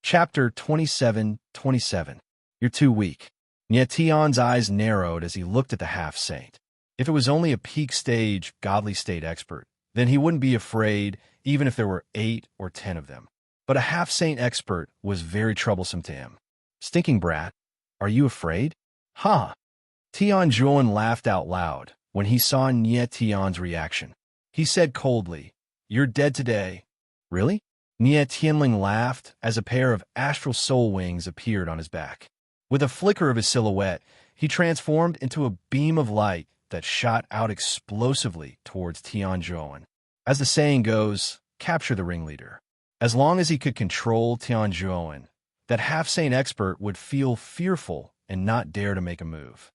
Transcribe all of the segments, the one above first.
Chapter 27:27. You're too weak. Nietion's eyes narrowed as he looked at the half-saint. If it was only a peak stage, godly state expert, then he wouldn't be afraid even if there were 8 or 10 of them. But a half-saint expert was very troublesome to him. Stinking brat, are you afraid? Ha! Tianjuan laughed out loud when he saw Nietion's reaction. He said coldly, "You're dead today." Really? Nie Tianling laughed as a pair of astral soul wings appeared on his back. With a flicker of his silhouette, he transformed into a beam of light that shot out explosively towards Tianjuan. As the saying goes, capture the ringleader. As long as he could control Tianjuan, that half-saint expert would feel fearful and not dare to make a move.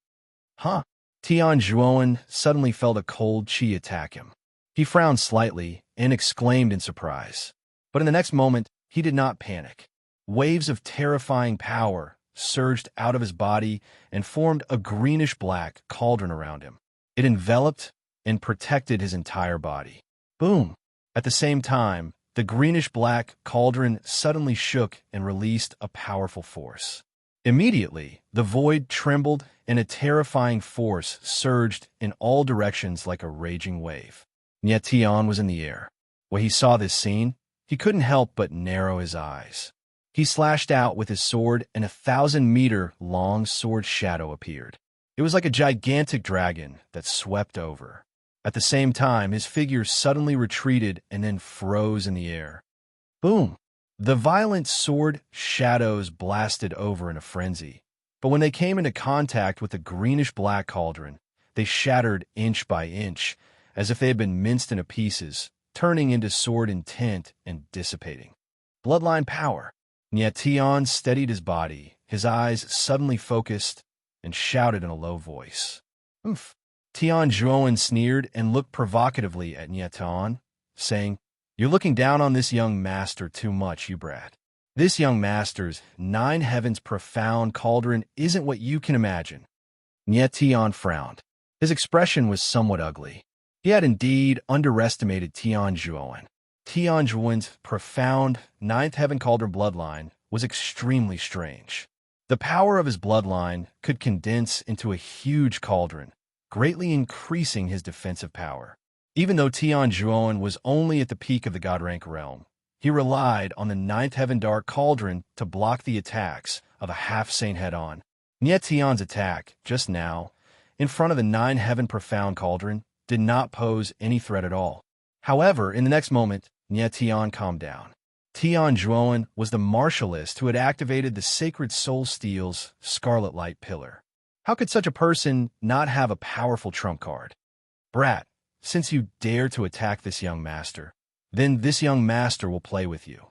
Huh? Tianjuan suddenly felt a cold chi attack him. He frowned slightly and exclaimed in surprise. But in the next moment, he did not panic. Waves of terrifying power surged out of his body and formed a greenish-black cauldron around him. It enveloped and protected his entire body. Boom! At the same time, the greenish-black cauldron suddenly shook and released a powerful force. Immediately, the void trembled and a terrifying force surged in all directions like a raging wave. Nietion was in the air. When he saw this scene, he couldn't help but narrow his eyes. He slashed out with his sword, and a 1,000-meter-long sword shadow appeared. It was like a gigantic dragon that swept over. At the same time, his figure suddenly retreated and then froze in the air. Boom! The violent sword shadows blasted over in a frenzy, but when they came into contact with the greenish-black cauldron, they shattered inch by inch, as if they had been minced into pieces, turning into sword intent and dissipating. Bloodline power. Nietion steadied his body, his eyes suddenly focused, and shouted in a low voice. Oof. Tianjuan sneered and looked provocatively at Nietion, saying, "You're looking down on this young master too much, you brat. This young master's 9 heavens profound cauldron isn't what you can imagine." Nietion frowned. His expression was somewhat ugly. He had indeed underestimated Tianjuan. Tianjuan's profound 9th heaven cauldron bloodline was extremely strange. The power of his bloodline could condense into a huge cauldron, greatly increasing his defensive power. Even though Tianjuan was only at the peak of the god rank realm, he relied on the 9th heaven dark cauldron to block the attacks of a half-saint head-on. Nietion's attack, just now, in front of the 9 heaven profound cauldron, did not pose any threat at all. However, in the next moment, Nietion calmed down. Tianjuan was the martialist who had activated the sacred soul steel's scarlet light pillar. How could such a person not have a powerful trump card? Brat, since you dare to attack this young master, then this young master will play with you.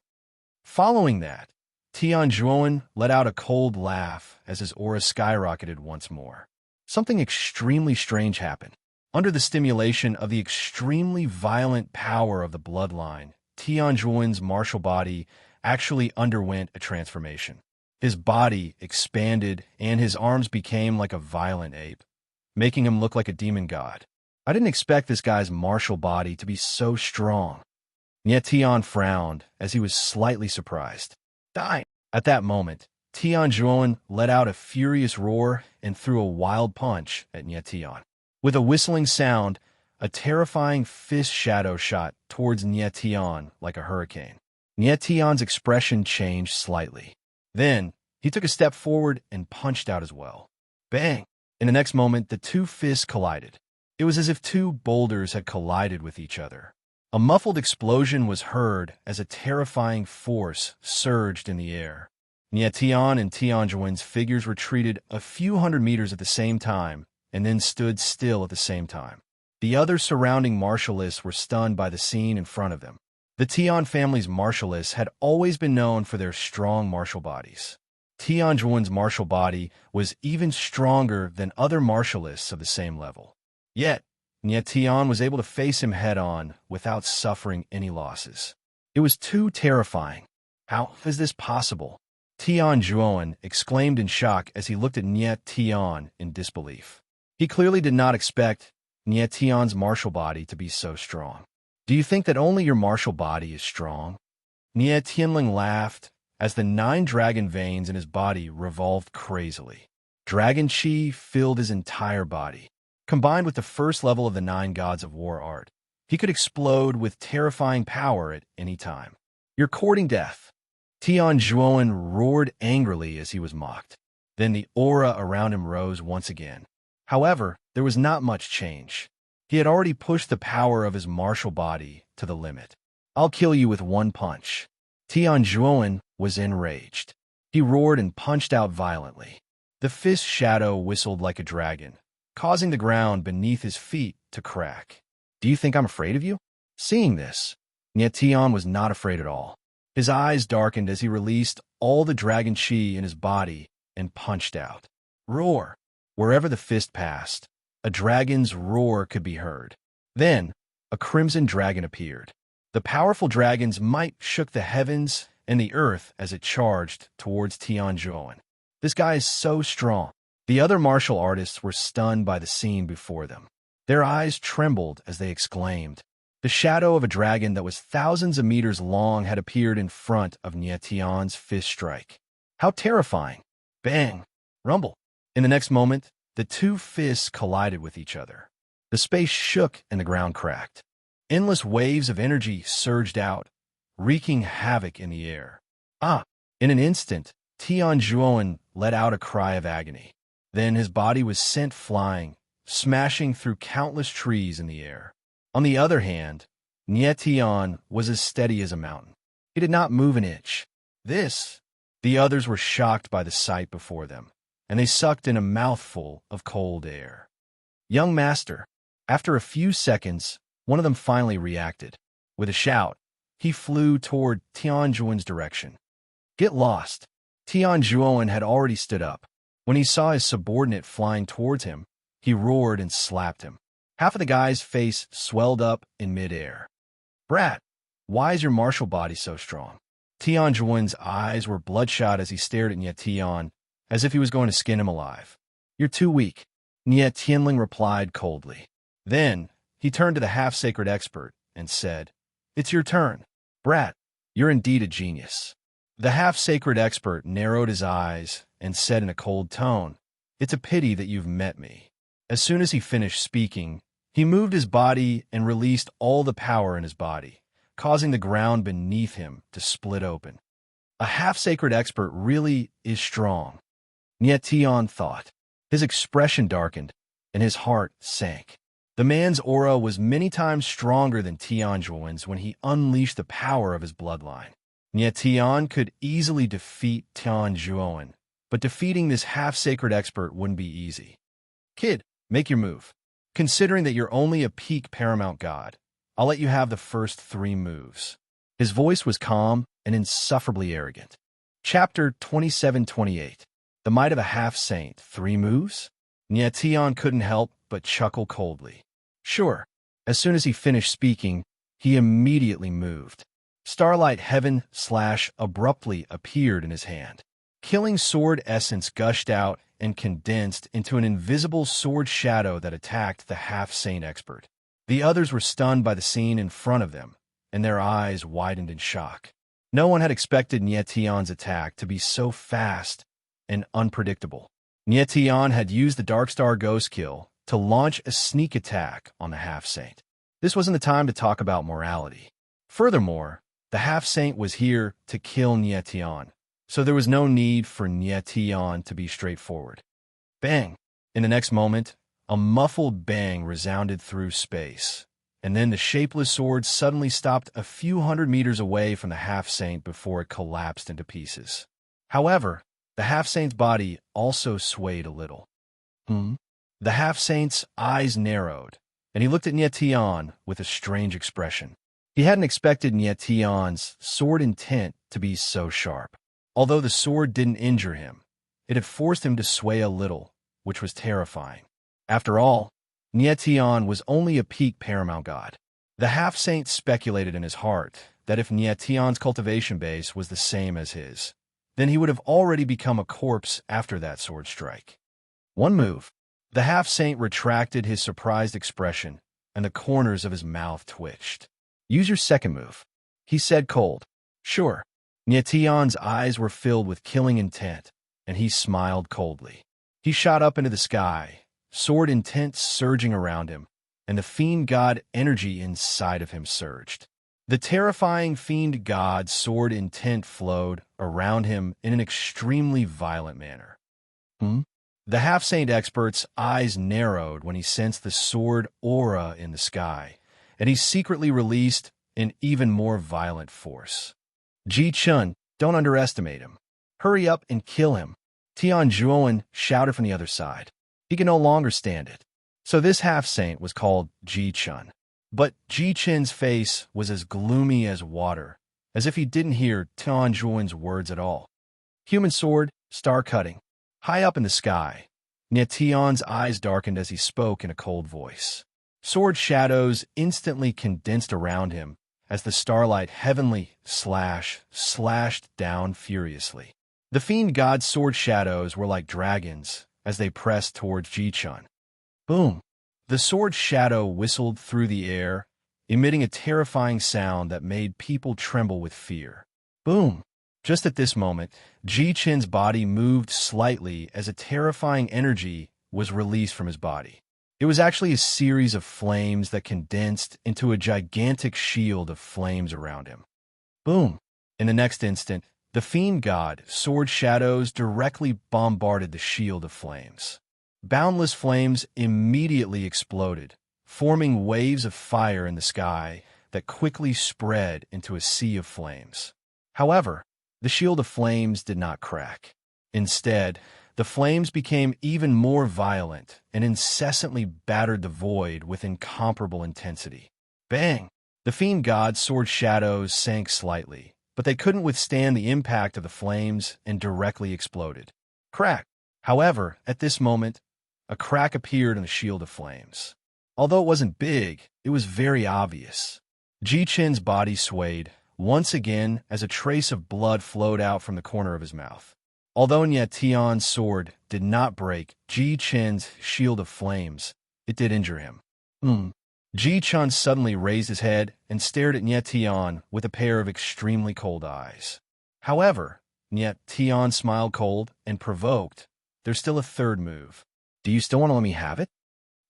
Following that, Tianjuan let out a cold laugh as his aura skyrocketed once more. Something extremely strange happened. Under the stimulation of the extremely violent power of the bloodline, Tianjuan's martial body actually underwent a transformation. His body expanded and his arms became like a violent ape, making him look like a demon god. I didn't expect this guy's martial body to be so strong. Nietion frowned as he was slightly surprised. Die! At that moment, Tianjuan let out a furious roar and threw a wild punch at Nietion. With a whistling sound, a terrifying fist shadow shot towards Nietion like a hurricane. Nietion's expression changed slightly. Then, he took a step forward and punched out as well. Bang! In the next moment, the two fists collided. It was as if 2 boulders had collided with each other. A muffled explosion was heard as a terrifying force surged in the air. Nietion and Tianjuan's figures retreated a few hundred meters at the same time, and then stood still at the same time. The other surrounding martialists were stunned by the scene in front of them. The Tian family's martialists had always been known for their strong martial bodies. Tianjuan's martial body was even stronger than other martialists of the same level. Yet, Nietion was able to face him head-on without suffering any losses. It was too terrifying. How is this possible? Tianjuan exclaimed in shock as he looked at Nietion in disbelief. He clearly did not expect Nietion's martial body to be so strong. Do you think that only your martial body is strong? Nie Tianling laughed as the 9 dragon veins in his body revolved crazily. Dragon chi filled his entire body. Combined with the first level of the 9 gods of war art, he could explode with terrifying power at any time. "You're courting death." Tian Zhuowen roared angrily as he was mocked. Then the aura around him rose once again. However, there was not much change. He had already pushed the power of his martial body to the limit. "I'll kill you with one punch." Tian Zhuowen was enraged. He roared and punched out violently. The fist shadow whistled like a dragon, causing the ground beneath his feet to crack. "Do you think I'm afraid of you?" Seeing this, Tian was not afraid at all. His eyes darkened as he released all the dragon chi in his body and punched out. Roar! Wherever the fist passed, a dragon's roar could be heard. Then, a crimson dragon appeared. The powerful dragon's might shook the heavens and the earth as it charged towards Tian Zhuowen. "This guy is so strong." The other martial artists were stunned by the scene before them. Their eyes trembled as they exclaimed. The shadow of a dragon that was thousands of meters long had appeared in front of Tian's fist strike. How terrifying! Bang! Rumble! In the next moment, the 2 fists collided with each other. The space shook and the ground cracked. Endless waves of energy surged out, wreaking havoc in the air. In an instant, Tian Zhuowen let out a cry of agony. Then his body was sent flying, smashing through countless trees in the air. On the other hand, Tian was as steady as a mountain. He did not move an inch. The others were shocked by the sight before them, and they sucked in a mouthful of cold air. "Young master." After a few seconds, one of them finally reacted. With a shout, he flew toward Tian Zhuowen's direction. "Get lost." Tian Zhuowen had already stood up. When he saw his subordinate flying towards him, he roared and slapped him. Half of the guy's face swelled up in midair. "Brat, why is your martial body so strong?" Tian Zhuowen's eyes were bloodshot as he stared at Tian, as if he was going to skin him alive. "You're too weak," Tianling replied coldly. Then, he turned to the half-sacred expert and said, "It's your turn. Brat, you're indeed a genius." The half-sacred expert narrowed his eyes and said in a cold tone, "It's a pity that you've met me." As soon as he finished speaking, he moved his body and released all the power in his body, causing the ground beneath him to split open. A half-sacred expert really is strong, Tian thought. His expression darkened, and his heart sank. The man's aura was many times stronger than Tian Zhuowen's when he unleashed the power of his bloodline. Tian could easily defeat Tian Zhuowen, but defeating this half-sacred expert wouldn't be easy. "Kid, make your move. Considering that you're only a peak paramount god, I'll let you have the first 3 moves." His voice was calm and insufferably arrogant. Chapter 27-28. The Might of a Half-Saint, 3 moves? Tian couldn't help but chuckle coldly. Sure. As soon as he finished speaking, he immediately moved. Starlight Heaven / abruptly appeared in his hand. Killing sword essence gushed out and condensed into an invisible sword shadow that attacked the half-saint expert. The others were stunned by the scene in front of them, and their eyes widened in shock. No one had expected Tian's attack to be so fast and unpredictable. Tian had used the Darkstar Ghost Kill to launch a sneak attack on the half-saint. This wasn't the time to talk about morality. Furthermore, the half-saint was here to kill Tian, so there was no need for Tian to be straightforward. Bang! In the next moment, a muffled bang resounded through space, and then the shapeless sword suddenly stopped a few hundred meters away from the half-saint before it collapsed into pieces. However, the half-saint's body also swayed a little. The half-saint's eyes narrowed, and he looked at Tian with a strange expression. He hadn't expected Tian's sword intent to be so sharp. Although the sword didn't injure him, it had forced him to sway a little, which was terrifying. After all, Tian was only a peak paramount god. The half-saint speculated in his heart that if Tian's cultivation base was the same as his, then he would have already become a corpse after that sword strike. One move. The half-saint retracted his surprised expression, and the corners of his mouth twitched. Use your second move, he said cold. Sure. Nietion's eyes were filled with killing intent, and he smiled coldly. He shot up into the sky, sword intent surging around him, and the fiend god energy inside of him surged. The terrifying fiend god sword intent flowed around him in an extremely violent manner. The half-saint expert's eyes narrowed when he sensed the sword aura in the sky, and he secretly released an even more violent force. Ji Chun, don't underestimate him. Hurry up and kill him. Tian Zhuowen shouted from the other side. He can no longer stand it. So this half-saint was called Ji Chun. But Ji Chun's face was as gloomy as water, as if he didn't hear Tian Zhuowen's words at all. Human sword, star cutting. High up in the sky, Nietion's eyes darkened as he spoke in a cold voice. Sword shadows instantly condensed around him as the starlight heavenly slashed down furiously. The fiend god's sword shadows were like dragons as they pressed towards Ji Chun. Boom! The sword shadow whistled through the air, emitting a terrifying sound that made people tremble with fear. Boom! Just at this moment, Ji Chun's body moved slightly as a terrifying energy was released from his body. It was actually a series of flames that condensed into a gigantic shield of flames around him. Boom! In the next instant, the fiend god, sword shadows, directly bombarded the shield of flames. Boundless flames immediately exploded, forming waves of fire in the sky that quickly spread into a sea of flames. However, the shield of flames did not crack. Instead, the flames became even more violent and incessantly battered the void with incomparable intensity. Bang! The fiend god's sword shadows sank slightly, but they couldn't withstand the impact of the flames and directly exploded. Crack! However, at this moment, a crack appeared in the shield of flames. Although it wasn't big, it was very obvious. Ji Chun's body swayed, once again as a trace of blood flowed out from the corner of his mouth. Although Nietion's sword did not break Ji Chun's shield of flames, it did injure him. Ji Chun suddenly raised his head and stared at Nietion with a pair of extremely cold eyes. However, Nietion smiled cold and provoked. There's still a third move. Do you still want to let me have it?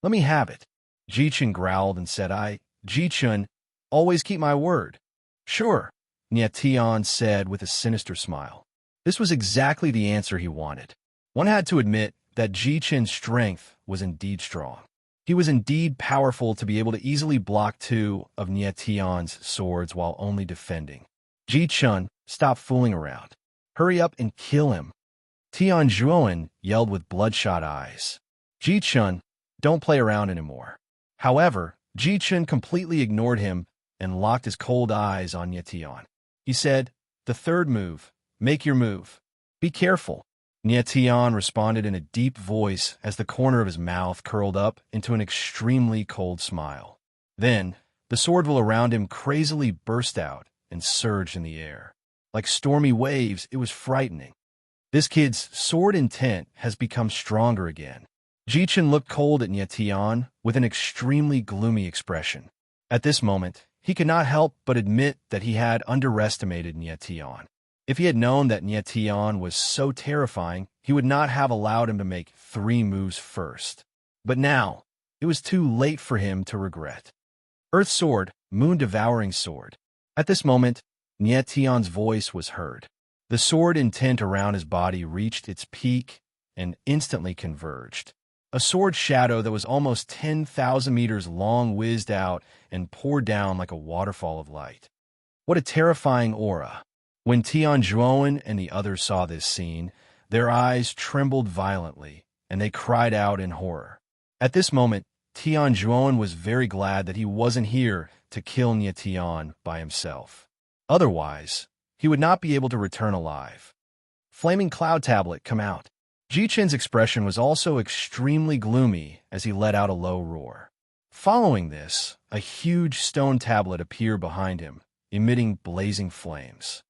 Let me have it. Ji Chun growled and said, Ji Chun, always keep my word. Sure, Nietion said with a sinister smile. This was exactly the answer he wanted. One had to admit that Ji Chun's strength was indeed strong. He was indeed powerful to be able to easily block two of Nietion's swords while only defending. Ji Chun, stop fooling around. Hurry up and kill him. Tian Zhuowen yelled with bloodshot eyes. Ji Chun, don't play around anymore. However, Ji Chun completely ignored him and locked his cold eyes on Nietion. He said, the third move. Make your move. Be careful. Nietion responded in a deep voice as the corner of his mouth curled up into an extremely cold smile. Then, the sword will around him crazily burst out and surged in the air. Like stormy waves, it was frightening. This kid's sword intent has become stronger again. Ji Chun looked cold at Nietion with an extremely gloomy expression. At this moment, he could not help but admit that he had underestimated Nietion. If he had known that Nietion was so terrifying, he would not have allowed him to make 3 moves first. But now, it was too late for him to regret. Earth Sword, Moon-Devouring Sword. At this moment, Nietion's voice was heard. The sword intent around his body reached its peak and instantly converged. A sword shadow that was almost 10,000 meters long whizzed out and poured down like a waterfall of light. What a terrifying aura! When Tian Zhuowen and the others saw this scene, their eyes trembled violently, and they cried out in horror. At this moment, Tian Zhuowen was very glad that he wasn't here to kill Nietion by himself. Otherwise, he would not be able to return alive. Flaming Cloud Tablet, come out. Ji Chun's expression was also extremely gloomy as he let out a low roar. Following this, a huge stone tablet appeared behind him, emitting blazing flames.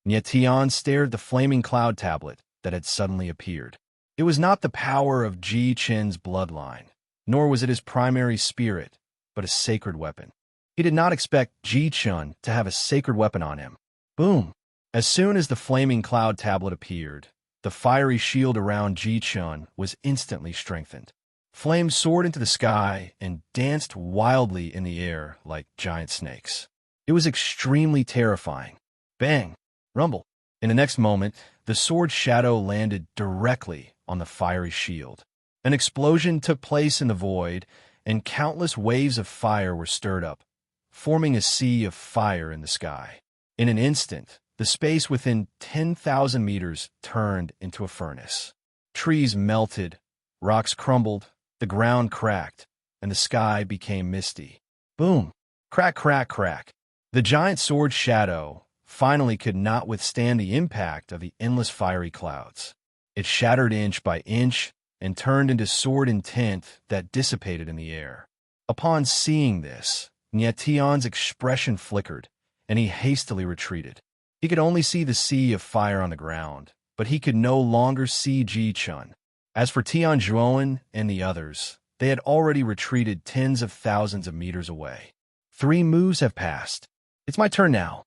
Nietion stared at the flaming cloud tablet that had suddenly appeared. It was not the power of Ji Chun's bloodline, nor was it his primary spirit, but a sacred weapon. He did not expect Ji Chun to have a sacred weapon on him. Boom! As soon as the flaming cloud tablet appeared, the fiery shield around Ji-chun was instantly strengthened. Flames soared into the sky and danced wildly in the air like giant snakes. It was extremely terrifying. Bang! Rumble! In the next moment, the sword shadow landed directly on the fiery shield. An explosion took place in the void, and countless waves of fire were stirred up, forming a sea of fire in the sky. In an instant, the space within 10,000 meters turned into a furnace. Trees melted, rocks crumbled, the ground cracked, and the sky became misty. Boom! Crack, crack, crack. The giant sword shadow finally could not withstand the impact of the endless fiery clouds. It shattered inch by inch and turned into sword intent that dissipated in the air. Upon seeing this, Nyetion's expression flickered, and he hastily retreated. He could only see the sea of fire on the ground, but he could no longer see Ji-chun. As for Tianjuan and the others, they had already retreated tens of thousands of meters away. 3 moves have passed. It's my turn now.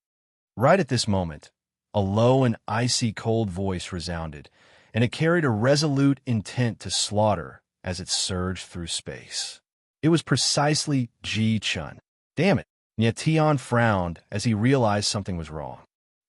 Right at this moment, a low and icy cold voice resounded, and it carried a resolute intent to slaughter as it surged through space. It was precisely Ji-chun. Damn it! Nyetion frowned as he realized something was wrong.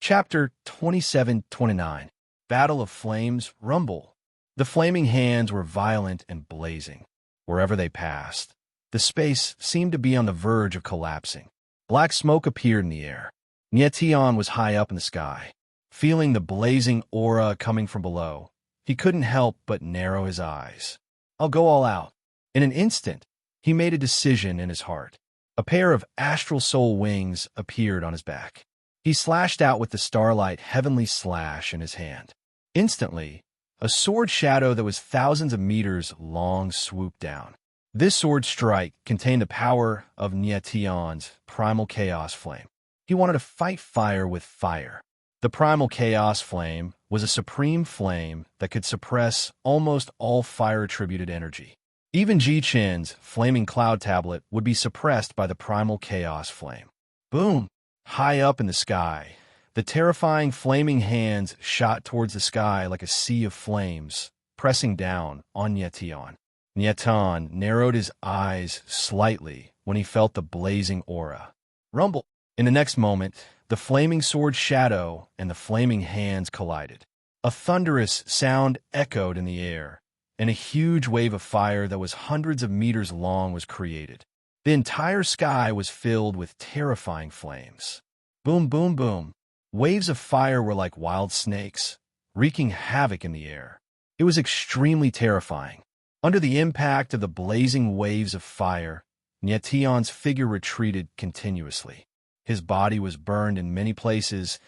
Chapter 27-29. Battle of Flames, Rumble. The flaming hands were violent and blazing. Wherever they passed, the space seemed to be on the verge of collapsing. Black smoke appeared in the air. Nyetion was high up in the sky. Feeling the blazing aura coming from below, he couldn't help but narrow his eyes. I'll go all out. In an instant, he made a decision in his heart. A pair of astral soul wings appeared on his back. He slashed out with the starlight heavenly slash in his hand. Instantly, a sword shadow that was thousands of meters long swooped down. This sword strike contained the power of Nyetion's primal chaos flame. He wanted to fight fire with fire. The primal chaos flame was a supreme flame that could suppress almost all fire-attributed energy. Even Ji-chun's flaming cloud tablet would be suppressed by the primal chaos flame. Boom! High up in the sky, the terrifying flaming hands shot towards the sky like a sea of flames, pressing down on Nyetion. Nyetion narrowed his eyes slightly when he felt the blazing aura. Rumble! In the next moment, the flaming sword shadow and the flaming hands collided. A thunderous sound echoed in the air, and a huge wave of fire that was hundreds of meters long was created. The entire sky was filled with terrifying flames. Boom, boom, boom. Waves of fire were like wild snakes, wreaking havoc in the air. It was extremely terrifying. Under the impact of the blazing waves of fire, Nyetion's figure retreated continuously. His body was burned in many places,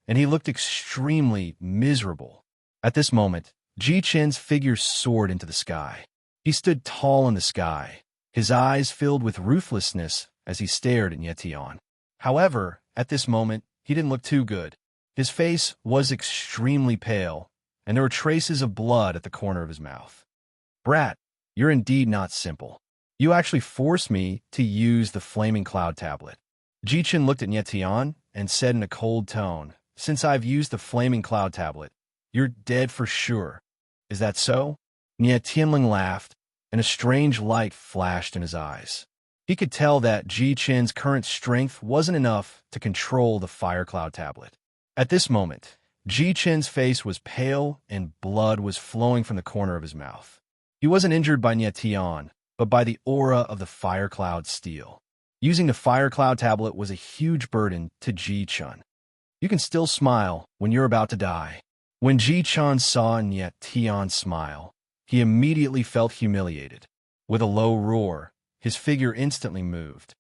and he looked extremely miserable. At this moment, Ji-chun's figure soared into the sky. He stood tall in the sky, his eyes filled with ruthlessness as he stared at Nyetion. However, at this moment, he didn't look too good. His face was extremely pale, and there were traces of blood at the corner of his mouth. Brat, you're indeed not simple. You actually forced me to use the flaming cloud tablet. Ji-chun looked at Nyetion and said in a cold tone, Since I've used the flaming cloud tablet, you're dead for sure. Is that so? Nyetion laughed, and a strange light flashed in his eyes. He could tell that Ji-chun's current strength wasn't enough to control the fire cloud tablet. At this moment, Ji-chun's face was pale and blood was flowing from the corner of his mouth. He wasn't injured by Nyetion, but by the aura of the fire cloud steel. Using the fire cloud tablet was a huge burden to Ji-chun. You can still smile when you're about to die. When Ji-chun saw Nyetion smile, he immediately felt humiliated. With a low roar, his figure instantly moved.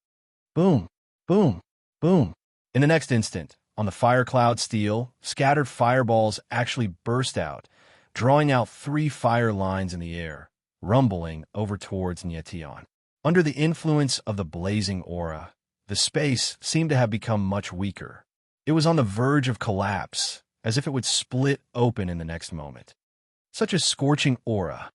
Boom, boom, boom. In the next instant, on the fire cloud steel, scattered fireballs actually burst out, drawing out 3 fire lines in the air, rumbling over towards Nyetion. Under the influence of the blazing aura, the space seemed to have become much weaker. It was on the verge of collapse, as if it would split open in the next moment. Such a scorching aura.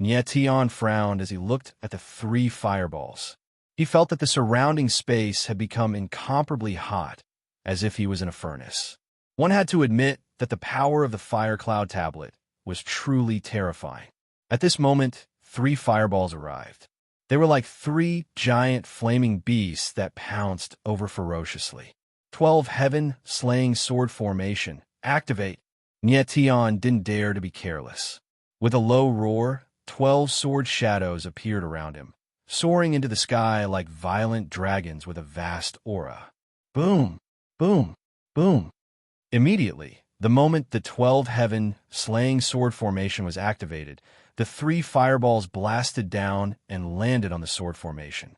Nyetion frowned as he looked at the 3 fireballs. He felt that the surrounding space had become incomparably hot, as if he was in a furnace. One had to admit that the power of the fire cloud tablet was truly terrifying. At this moment, 3 fireballs arrived. They were like 3 giant flaming beasts that pounced over ferociously. 12 heaven-slaying sword formation. Activate. Nietion didn't dare to be careless. With a low roar, 12 sword shadows appeared around him, soaring into the sky like violent dragons with a vast aura. Boom! Boom! Boom! Immediately, the moment the 12 heaven-slaying sword formation was activated, the 3 fireballs blasted down and landed on the sword formation.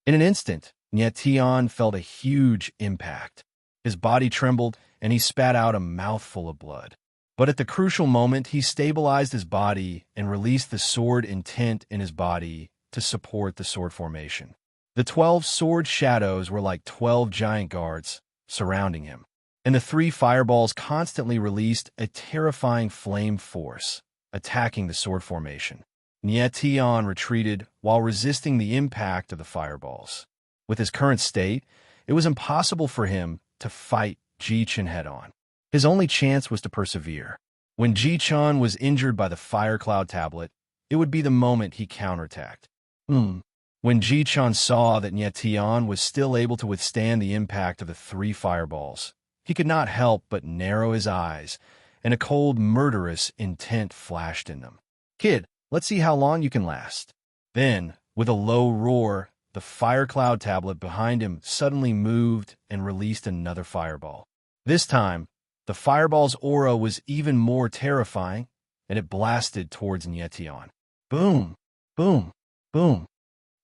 In an instant, Nietion felt a huge impact. His body trembled, and he spat out a mouthful of blood. But at the crucial moment, he stabilized his body and released the sword intent in his body to support the sword formation. The 12 sword shadows were like 12 giant guards surrounding him, and the 3 fireballs constantly released a terrifying flame force, attacking the sword formation. Nietion retreated while resisting the impact of the fireballs. With his current state, it was impossible for him to fight Ji-Chun head-on. His only chance was to persevere. When Ji-Chun was injured by the fire cloud tablet, it would be the moment he counterattacked. When Ji-Chun saw that Nietion was still able to withstand the impact of the 3 fireballs, he could not help but narrow his eyes, and a cold, murderous intent flashed in them. Kid, let's see how long you can last. Then, with a low roar, the fire cloud tablet behind him suddenly moved and released another fireball. This time, the fireball's aura was even more terrifying, and it blasted towards Nietion. Boom! Boom! Boom!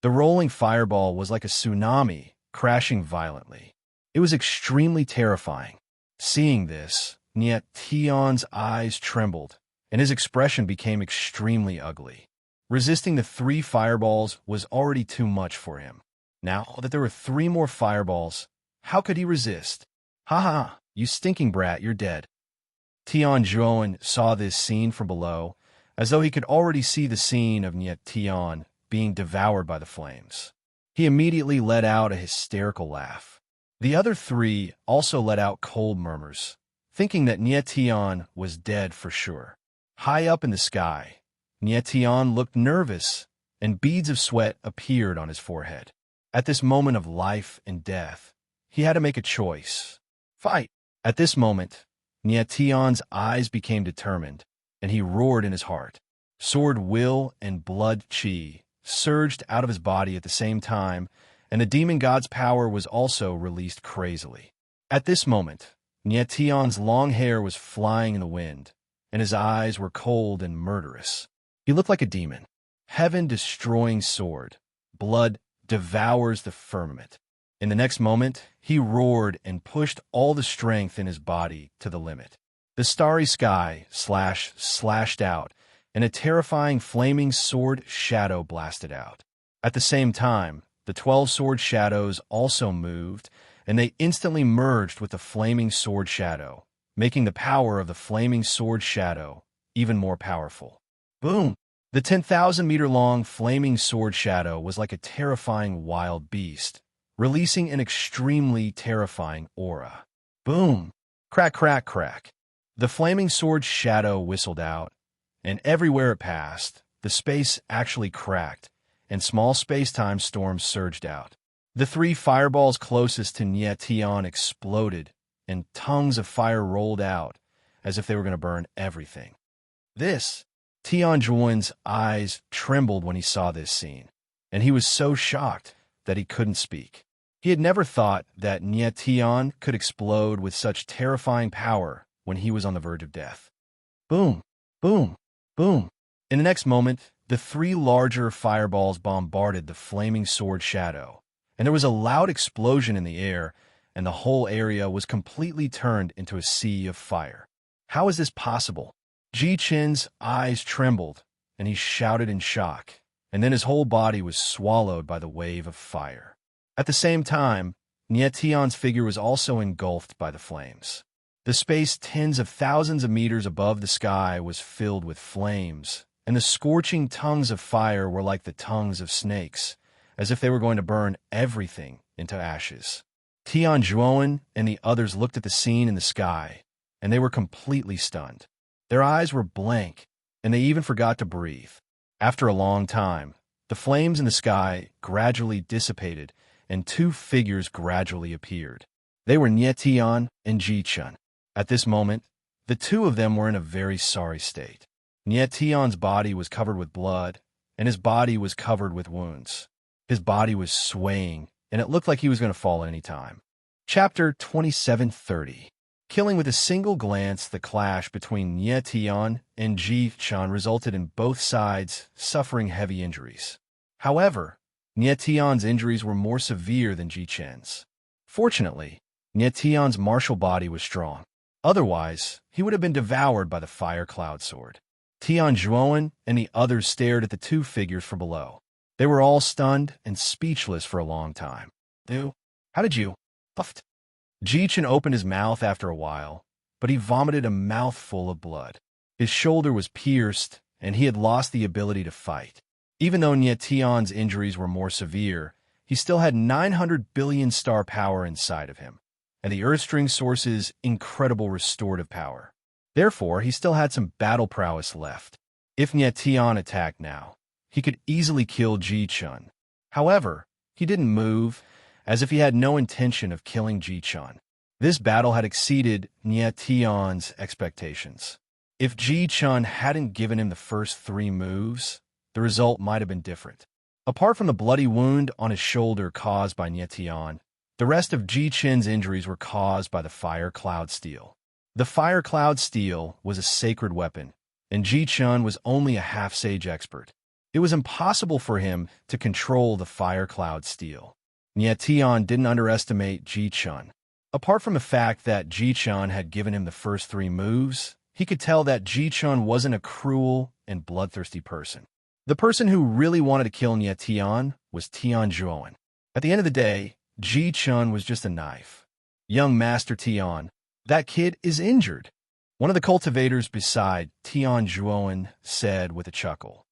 The rolling fireball was like a tsunami, crashing violently. It was extremely terrifying. Seeing this, Nietion's eyes trembled, and his expression became extremely ugly. Resisting the 3 fireballs was already too much for him. Now that there were 3 more fireballs, how could he resist? Ha ha, you stinking brat, you're dead. Tianjuan saw this scene from below, as though he could already see the scene of Nietion being devoured by the flames. He immediately let out a hysterical laugh. The other 3 also let out cold murmurs, thinking that Nietion was dead for sure. High up in the sky, Nietion looked nervous, and beads of sweat appeared on his forehead. At this moment of life and death, he had to make a choice. Fight! At this moment, Nietion's eyes became determined, and he roared in his heart. Sword will and blood chi surged out of his body at the same time, and the demon god's power was also released crazily. At this moment, Nietion's long hair was flying in the wind, and his eyes were cold and murderous. He looked like a demon. Heaven-destroying sword. Blood devours the firmament. In the next moment, he roared and pushed all the strength in his body to the limit. The starry sky slashed out, and a terrifying flaming sword shadow blasted out. At the same time, the 12 sword shadows also moved, and they instantly merged with the flaming sword shadow, making the power of the flaming sword shadow even more powerful. Boom! The 10,000-meter-long flaming sword shadow was like a terrifying wild beast, releasing an extremely terrifying aura. Boom! Crack, crack, crack. The flaming sword shadow whistled out, and everywhere it passed, the space actually cracked, and small space-time storms surged out. The 3 fireballs closest to Nietion exploded, and tongues of fire rolled out, as if they were going to burn everything. Tianjuan's eyes trembled when he saw this scene, and he was so shocked that he couldn't speak. He had never thought that Nietion could explode with such terrifying power when he was on the verge of death. Boom! Boom! Boom! In the next moment, the 3 larger fireballs bombarded the flaming sword shadow, and there was a loud explosion in the air, and the whole area was completely turned into a sea of fire. How is this possible? Ji-Chun's eyes trembled, and he shouted in shock, and then his whole body was swallowed by the wave of fire. At the same time, Nietion's figure was also engulfed by the flames. The space tens of thousands of meters above the sky was filled with flames, and the scorching tongues of fire were like the tongues of snakes, as if they were going to burn everything into ashes. Tian Zhuowen and the others looked at the scene in the sky, and they were completely stunned. Their eyes were blank, and they even forgot to breathe. After a long time, the flames in the sky gradually dissipated, and two figures gradually appeared. They were Nie Tian and Ji Chun. At this moment, the two of them were in a very sorry state. Nie Tian's body was covered with blood, and his body was covered with wounds. His body was swaying, and it looked like he was going to fall any time. Chapter 2730. Killing with a single glance, the clash between Nie Tian and Ji Chun resulted in both sides suffering heavy injuries. However, Nie Tian's injuries were more severe than Ji Chun's. Fortunately, Nie Tian's martial body was strong. Otherwise, he would have been devoured by the fire cloud sword. Tian Zhuowen and the others stared at the two figures from below. They were all stunned and speechless for a long time. How did you? Puffed. Ji Chun opened his mouth after a while, but he vomited a mouthful of blood. His shoulder was pierced, and he had lost the ability to fight. Even though Nie Tian's injuries were more severe, he still had 900 billion star power inside of him, and the Earthstring Source's incredible restorative power. Therefore, he still had some battle prowess left. If Nie Tian attacked now, he could easily kill Ji Chun. However, he didn't move, as if he had no intention of killing Ji Chun. This battle had exceeded Nie Tian's expectations. If Ji Chun hadn't given him the first 3 moves, the result might have been different. Apart from the bloody wound on his shoulder caused by Nie Tian, the rest of Ji Chun's injuries were caused by the Fire Cloud Steel. The Fire Cloud Steel was a sacred weapon, and Ji Chun was only a half-sage expert. It was impossible for him to control the Fire Cloud Steel. Nie Tian didn't underestimate Ji Chun. Apart from the fact that Ji Chun had given him the first 3 moves, he could tell that Ji Chun wasn't a cruel and bloodthirsty person. The person who really wanted to kill Nie Tian was Tian Zhuowen. At the end of the day, Ji Chun was just a knife. Young Master Tian, that kid is injured. One of the cultivators beside Tian Zhuowen said with a chuckle.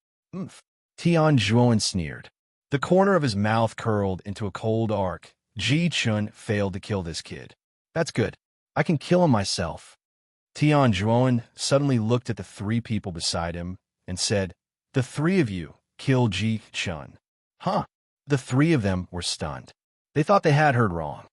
Tian Zhuowen sneered. The corner of his mouth curled into a cold arc. Ji Chun failed to kill this kid. That's good. I can kill him myself. Tian Zhuowen suddenly looked at the 3 people beside him and said, "The 3 of you killed Ji Chun." Huh? The 3 of them were stunned. They thought they had heard wrong.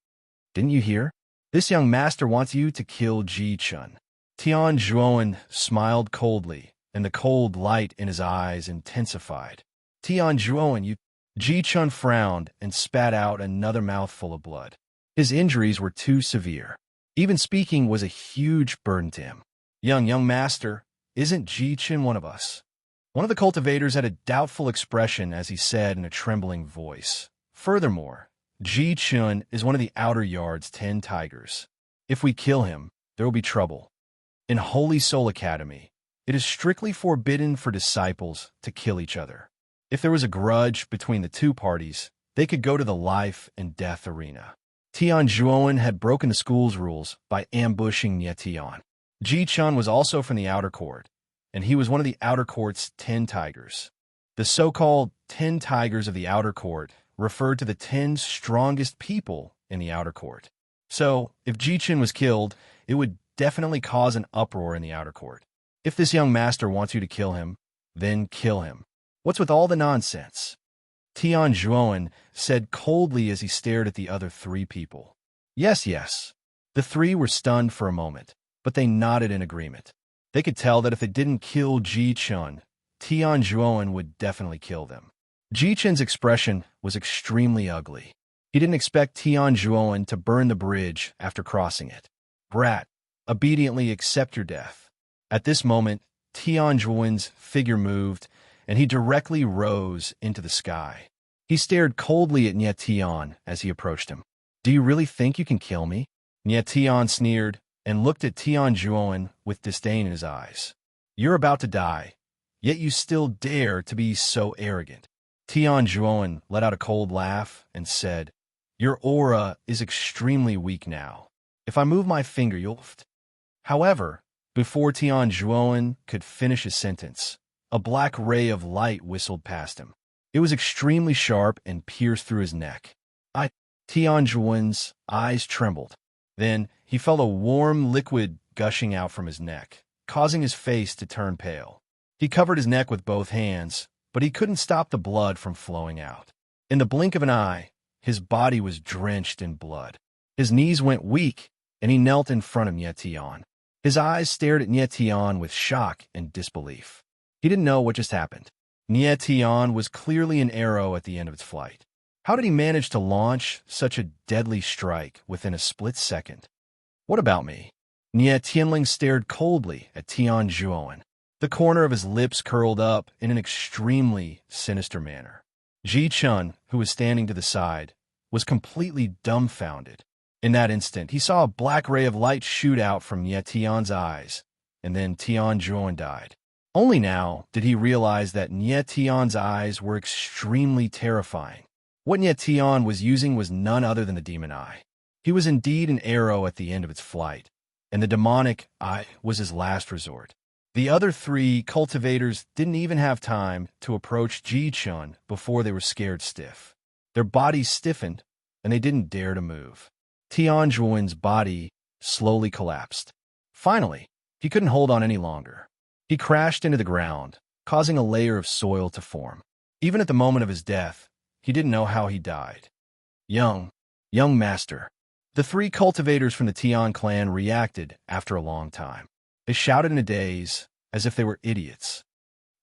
Didn't you hear? This young master wants you to kill Ji Chun. Tian Zhuowen smiled coldly, and the cold light in his eyes intensified. Tian Zhuowen, you... Ji Chun frowned and spat out another mouthful of blood. His injuries were too severe. Even speaking was a huge burden to him. Young master, isn't Ji Chun one of us? One of the cultivators had a doubtful expression as he said in a trembling voice. Furthermore, Ji Chun is one of the outer yard's 10 tigers. If we kill him, there will be trouble. In Holy Soul Academy, it is strictly forbidden for disciples to kill each other. If there was a grudge between the 2 parties, they could go to the life and death arena. Tian Zhuowen had broken the school's rules by ambushing Nie Tian. Ji Chun was also from the outer court, and he was one of the outer court's 10 tigers. The so-called 10 tigers of the outer court referred to the 10 strongest people in the outer court. So, if Ji Chun was killed, it would definitely cause an uproar in the outer court. If this young master wants you to kill him, then kill him. What's with all the nonsense? Tian Zhuowen said coldly as he stared at the other 3 people. Yes. The 3 were stunned for a moment, but they nodded in agreement. They could tell that if they didn't kill Ji Chun, Tian Zhuowen would definitely kill them. Ji Chun's expression was extremely ugly. He didn't expect Tian Zhuowen to burn the bridge after crossing it. Brat, obediently accept your death. At this moment, Tian Zhuowen's figure moved, and he directly rose into the sky. He stared coldly at Nie Tian as he approached him. Do you really think you can kill me? Nie Tian sneered and looked at Tian Zhuowen with disdain in his eyes. You're about to die, yet you still dare to be so arrogant. Tian Zhuowen let out a cold laugh and said, Your aura is extremely weak now. If I move my finger, you'll... However, before Tian Zhuowen could finish his sentence, a black ray of light whistled past him. It was extremely sharp and pierced through his neck. Tianjuan's eyes trembled. Then he felt a warm liquid gushing out from his neck, causing his face to turn pale. He covered his neck with both hands, but he couldn't stop the blood from flowing out. In the blink of an eye, his body was drenched in blood. His knees went weak, and he knelt in front of Nie Tian. His eyes stared at Nie Tian with shock and disbelief. He didn't know what just happened. Nie Tian was clearly an arrow at the end of its flight. How did he manage to launch such a deadly strike within a split second? What about me? Nie Tianling stared coldly at Tian Zhuowen. The corner of his lips curled up in an extremely sinister manner. Ji Chun, who was standing to the side, was completely dumbfounded. In that instant, he saw a black ray of light shoot out from Nie Tian's eyes, and then Tian Zhuowen died. Only now did he realize that Nie Tian's eyes were extremely terrifying. What Nie Tian was using was none other than the demon eye. He was indeed an arrow at the end of its flight, and the demonic eye was his last resort. The other three cultivators didn't even have time to approach Ji Chun before they were scared stiff. Their bodies stiffened, and they didn't dare to move. Tian Zhuowen's body slowly collapsed. Finally, he couldn't hold on any longer. He crashed into the ground, causing a layer of soil to form. Even at the moment of his death, he didn't know how he died. Young master. The three cultivators from the Tian clan reacted after a long time. They shouted in a daze, as if they were idiots.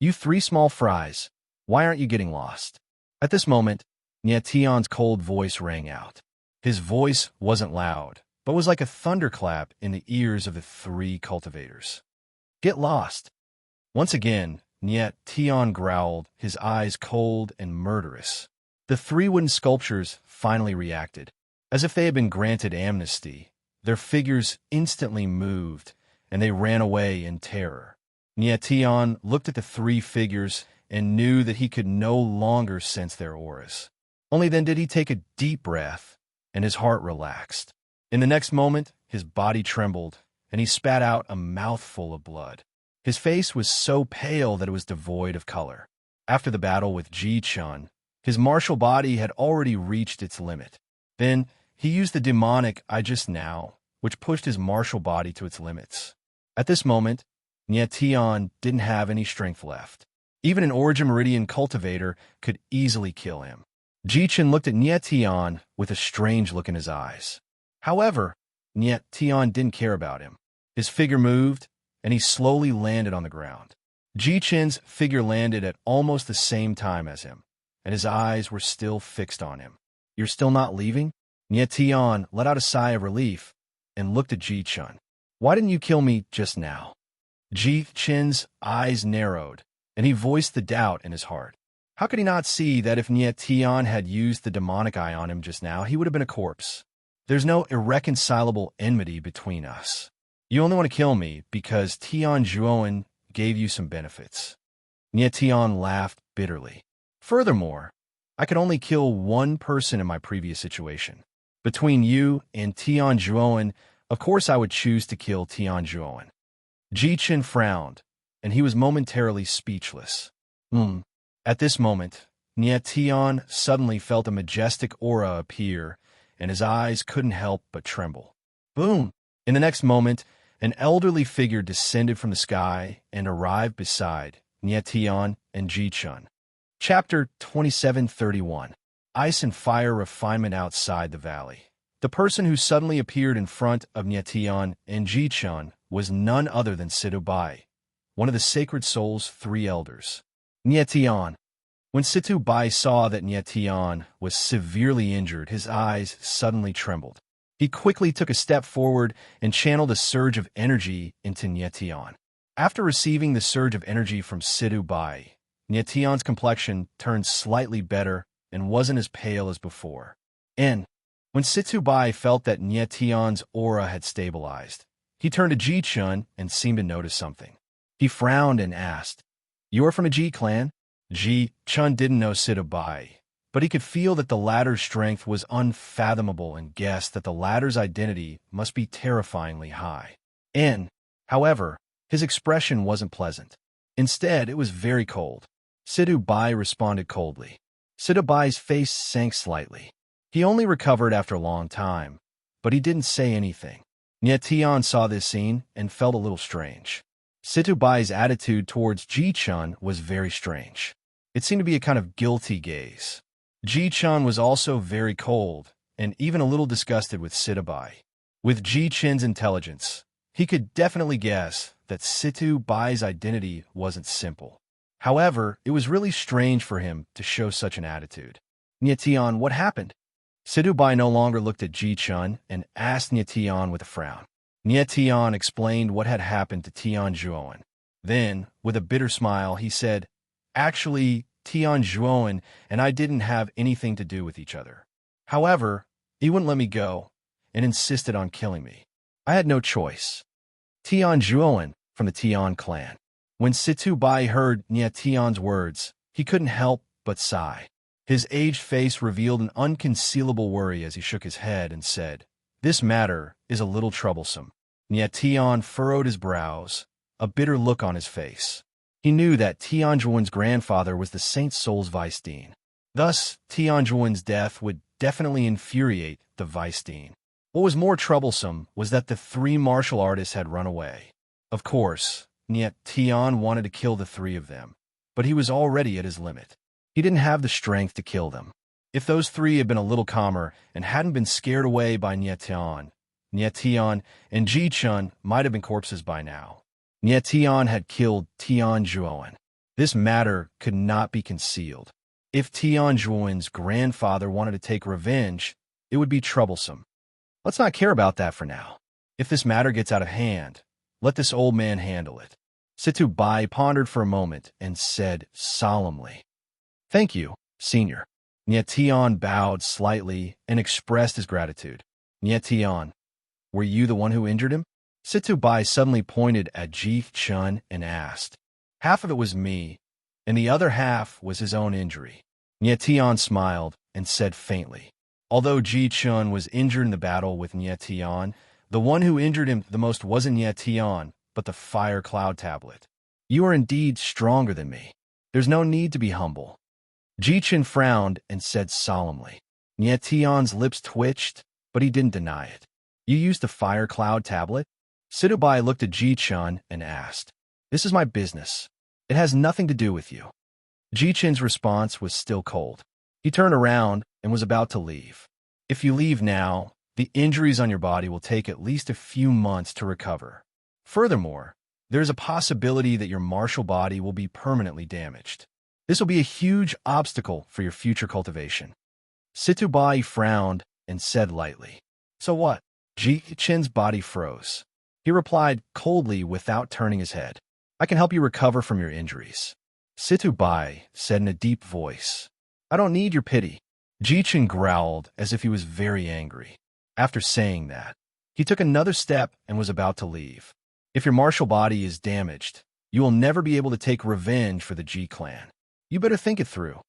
You three small fries, why aren't you getting lost? At this moment, Nie Tian's cold voice rang out. His voice wasn't loud, but was like a thunderclap in the ears of the three cultivators. Get lost. Once again, Nie Tian growled, his eyes cold and murderous. The three wooden sculptures finally reacted. As if they had been granted amnesty, their figures instantly moved, and they ran away in terror. Nie Tian looked at the three figures and knew that he could no longer sense their auras. Only then did he take a deep breath, and his heart relaxed. In the next moment, his body trembled, and he spat out a mouthful of blood. His face was so pale that it was devoid of color. After the battle with Ji Chun, his martial body had already reached its limit. Then, he used the demonic eye just now, which pushed his martial body to its limits. At this moment, Nie Tian didn't have any strength left. Even an Origin Meridian cultivator could easily kill him. Ji Chun looked at Nie Tian with a strange look in his eyes. However, Nie Tian didn't care about him. His figure moved, and he slowly landed on the ground. Ji Chun's figure landed at almost the same time as him, and his eyes were still fixed on him. You're still not leaving? Nie Tian let out a sigh of relief and looked at Ji Chun. Why didn't you kill me just now? Ji Chun's eyes narrowed, and he voiced the doubt in his heart. How could he not see that if Nie Tian had used the demonic eye on him just now, he would have been a corpse? There's no irreconcilable enmity between us. You only want to kill me because Tian Zhuowen gave you some benefits. Nie Tian laughed bitterly. Furthermore, I could only kill one person in my previous situation. Between you and Tian Zhuowen, of course I would choose to kill Tian Zhuowen. Ji Chun frowned, and he was momentarily speechless. At this moment, Nie Tian suddenly felt a majestic aura appear, and his eyes couldn't help but tremble. Boom! In the next moment, an elderly figure descended from the sky and arrived beside Nie Tian and Ji Chun. Chapter 2731. Ice and Fire Refinement Outside the Valley. The person who suddenly appeared in front of Nie Tian and Ji Chun was none other than Situ Bai, one of the Sacred Soul's three elders. Nie Tian. When Situ Bai saw that Nie Tian was severely injured, his eyes suddenly trembled. He quickly took a step forward and channeled a surge of energy into Nie Tian. After receiving the surge of energy from Situ Bai, Nie Tian's complexion turned slightly better and wasn't as pale as before. And when Situ Bai felt that Nie Tian's aura had stabilized, he turned to Ji Chun and seemed to notice something. He frowned and asked, "You are from a Ji clan?" Ji Chun didn't know Situ Bai, but he could feel that the latter's strength was unfathomable and guessed that the latter's identity must be terrifyingly high. However, his expression wasn't pleasant. Instead, it was very cold. Situ Bai responded coldly. Situ Bai's face sank slightly. He only recovered after a long time, but he didn't say anything. Tian saw this scene and felt a little strange. Situbai's attitude towards Ji-chun was very strange. It seemed to be a kind of guilty gaze. Ji-chun was also very cold and even a little disgusted with Situbai. With Ji-chun's intelligence, he could definitely guess that Situbai's identity wasn't simple. However, it was really strange for him to show such an attitude. Tian, what happened? Situbai no longer looked at Ji-chun and asked Tian with a frown. Tian explained what had happened to Tianjuan. Then, with a bitter smile, he said, "Actually, Tianjuan and I didn't have anything to do with each other. However, he wouldn't let me go and insisted on killing me. I had no choice." Tianjuan from the Tian clan. When Situbai heard Tian's words, he couldn't help but sigh. His aged face revealed an unconcealable worry as he shook his head and said, "This matter is a little troublesome." Tian furrowed his brows, a bitter look on his face. He knew that Tianjuan's grandfather was the Saint Soul's vice dean. Thus, Tianjuan's death would definitely infuriate the vice dean. What was more troublesome was that the three martial artists had run away. Of course, Tian wanted to kill the three of them, but he was already at his limit. He didn't have the strength to kill them. If those three had been a little calmer and hadn't been scared away by Tian and Ji-chun might have been corpses by now. Tian had killed Tianjuan. This matter could not be concealed. If Tianjuan's grandfather wanted to take revenge, it would be troublesome. Let's not care about that for now. If this matter gets out of hand, let this old man handle it. Situbai pondered for a moment and said solemnly, "Thank you, senior." Tian bowed slightly and expressed his gratitude. Tian, were you the one who injured him? Situbai suddenly pointed at Ji-chun and asked. Half of it was me, and the other half was his own injury. Tian smiled and said faintly, although Ji-chun was injured in the battle with Tian, the one who injured him the most wasn't Tian, but the fire cloud tablet. You are indeed stronger than me. There's no need to be humble. Ji-chun frowned and said solemnly. Tian's lips twitched, but he didn't deny it. You used the fire cloud tablet? Situbai looked at Ji-chun and asked, This is my business. It has nothing to do with you. Ji-chun's response was still cold. He turned around and was about to leave. If you leave now, the injuries on your body will take at least a few months to recover. Furthermore, there is a possibility that your martial body will be permanently damaged. This will be a huge obstacle for your future cultivation. Situbai frowned and said lightly, So what? Ji-chun's body froze. He replied coldly without turning his head. I can help you recover from your injuries. Situbai said in a deep voice, I don't need your pity. Ji-chun growled as if he was very angry. After saying that, he took another step and was about to leave. If your martial body is damaged, you will never be able to take revenge for the Ji clan. You better think it through.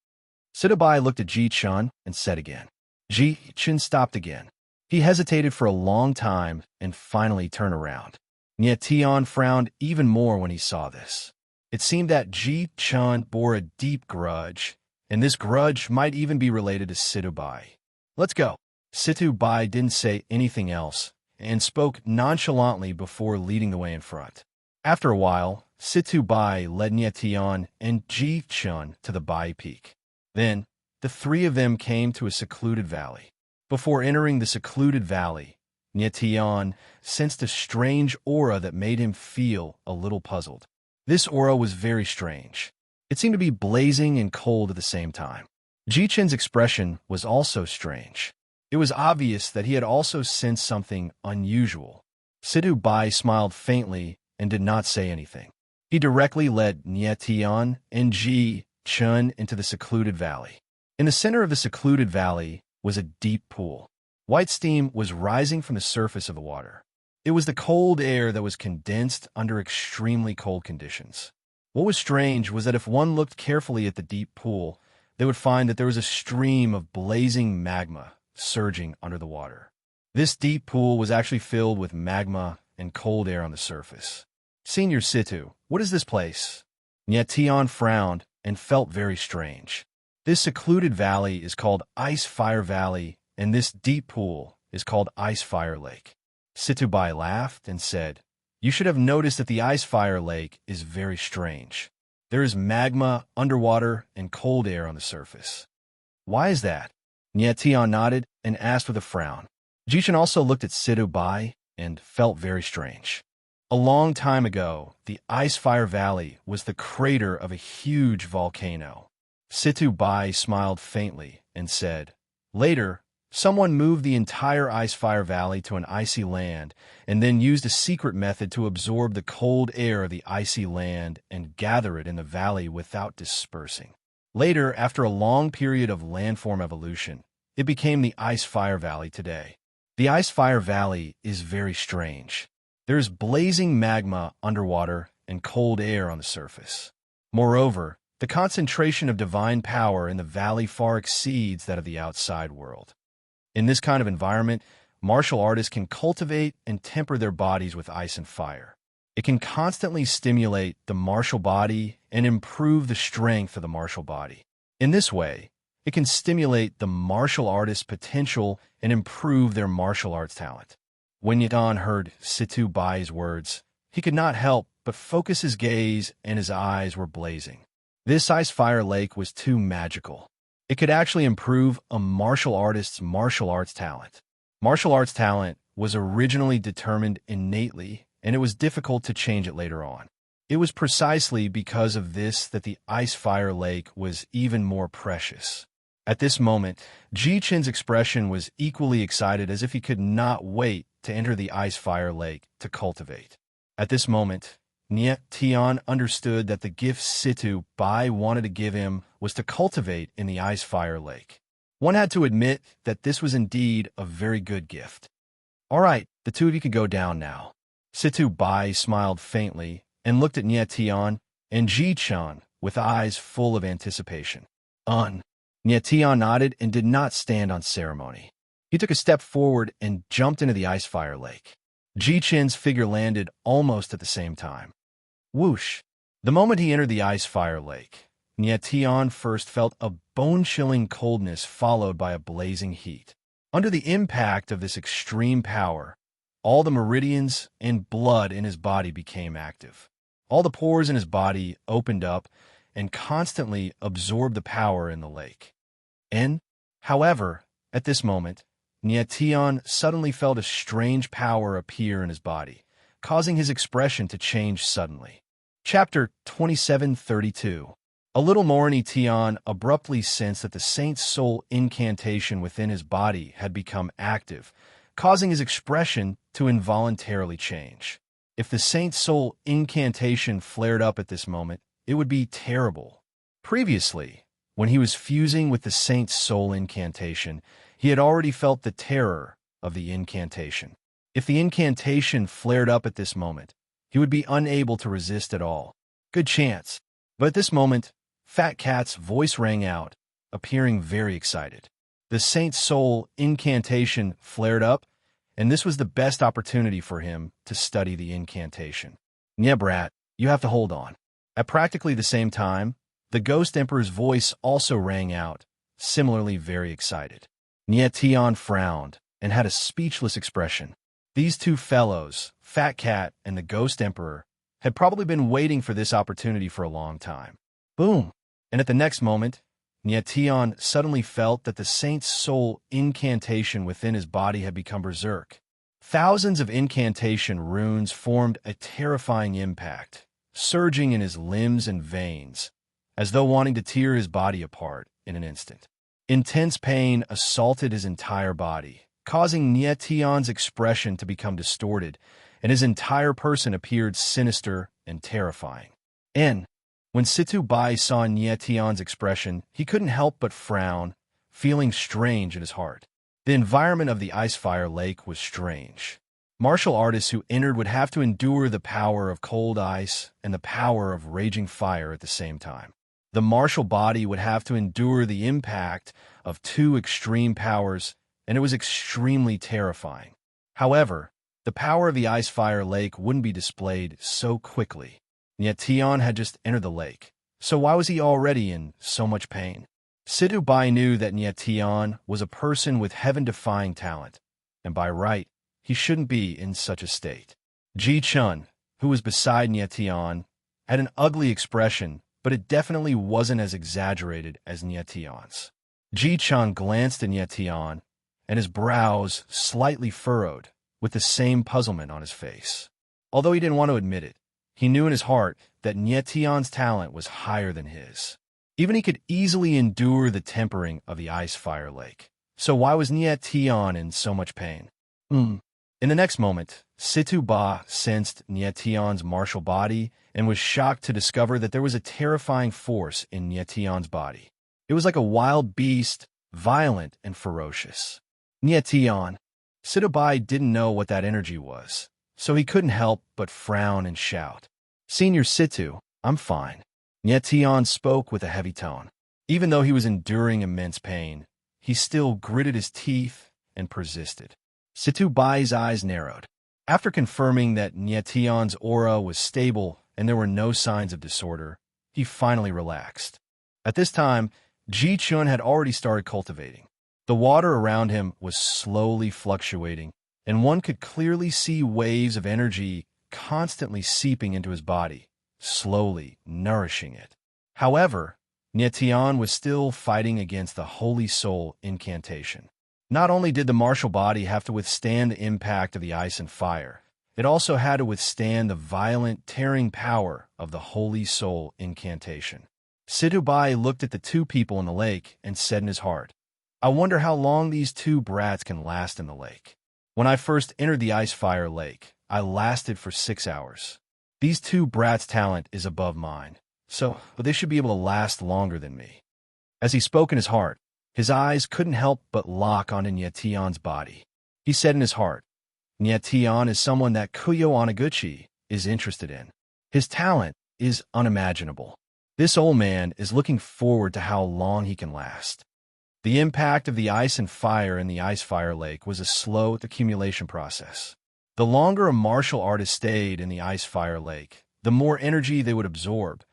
Situbai looked at Ji-chun and said again. Ji-chun stopped again. He hesitated for a long time and finally turned around. Tian frowned even more when he saw this. It seemed that Ji-chun bore a deep grudge, and this grudge might even be related to Situbai. Let's go. Situbai didn't say anything else and spoke nonchalantly before leading the way in front. After a while, Situbai led Tian and Ji-chun to the Bai Peak. Then, the three of them came to a secluded valley. Before entering the secluded valley, Tian sensed a strange aura that made him feel a little puzzled. This aura was very strange. It seemed to be blazing and cold at the same time. Ji-chun's expression was also strange. It was obvious that he had also sensed something unusual. Situbai smiled faintly and did not say anything. He directly led Tian and Ji-chun into the secluded valley. In the center of the secluded valley was a deep pool. White steam was rising from the surface of the water. It was the cold air that was condensed under extremely cold conditions. What was strange was that if one looked carefully at the deep pool, they would find that there was a stream of blazing magma surging under the water. This deep pool was actually filled with magma and cold air on the surface. Senior Situ, what is this place? Tian frowned and felt very strange. This secluded valley is called Ice Fire Valley and this deep pool is called Ice Fire Lake. Situbai laughed and said, "You should have noticed that the Ice Fire Lake is very strange. There is magma, underwater, and cold air on the surface." "Why is that?" Nyetian nodded and asked with a frown. Jichin also looked at Situbai and felt very strange. A long time ago, the Ice Fire Valley was the crater of a huge volcano. Situbai smiled faintly and said, "Later, someone moved the entire Ice Fire Valley to an icy land and then used a secret method to absorb the cold air of the icy land and gather it in the valley without dispersing. Later, after a long period of landform evolution, it became the Ice Fire Valley today. The Ice Fire Valley is very strange. There is blazing magma underwater and cold air on the surface. Moreover, the concentration of divine power in the valley far exceeds that of the outside world. In this kind of environment, martial artists can cultivate and temper their bodies with ice and fire. It can constantly stimulate the martial body and improve the strength of the martial body. In this way, it can stimulate the martial artist's potential and improve their martial arts talent." When Yadon heard Situbai's words, he could not help but focus his gaze, and his eyes were blazing. This Ice Fire Lake was too magical. It could actually improve a martial artist's martial arts talent. Martial arts talent was originally determined innately, and it was difficult to change it later on. It was precisely because of this that the Ice Fire Lake was even more precious. At this moment, Jichin's expression was equally excited as if he could not wait to enter the Ice Fire Lake to cultivate. At this moment, Nye Tian understood that the gift Situ Bai wanted to give him was to cultivate in the Ice Fire Lake. One had to admit that this was indeed a very good gift. "All right, the two of you can go down now." Situ Bai smiled faintly and looked at Nye Tian and Ji Chan with eyes full of anticipation. Nye Tian nodded and did not stand on ceremony. He took a step forward and jumped into the Ice Fire Lake. Ji Chin's figure landed almost at the same time. Whoosh! The moment he entered the Ice Fire Lake, Nye Tian first felt a bone-chilling coldness followed by a blazing heat. Under the impact of this extreme power, all the meridians and blood in his body became active. All the pores in his body opened up and constantly absorbed the power in the lake. However, at this moment, Nye Tian suddenly felt a strange power appear in his body, causing his expression to change suddenly. Chapter 2732. A little more Nye Tian abruptly sensed that the Saint's soul incantation within his body had become active, causing his expression to involuntarily change. If the Saint's soul incantation flared up at this moment, it would be terrible. Previously, when he was fusing with the Saint's soul incantation, he had already felt the terror of the incantation. If the incantation flared up at this moment, he would be unable to resist at all. Good chance. But at this moment, Fat Cat's voice rang out, appearing very excited. The Saint's soul incantation flared up, and this was the best opportunity for him to study the incantation. "Yeah, brat, you have to hold on." At practically the same time, the Ghost Emperor's voice also rang out, similarly very excited. Nye Tian frowned and had a speechless expression. These two fellows, Fat Cat and the Ghost Emperor, had probably been waiting for this opportunity for a long time. Boom! And at the next moment, Nye Tian suddenly felt that the Saint's soul incantation within his body had become berserk. Thousands of incantation runes formed a terrifying impact, surging in his limbs and veins, as though wanting to tear his body apart in an instant. Intense pain assaulted his entire body, causing Nye Tian's expression to become distorted, and his entire person appeared sinister and terrifying. When Situ Bai saw Nye Tian's expression, he couldn't help but frown, feeling strange in his heart. The environment of the Ice Fire Lake was strange. Martial artists who entered would have to endure the power of cold ice and the power of raging fire at the same time. The martial body would have to endure the impact of two extreme powers, and it was extremely terrifying. However, the power of the Ice Fire Lake wouldn't be displayed so quickly. Nye Tian had just entered the lake, so why was he already in so much pain? Situbai knew that Nietian was a person with heaven-defying talent, and by right, he shouldn't be in such a state. Ji Chun, who was beside Nietian, had an ugly expression, but it definitely wasn't as exaggerated as Nietian's. Ji Chun glanced at Nietian, and his brows slightly furrowed, with the same puzzlement on his face. Although he didn't want to admit it, he knew in his heart that Nietian's talent was higher than his. Even he could easily endure the tempering of the ice-fire lake. So why was Nietian in so much pain? In the next moment, Situba sensed Nietian's martial body and was shocked to discover that there was a terrifying force in Nietian's body. It was like a wild beast, violent and ferocious. Nietian. Situbai didn't know what that energy was, so he couldn't help but frown and shout. Senior Situ, I'm fine. Nietian spoke with a heavy tone. Even though he was enduring immense pain, he still gritted his teeth and persisted. Situbai's eyes narrowed. After confirming that Nietian's aura was stable and there were no signs of disorder, he finally relaxed. At this time, Ji Chun had already started cultivating. The water around him was slowly fluctuating, and one could clearly see waves of energy constantly seeping into his body, slowly nourishing it. However, Nietian was still fighting against the Holy Soul incantation. Not only did the martial body have to withstand the impact of the ice and fire, it also had to withstand the violent, tearing power of the Holy Soul incantation. Situbai looked at the two people in the lake and said in his heart, I wonder how long these two brats can last in the lake. When I first entered the ice-fire lake, I lasted for 6 hours. These two brats' talent is above mine, so they should be able to last longer than me. As he spoke in his heart, his eyes couldn't help but lock onto Nietian's body. He said in his heart, Nietian is someone that Kuyo Onaguchi is interested in. His talent is unimaginable. This old man is looking forward to how long he can last. The impact of the ice and fire in the ice-fire lake was a slow accumulation process. The longer a martial artist stayed in the ice-fire lake, the more energy they would absorb,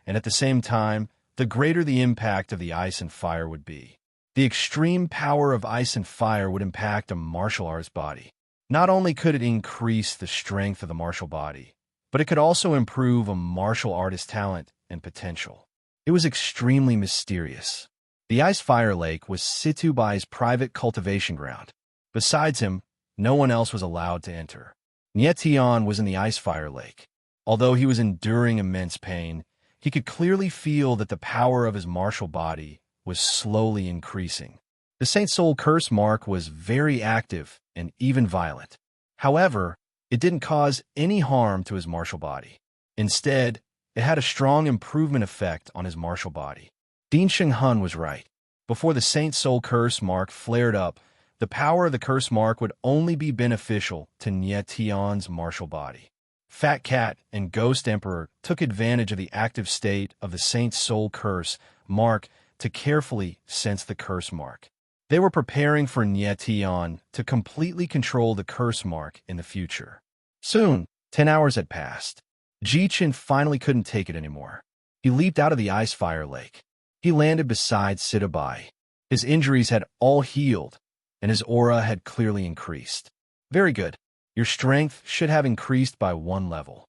and at the same time, the greater the impact of the ice and fire would be. The extreme power of ice and fire would impact a martial artist's body. Not only could it increase the strength of the martial body, but it could also improve a martial artist's talent and potential. It was extremely mysterious. The ice-fire lake was Situbai's private cultivation ground. Besides him, no one else was allowed to enter. Nietian was in the ice-fire lake. Although he was enduring immense pain, he could clearly feel that the power of his martial body was slowly increasing. The Saint Soul Curse mark was very active and even violent. However, it didn't cause any harm to his martial body. Instead, it had a strong improvement effect on his martial body. Dean Sheng-hun was right. Before the Saint Soul Curse mark flared up, the power of the curse mark would only be beneficial to Nietian's martial body. Fat Cat and Ghost Emperor took advantage of the active state of the Saint Soul Curse mark to carefully sense the curse mark. They were preparing for Nietian to completely control the curse mark in the future. Soon, 10 hours had passed. Ji Chun finally couldn't take it anymore. He leaped out of the ice-fire lake. He landed beside Situbai. His injuries had all healed, and his aura had clearly increased. Very good. Your strength should have increased by 1 level.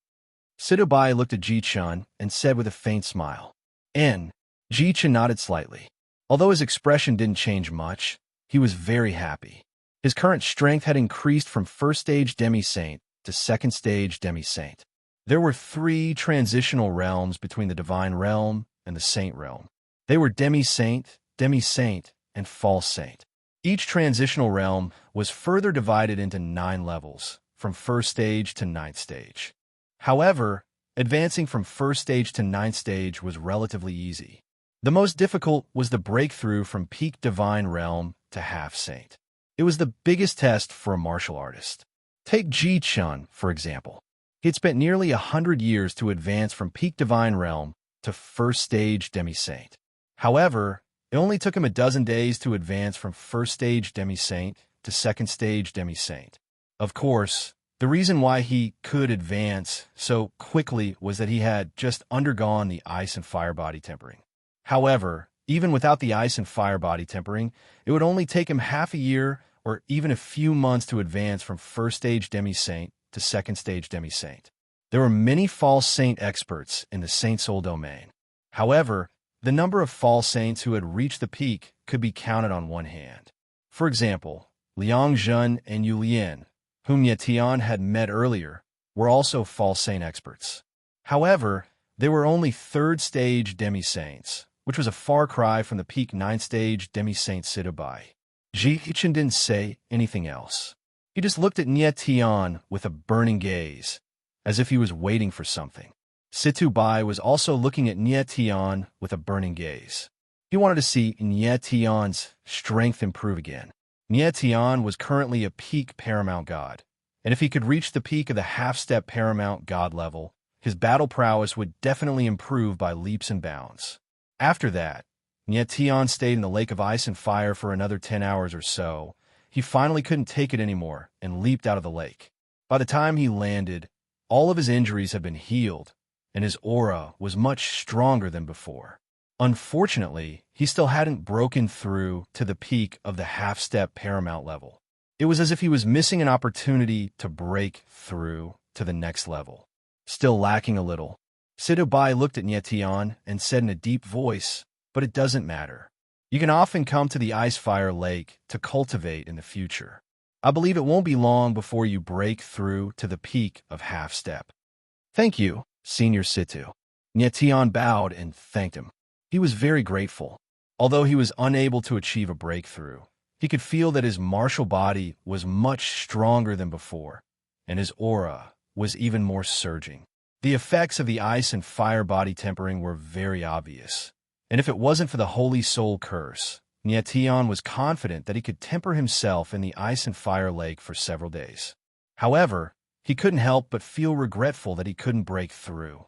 Situbai looked at Ji Chun and said with a faint smile. Ji Chun nodded slightly. Although his expression didn't change much, he was very happy. His current strength had increased from first stage demi-saint to second stage demi-saint. There were 3 transitional realms between the divine realm and the saint realm. They were demi-saint, demi-saint, and false saint. Each transitional realm was further divided into 9 levels, from first stage to 9th stage. However, advancing from first stage to 9th stage was relatively easy. The most difficult was the breakthrough from peak divine realm to half saint. It was the biggest test for a martial artist. Take Ji Chun, for example. He had spent nearly 100 years to advance from peak divine realm to first stage demi-saint. However, it only took him a dozen days to advance from first stage demi-saint to second stage demi-saint. Of course, the reason why he could advance so quickly was that he had just undergone the ice and fire body tempering. However, Even without the ice and fire body tempering, it would only take him half a year or even a few months to advance from first stage demi-saint to second stage demi-saint. There were many false saint experts in the Saint Soul domain. However, the number of false saints who had reached the peak could be counted on one hand. For example, Liang Zhen and Yu Lian, whom Yetian had met earlier, were also false saint experts. However, they were only third-stage demi-saints, which was a far cry from the peak ninth-stage demi-saint Situbai. Ji-Chen didn't say anything else. He just looked at Nie Tian with a burning gaze, as if he was waiting for something. Situbai was also looking at Nie Tian with a burning gaze. He wanted to see Nie Tian's strength improve again. Nie Tian was currently a peak paramount god, and if he could reach the peak of the half-step paramount god level, his battle prowess would definitely improve by leaps and bounds. After that, Nie Tian stayed in the lake of ice and fire for another 10 hours or so. He finally couldn't take it anymore and leaped out of the lake. By the time he landed, all of his injuries had been healed, and his aura was much stronger than before. Unfortunately, he still hadn't broken through to the peak of the half-step paramount level. It was as if he was missing an opportunity to break through to the next level. Still lacking a little. Situbai looked at Nie Tian and said in a deep voice, "But it doesn't matter. You can often come to the ice-fire lake to cultivate in the future. I believe it won't be long before you break through to the peak of half-step." "Thank you, Senior Situ." Nie Tian bowed and thanked him. He was very grateful. Although he was unable to achieve a breakthrough, he could feel that his martial body was much stronger than before, and his aura was even more surging. The effects of the ice and fire body tempering were very obvious, and if it wasn't for the Holy Soul Curse, Nie Tian was confident that he could temper himself in the ice and fire lake for several days. However, he couldn't help but feel regretful that he couldn't break through.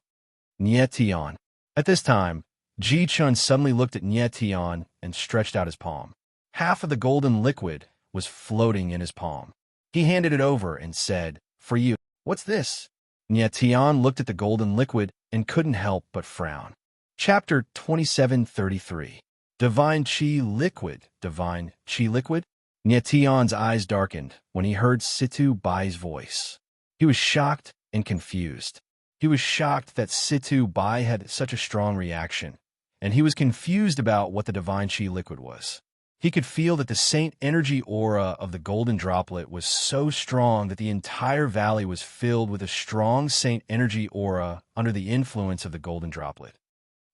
Nie Tian. At this time, Ji-Chun suddenly looked at Nie Tian and stretched out his palm. Half of the golden liquid was floating in his palm. He handed it over and said, "For you." "What's this?" Nie Tian looked at the golden liquid and couldn't help but frown. Chapter 2733. Divine Chi Liquid. Divine Chi Liquid? Nie Tian's eyes darkened when he heard Situ Bai's voice. He was shocked and confused. He was shocked that Situ Bai had such a strong reaction, and he was confused about what the Divine Chi Liquid was. He could feel that the saint energy aura of the golden droplet was so strong that the entire valley was filled with a strong saint energy aura under the influence of the golden droplet.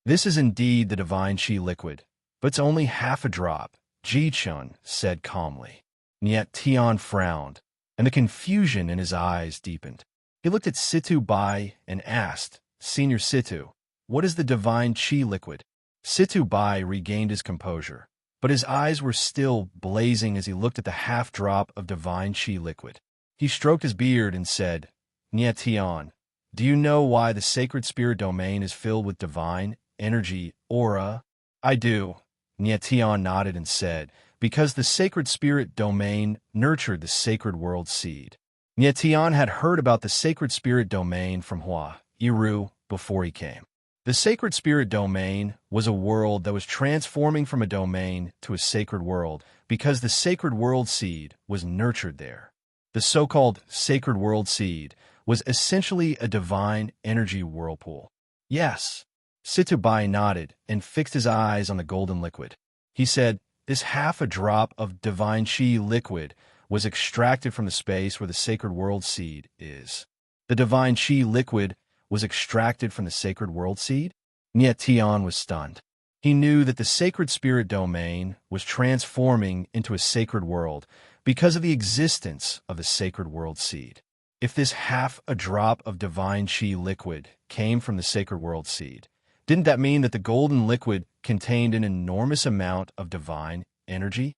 "This is indeed the Divine Chi Liquid, but it's only half a drop," Ji-Chun said calmly. Nie Tian frowned, and the confusion in his eyes deepened. He looked at Situ Bai and asked, "Senior Situ, what is the Divine Chi Liquid?" Situ Bai regained his composure, but his eyes were still blazing as he looked at the half-drop of Divine Chi Liquid. He stroked his beard and said, "Nie Tian, do you know why the sacred spirit domain is filled with divine energy aura?" "I do." Nie Tian nodded and said, "Because the sacred spirit domain nurtured the sacred world seed." Nie Tian had heard about the sacred spirit domain from Hua Iru before he came. The sacred spirit domain was a world that was transforming from a domain to a sacred world because the sacred world seed was nurtured there. The so-called sacred world seed was essentially a divine energy whirlpool. "Yes." Situ Bai nodded and fixed his eyes on the golden liquid. He said, "This half a drop of Divine Chi Liquid was extracted from the space where the sacred world seed is." The Divine Chi Liquid was extracted from the sacred world seed? Nie Tian was stunned. He knew that the sacred spirit domain was transforming into a sacred world because of the existence of the sacred world seed. If this half a drop of Divine Chi Liquid came from the sacred world seed, didn't that mean that the golden liquid contained an enormous amount of divine energy?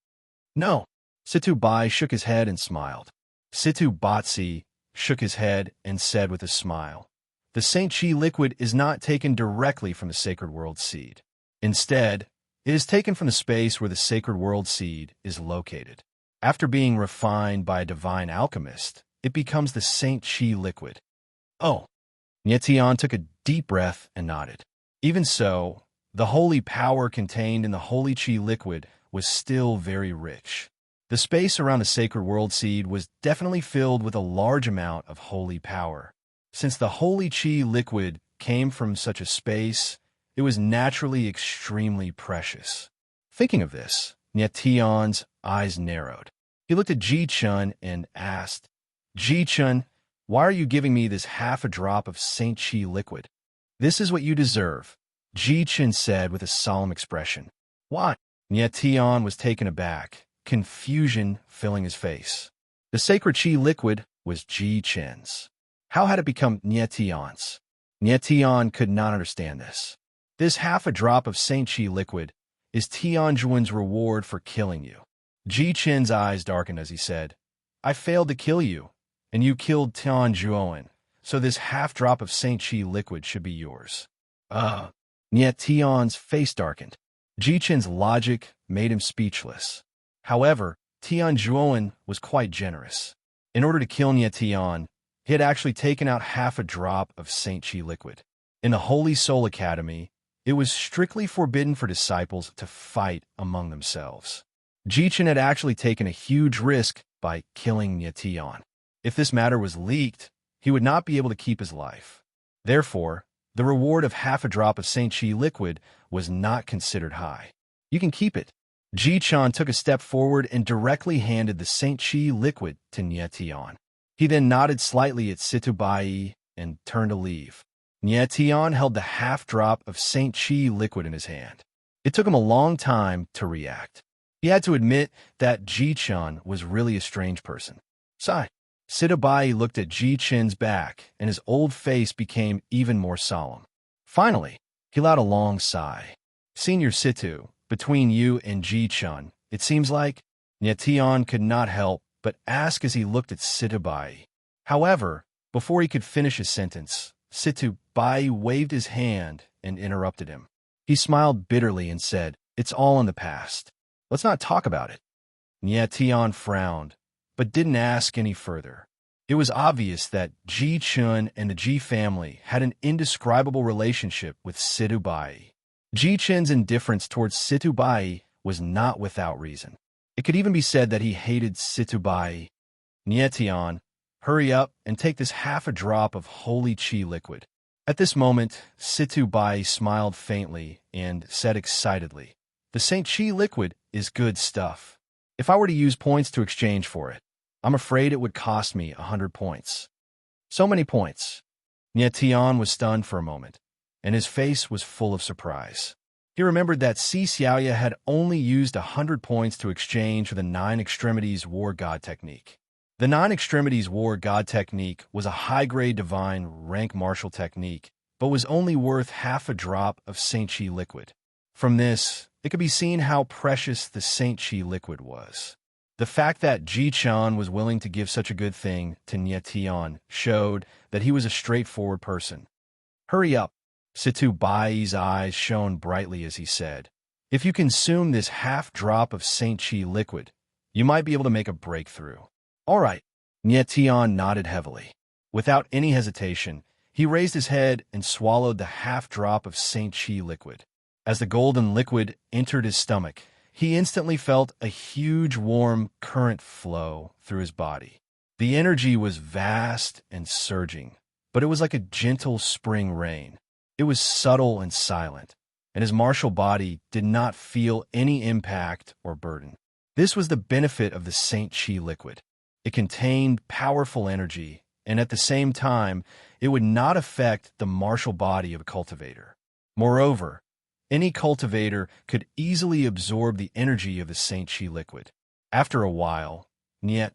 "No." Situ Bai shook his head and smiled. Situ Batsi shook his head and said with a smile, "The Saint Chi Liquid is not taken directly from the sacred world seed. Instead, it is taken from the space where the sacred world seed is located. After being refined by a divine alchemist, it becomes the Saint Chi Liquid." "Oh." Nie Tian took a deep breath and nodded. "Even so, The holy power contained in the holy chi liquid was still very rich. The space around the sacred world seed was definitely filled with a large amount of holy power. Since the holy chi liquid came from such a space, it was naturally extremely precious. Thinking of this, Tian's eyes narrowed. He looked at Ji-chun and asked, Ji-chun, why are you giving me this half a drop of Saint Chi liquid? This is what you deserve, Ji-chun said with a solemn expression. Why? Tian was taken aback, confusion filling his face. The sacred chi liquid was Ji-chun's. How had it become Tian's? Tian could not understand this. This half a drop of Saint Chi liquid is Tianjuan's reward for killing you. Ji-chun's eyes darkened as he said, I failed to kill you, and you killed Tianjuan, so this half drop of Saint Chi liquid should be yours. Tian's face darkened. Ji-chun's logic made him speechless. However, Tianjuan was quite generous. In order to kill Tian, he had actually taken out half a drop of Saint Chi liquid. In the Holy Soul Academy, it was strictly forbidden for disciples to fight among themselves. Ji-chun had actually taken a huge risk by killing Tian. If this matter was leaked, he would not be able to keep his life. Therefore, the reward of half a drop of Saint Chi liquid was not considered high. You can keep it. Ji-chun took a step forward and directly handed the Saint Chi liquid to Tian. He then nodded slightly at Situbai and turned to leave. Tian held the half drop of Saint Chi liquid in his hand. It took him a long time to react. He had to admit that Ji-chun was really a strange person. Sigh. Situbai looked at Ji-chun's back, and his old face became even more solemn. Finally, he let out a long sigh. Senior Situ, between you and Ji-chun, it seems like Tian could not help but ask as he looked at Situbai. However, before he could finish his sentence, Situbai waved his hand and interrupted him. He smiled bitterly and said, It's all in the past. Let's not talk about it. Tian frowned, but didn't ask any further. It was obvious that Ji-chun and the Ji family had an indescribable relationship with Situbai. Ji-chun's indifference towards Situbai was not without reason. It could even be said that he hated Situbai. Tian, hurry up and take this half a drop of holy chi liquid. At this moment, Situbai smiled faintly and said excitedly, The Saint Chi liquid is good stuff. If I were to use points to exchange for it, I'm afraid it would cost me 100 points. So many points. Tian was stunned for a moment, and his face was full of surprise. He remembered that Si Xiaoya had only used 100 points to exchange for the 9 Extremities War God technique. The 9 Extremities War God technique was a high-grade divine rank martial technique, but was only worth half a drop of Saint Chi liquid. From this, it could be seen how precious the Saint Chi liquid was. The fact that Ji-chun was willing to give such a good thing to Tian showed that he was a straightforward person. Hurry up. Situbai's eyes shone brightly as he said, If you consume this half drop of Saint Chi liquid, you might be able to make a breakthrough. All right. Tian nodded heavily. Without any hesitation, he raised his head and swallowed the half drop of Saint Chi liquid. As the golden liquid entered his stomach, he instantly felt a huge warm current flow through his body. The energy was vast and surging, but it was like a gentle spring rain. It was subtle and silent, and his martial body did not feel any impact or burden. This was the benefit of the Saint Chi liquid. It contained powerful energy, and at the same time, it would not affect the martial body of a cultivator. Moreover, any cultivator could easily absorb the energy of the Saint Chi liquid. After a while,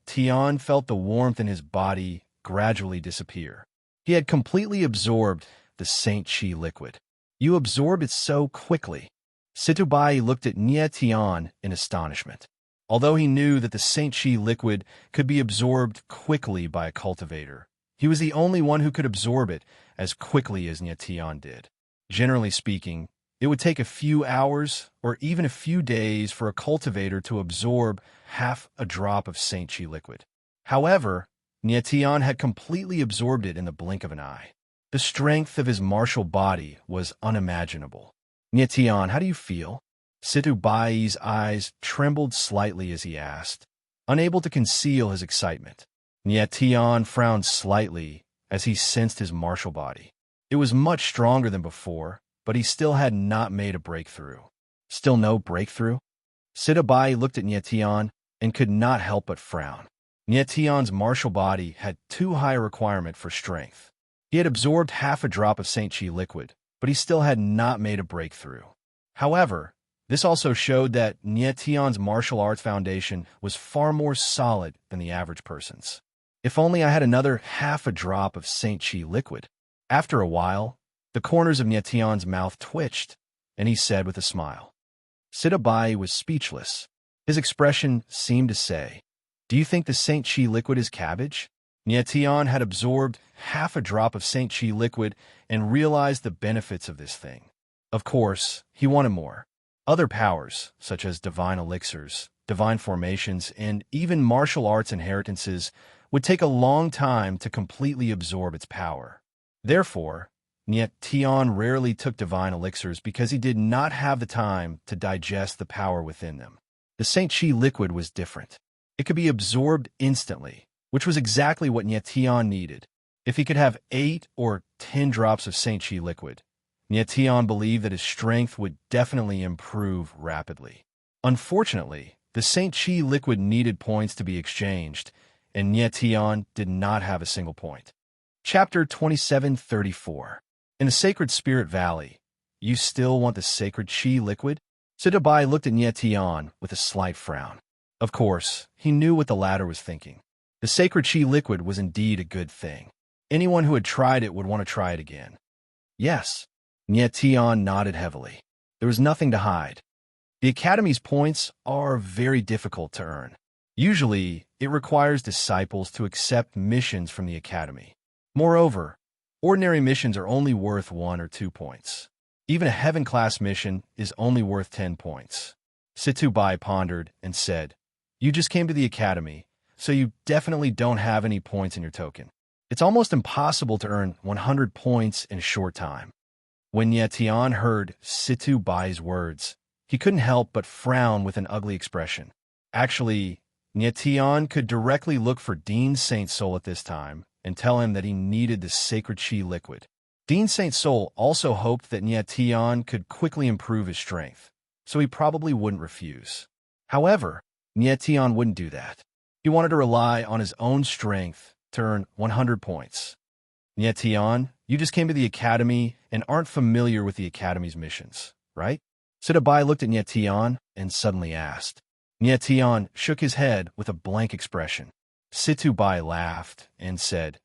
Tian felt the warmth in his body gradually disappear. He had completely absorbed the Saint Chi liquid. You absorb it so quickly. Situbai looked at Tian in astonishment. Although he knew that the Saint Chi liquid could be absorbed quickly by a cultivator, he was the only one who could absorb it as quickly as Tian did. Generally speaking, it would take a few hours or even a few days for a cultivator to absorb half a drop of Saint Chi liquid. However, Tian had completely absorbed it in the blink of an eye. The strength of his martial body was unimaginable. Nyetian, how do you feel? Situbai's eyes trembled slightly as he asked, unable to conceal his excitement. Nyetian frowned slightly as he sensed his martial body. It was much stronger than before, but he still had not made a breakthrough. Still no breakthrough? Situbai looked at Nyetian and could not help but frown. Nyetian's martial body had too high a requirement for strength. He had absorbed half a drop of Saint Chi liquid, but he still had not made a breakthrough. However, this also showed that Nyetian's martial arts foundation was far more solid than the average person's. If only I had another half a drop of Saint Chi liquid. After a while, the corners of Nyetian's mouth twitched, and he said with a smile. Situbai was speechless. His expression seemed to say, "Do you think the Saint Chi liquid is cabbage?" Nyetian had absorbed half a drop of Saint Chi liquid and realized the benefits of this thing. Of course, he wanted more. Other powers, such as divine elixirs, divine formations, and even martial arts inheritances, would take a long time to completely absorb its power. Therefore, Nyetian rarely took divine elixirs because he did not have the time to digest the power within them. The Saint Chi liquid was different. It could be absorbed instantly, which was exactly what Nyetian needed. If he could have 8 or 10 drops of Saint Chi liquid, Nyetian believed that his strength would definitely improve rapidly. Unfortunately, the Saint Chi liquid needed points to be exchanged, and Nyetian did not have a single point. Chapter 2734. In the Sacred Spirit Valley, you still want the Sacred Chi liquid? Situbai looked at Nyetian with a slight frown. Of course, he knew what the latter was thinking. The Sacred Chi liquid was indeed a good thing. Anyone who had tried it would want to try it again. Yes. Nyetian nodded heavily. There was nothing to hide. The Academy's points are very difficult to earn. Usually, it requires disciples to accept missions from the Academy. Moreover, ordinary missions are only worth 1 or 2 points. Even a heaven-class mission is only worth 10 points. Situbai pondered and said, "You just came to the Academy, so you definitely don't have any points in your token. It's almost impossible to earn 100 points in a short time." When Nyetian heard Situbai's words, he couldn't help but frown with an ugly expression. Actually, Nyetian could directly look for Dean Saint Soul at this time and tell him that he needed the Sacred Chi liquid. Dean Saint Soul also hoped that Nyetian could quickly improve his strength, so he probably wouldn't refuse. However, Nyetian wouldn't do that. He wanted to rely on his own strength to earn 100 points. Nyetian, you just came to the Academy and aren't familiar with the Academy's missions, right? Situbai looked at Nyetian and suddenly asked. Nyetian shook his head with a blank expression. Situbai laughed and said,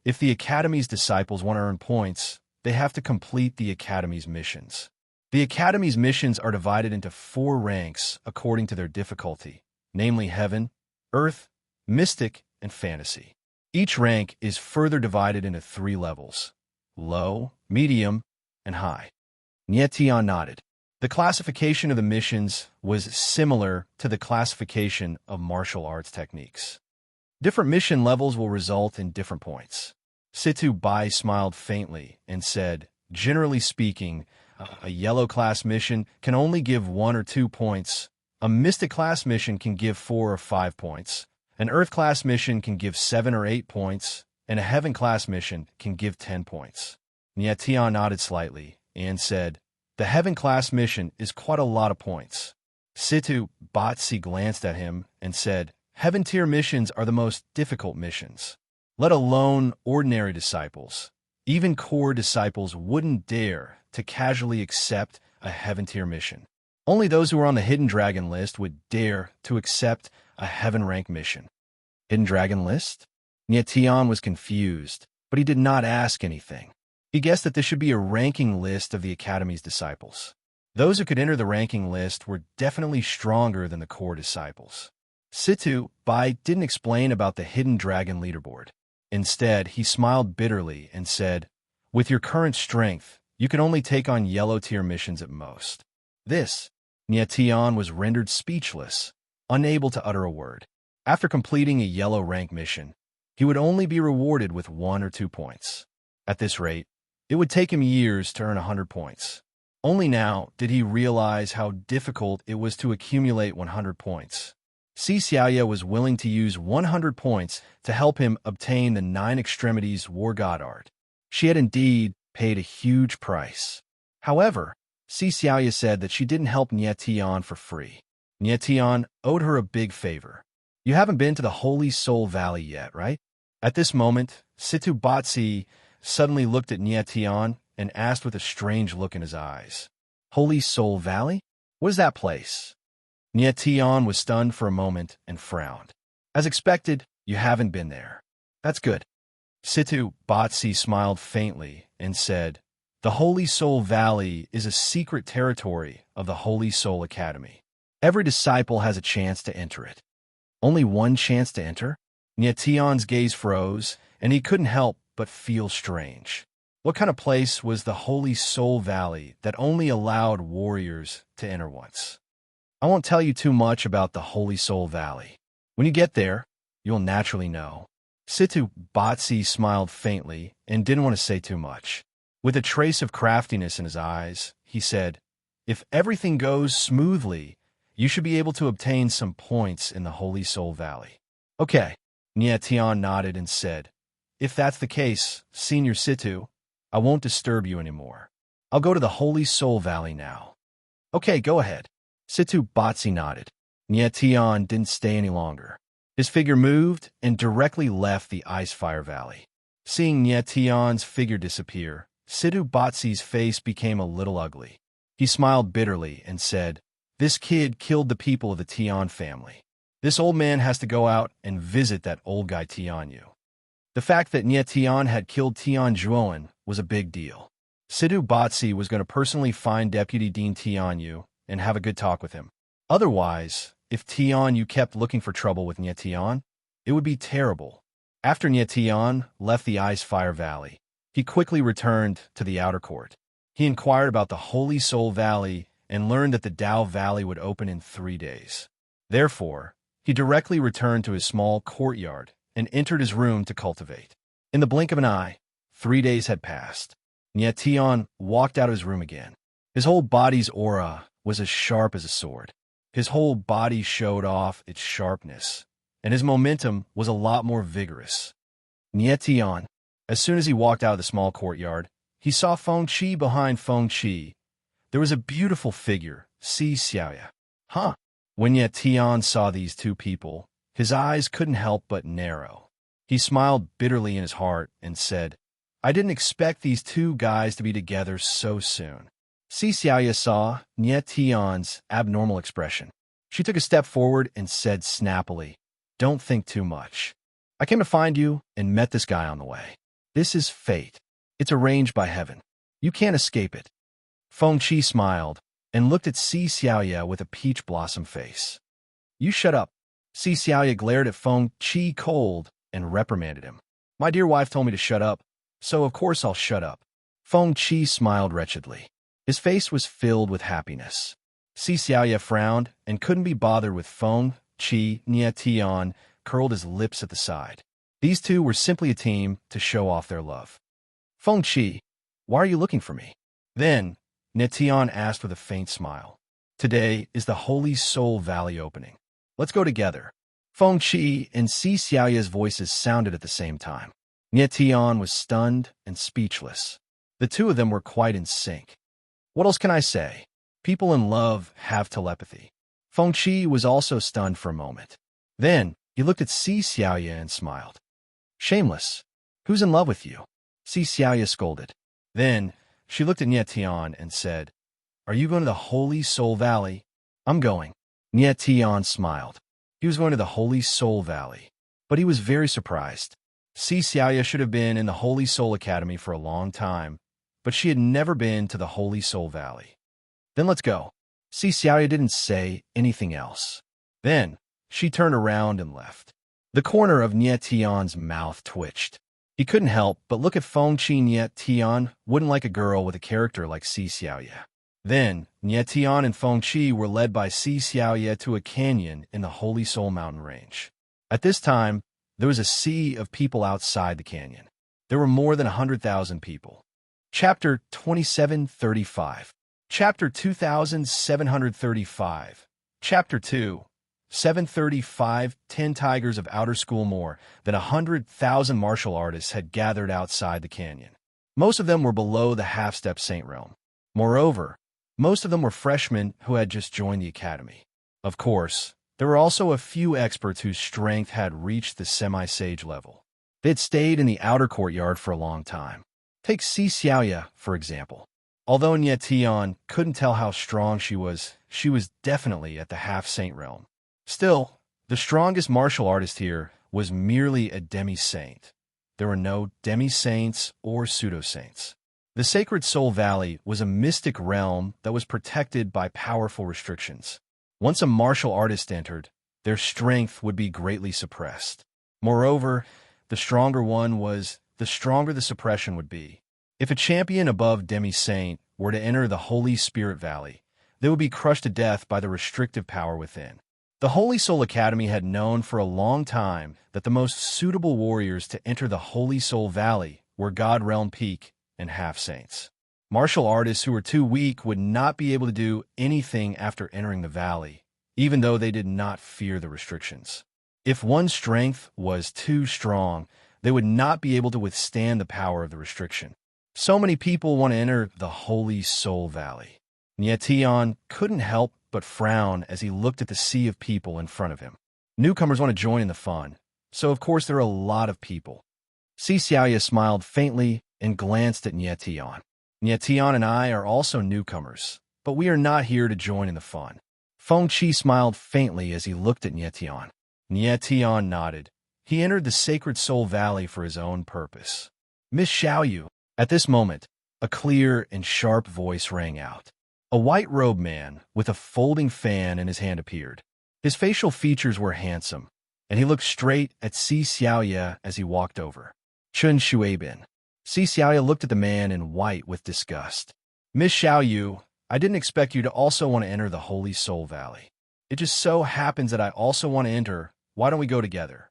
"If the Academy's disciples want to earn points, they have to complete the Academy's missions. The Academy's missions are divided into 4 ranks according to their difficulty, namely Heaven, Earth, Mystic, and Fantasy. Each rank is further divided into 3 levels: low, medium, and high." Nyetian nodded. The classification of the missions was similar to the classification of martial arts techniques. Different mission levels will result in different points. Situbai smiled faintly and said, "Generally speaking, a yellow class mission can only give 1 or 2 points. A mystic class mission can give 4 or 5 points. An earth class mission can give 7 or 8 points, and a heaven class mission can give 10 points. Nyetian nodded slightly and said, "The heaven class mission is quite a lot of points." Situbai glanced at him and said, "Heaven tier missions are the most difficult missions. Let alone ordinary disciples. Even core disciples wouldn't dare to casually accept a heaven tier mission. Only those who are on the Hidden Dragon list would dare to accept a heaven rank mission." Hidden Dragon list? Nyetian was confused, but he did not ask anything. He guessed that this should be a ranking list of the Academy's disciples. Those who could enter the ranking list were definitely stronger than the core disciples. Situbai didn't explain about the Hidden Dragon leaderboard. Instead, he smiled bitterly and said, "With your current strength, you can only take on yellow tier missions at most." This, Nyetian was rendered speechless, unable to utter a word. After completing a yellow rank mission, he would only be rewarded with 1 or 2 points. At this rate, it would take him years to earn 100 points. Only now did he realize how difficult it was to accumulate 100 points. Si Xiaoya was willing to use 100 points to help him obtain the 9 Extremities War God art. She had indeed paid a huge price. However, Si Xiaoya said that she didn't help Nie Tian for free. Nie Tian owed her a big favor. You haven't been to the Holy Soul Valley yet, right? At this moment, Situ Batsi suddenly looked at Nie Tian and asked with a strange look in his eyes. Holy Soul Valley? What is that place? Nie Tian was stunned for a moment and frowned. As expected, you haven't been there. That's good. Situ Batsi smiled faintly and said, The Holy Soul Valley is a secret territory of the Holy Soul Academy. Every disciple has a chance to enter it. Only one chance to enter? Nie Tian's gaze froze, and he couldn't help but feel strange. What kind of place was the Holy Soul Valley that only allowed warriors to enter once? I won't tell you too much about the Holy Soul Valley. When you get there, you'll naturally know. Situ Batsi smiled faintly and didn't want to say too much. With a trace of craftiness in his eyes, he said, If everything goes smoothly, you should be able to obtain some points in the Holy Soul Valley. Okay, Nie Tian nodded and said, If that's the case, Senior Situ, I won't disturb you anymore. I'll go to the Holy Soul Valley now. Okay, go ahead. Situ Batsi nodded. Nie Tian didn't stay any longer. His figure moved and directly left the Ice-Fire Valley. Seeing Nie Tian's figure disappear, Situ Batsi's face became a little ugly. He smiled bitterly and said, This kid killed the people of the Tian family. This old man has to go out and visit that old guy Tianyu. The fact that Nie Tian had killed Tian Zhuoan was a big deal. Situ Batsi was going to personally find Deputy Dean Tianyu and have a good talk with him. Otherwise, if Tianyu kept looking for trouble with Nie Tian, it would be terrible. After Nie Tian left the Ice-Fire Valley, he quickly returned to the outer court. He inquired about the Holy Soul Valley and learned that the Dao Valley would open in 3 days. Therefore, he directly returned to his small courtyard and entered his room to cultivate. In the blink of an eye, 3 days had passed. Nie Tian walked out of his room again. His whole body's aura was as sharp as a sword. His whole body showed off its sharpness, and his momentum was a lot more vigorous. Nie Tian, as soon as he walked out of the small courtyard, he saw Feng Qi behind Feng Qi. There was a beautiful figure, Si Xiaoya. Huh? When Nie Tian saw these two people, his eyes couldn't help but narrow. He smiled bitterly in his heart and said, I didn't expect these two guys to be together so soon. Si Xiaoya saw Nie Tian's abnormal expression. She took a step forward and said snappily, Don't think too much. I came to find you and met this guy on the way. This is fate. It's arranged by heaven. You can't escape it. Feng Qi smiled and looked at Si Xiaoya with a peach blossom face. You shut up. Si Xiaoya glared at Feng Qi cold and reprimanded him. My dear wife told me to shut up, so of course I'll shut up. Feng Qi smiled wretchedly. His face was filled with happiness. Si Xiaoya frowned and couldn't be bothered with Feng Qi. Nie Tian curled his lips at the side. These two were simply a team to show off their love. Feng Qi, why are you looking for me? Then, Nie Tian asked with a faint smile. Today is the Holy Soul Valley opening. Let's go together. Feng Qi and Si Xiaoya's voices sounded at the same time. Nie Tian was stunned and speechless. The two of them were quite in sync. What else can I say? People in love have telepathy. Feng Qi was also stunned for a moment. Then, he looked at Si Xiaoya and smiled. Shameless. Who's in love with you? Si Xiaoya scolded. Then, she looked at Nie Tian and said, Are you going to the Holy Soul Valley? I'm going. Nie Tian smiled. He was going to the Holy Soul Valley. But he was very surprised. Si Xiaoya should have been in the Holy Soul Academy for a long time, but she had never been to the Holy Soul Valley. Then let's go. Si Xiaoya didn't say anything else. Then, she turned around and left. The corner of Nie Tian's mouth twitched. He couldn't help but look at Feng Qi. Nie Tian wouldn't like a girl with a character like Si Xiaoya. Then, Nie Tian and Feng Qi were led by Si Xiaoya to a canyon in the Holy Soul Mountain Range. At this time, there was a sea of people outside the canyon. There were more than 100,000 people. Chapter 2735. Chapter 2735. Chapter 2. 735. 10 tigers of outer school. More than 100,000 martial artists had gathered outside the canyon. Most of them were below the half-step saint realm. Moreover, most of them were freshmen who had just joined the academy. Of course, there were also a few experts whose strength had reached the semi-sage level. They had stayed in the outer courtyard for a long time. Take Si Xiaoya, for example. Although Nye Tian couldn't tell how strong she was definitely at the half-saint realm. Still, the strongest martial artist here was merely a demi-saint. There were no demi-saints or pseudo-saints. The Sacred Soul Valley was a mystic realm that was protected by powerful restrictions. Once a martial artist entered, their strength would be greatly suppressed. Moreover, the stronger one was, the stronger the suppression would be. If a champion above demi-saint were to enter the Holy Spirit Valley, they would be crushed to death by the restrictive power within. The Holy Soul Academy had known for a long time that the most suitable warriors to enter the Holy Soul Valley were God Realm Peak and half-saints. Martial artists who were too weak would not be able to do anything after entering the valley, even though they did not fear the restrictions. If one's strength was too strong, they would not be able to withstand the power of the restriction. So many people want to enter the Holy Soul Valley. Nye Tian couldn't help but frown as he looked at the sea of people in front of him. Newcomers want to join in the fun, so of course there are a lot of people. Si Xiaoya smiled faintly and glanced at Nye Tian. Nye Tian and I are also newcomers, but we are not here to join in the fun. Feng Qi smiled faintly as he looked at Nye Tian. Nye Tian nodded. He entered the Sacred Soul Valley for his own purpose. Miss Xiaoyu. At this moment, a clear and sharp voice rang out. A white-robed man with a folding fan in his hand appeared. His facial features were handsome, and he looked straight at Si Xiaoya as he walked over. Chun Shuibin. Si Xiaoya looked at the man in white with disgust. Miss Xiaoyu, I didn't expect you to also want to enter the Holy Soul Valley. It just so happens that I also want to enter. Why don't we go together?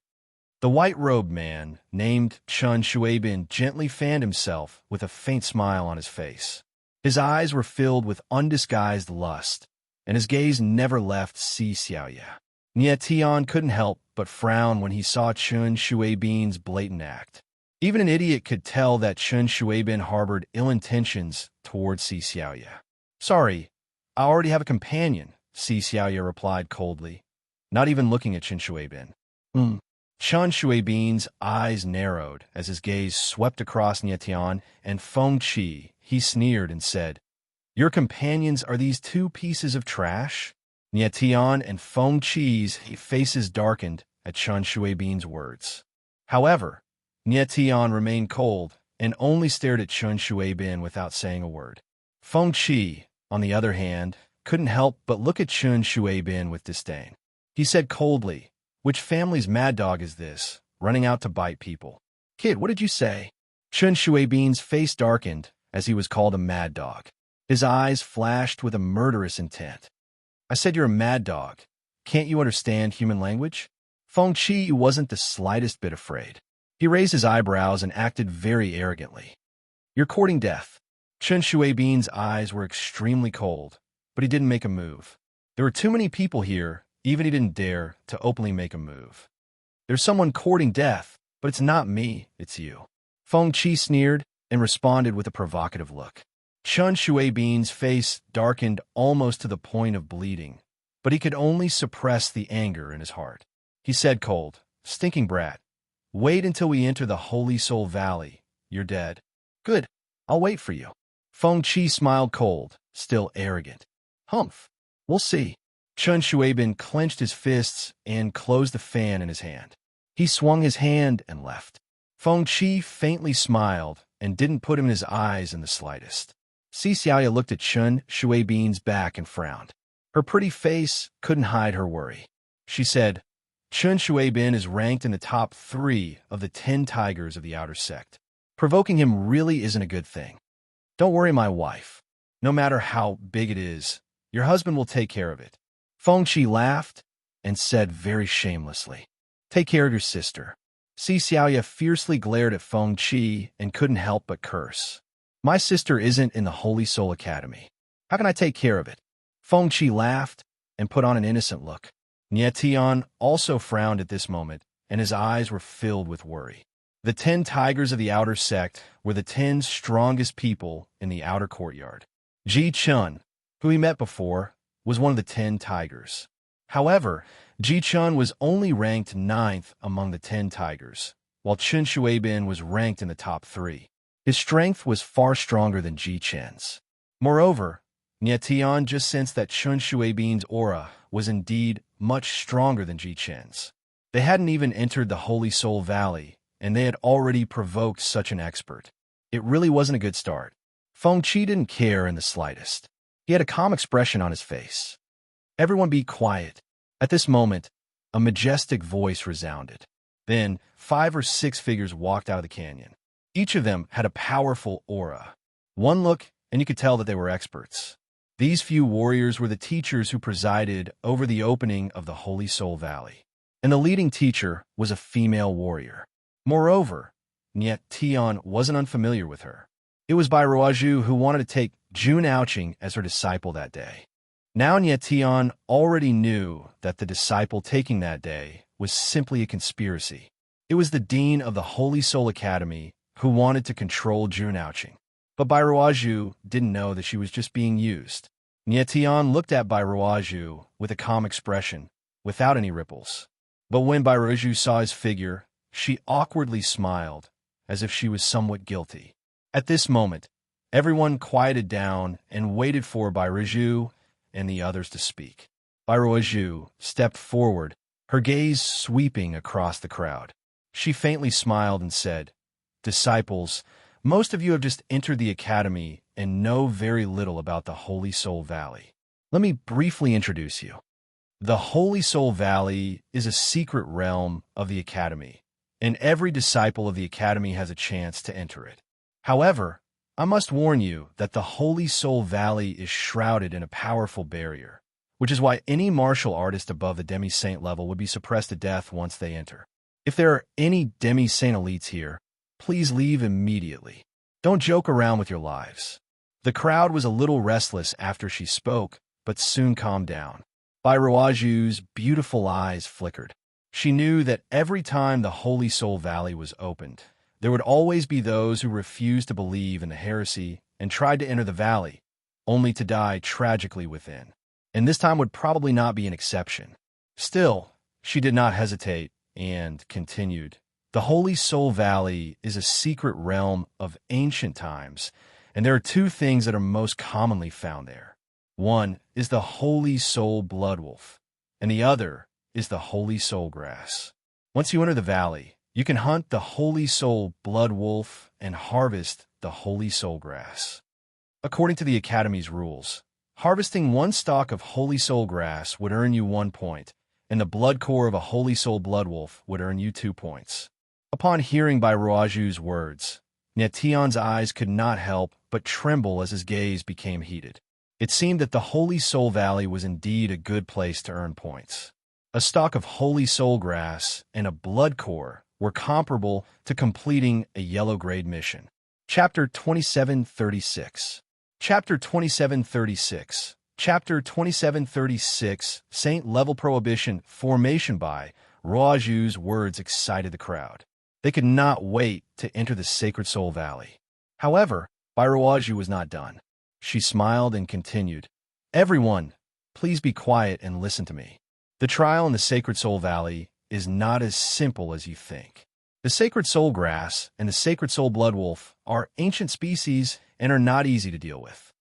The white-robed man, named Chun Shuibin, gently fanned himself with a faint smile on his face. His eyes were filled with undisguised lust, and his gaze never left Si Xiaoya. Nye Tian couldn't help but frown when he saw Chun Shuibin's blatant act. Even an idiot could tell that Chun Shuibin harbored ill intentions towards Si Xiaoya. Sorry, I already have a companion, Si Xiaoya replied coldly, not even looking at Chun Shuibin. Chun Shuibin's eyes narrowed as his gaze swept across Nye Tian and Feng Qi. He sneered and said, Your companions are these two pieces of trash? Nye Tian and Feng Qi's faces darkened at Chun Shuibin's words. However, Nye Tian remained cold and only stared at Chun Shuibin without saying a word. Feng Qi, on the other hand, couldn't help but look at Chun Shuibin with disdain. He said coldly, Which family's mad dog is this, running out to bite people? Kid, what did you say? Chun Shuibin's face darkened as he was called a mad dog. His eyes flashed with a murderous intent. I said you're a mad dog. Can't you understand human language? Feng Qi wasn't the slightest bit afraid. He raised his eyebrows and acted very arrogantly. You're courting death. Chun Shuibin's eyes were extremely cold, but he didn't make a move. There were too many people here. Even he didn't dare to openly make a move. There's someone courting death, but it's not me, it's you. Feng Qi sneered and responded with a provocative look. Chun Shuibin's face darkened almost to the point of bleeding, but he could only suppress the anger in his heart. He said cold, Stinking brat, wait until we enter the Holy Soul Valley. You're dead. Good, I'll wait for you. Feng Qi smiled cold, still arrogant. Humph, we'll see. Chun Shuibin clenched his fists and closed the fan in his hand. He swung his hand and left. Feng Qi faintly smiled and didn't put him in his eyes in the slightest. Si Xiaoya looked at Chun Shuibin's back and frowned. Her pretty face couldn't hide her worry. She said, Chun Shuibin is ranked in the top 3 of the 10 tigers of the outer sect. Provoking him really isn't a good thing. Don't worry, my wife. No matter how big it is, your husband will take care of it. Feng Qi laughed and said very shamelessly, Take care of your sister. Si Xiaoya fiercely glared at Feng Qi and couldn't help but curse. My sister isn't in the Holy Soul Academy. How can I take care of it? Fengqi laughed and put on an innocent look. Nietian also frowned at this moment, and his eyes were filled with worry. The 10 tigers of the outer sect were the 10 strongest people in the outer courtyard. Ji Chun, who he met before, was one of the 10 tigers. However, Ji Chun was only ranked 9th among the 10 tigers, while Chun Shuibin was ranked in the top 3. His strength was far stronger than Ji Chen's. Moreover, Nietian just sensed that Chun Shuibin's aura was indeed much stronger than Ji Chen's. They hadn't even entered the Holy Soul Valley, and they had already provoked such an expert. It really wasn't a good start. Fengqi didn't care in the slightest. He had a calm expression on his face. Everyone be quiet. At this moment, a majestic voice resounded. Then, 5 or 6 figures walked out of the canyon. Each of them had a powerful aura. One look, and you could tell that they were experts. These few warriors were the teachers who presided over the opening of the Holy Soul Valley. And the leading teacher was a female warrior. Moreover, Niet Tian wasn't unfamiliar with her. It was Bai Ruaju who wanted to take Jun Ouching as her disciple that day. Now Niet Tian already knew that the disciple taking that day was simply a conspiracy. It was the dean of the Holy Soul Academy who wanted to control Jun Ouching. But Bai Ruaju didn't know that she was just being used. Niet Tian looked at Bai Ruaju with a calm expression, without any ripples. But when Bai Ruaju saw his figure, she awkwardly smiled, as if she was somewhat guilty. At this moment, everyone quieted down and waited for Bai Ruaju and the others to speak. Bai Ruaju stepped forward, her gaze sweeping across the crowd. She faintly smiled and said, "Disciples, most of you have just entered the academy and know very little about the Holy Soul Valley. Let me briefly introduce you. The Holy Soul Valley is a secret realm of the academy, and every disciple of the academy has a chance to enter it. However, I must warn you that the Holy Soul Valley is shrouded in a powerful barrier, which is why any martial artist above the demi-saint level would be suppressed to death once they enter. If there are any demi-saint elites here, please leave immediately. Don't joke around with your lives." The crowd was a little restless after she spoke, but soon calmed down. Bai Ruaju's beautiful eyes flickered. She knew that every time the Holy Soul Valley was opened, there would always be those who refused to believe in the heresy and tried to enter the valley, only to die tragically within. And this time would probably not be an exception. Still, she did not hesitate and continued. The Holy Soul Valley is a secret realm of ancient times, and there are 2 things that are most commonly found there. One is the Holy Soul Blood Wolf, and the other is the Holy Soul Grass. Once you enter the valley, you can hunt the Holy Soul Blood Wolf and harvest the Holy Soul Grass. According to the Academy's rules, harvesting 1 stalk of Holy Soul Grass would earn you 1 point, and the blood core of a Holy Soul Blood Wolf would earn you 2 points. Upon hearing Bai Ruaju's words, Nietian's eyes could not help but tremble as his gaze became heated. It seemed that the Holy Soul Valley was indeed a good place to earn points. A stalk of Holy Soul Grass and a blood core were comparable to completing a yellow grade mission. Chapter 2736. Chapter 2736. Chapter 2736. Saint Level Prohibition Formation. Bai Ruaju's words excited the crowd. They could not wait to enter the Sacred Soul Valley. However, Bai Ruaju was not done. She smiled and continued, "Everyone, please be quiet and listen to me. The trial in the Sacred Soul Valley is not as simple as you think. The Sacred Soul Grass and the Sacred Soul Blood Wolf are ancient species and are not easy to deal with.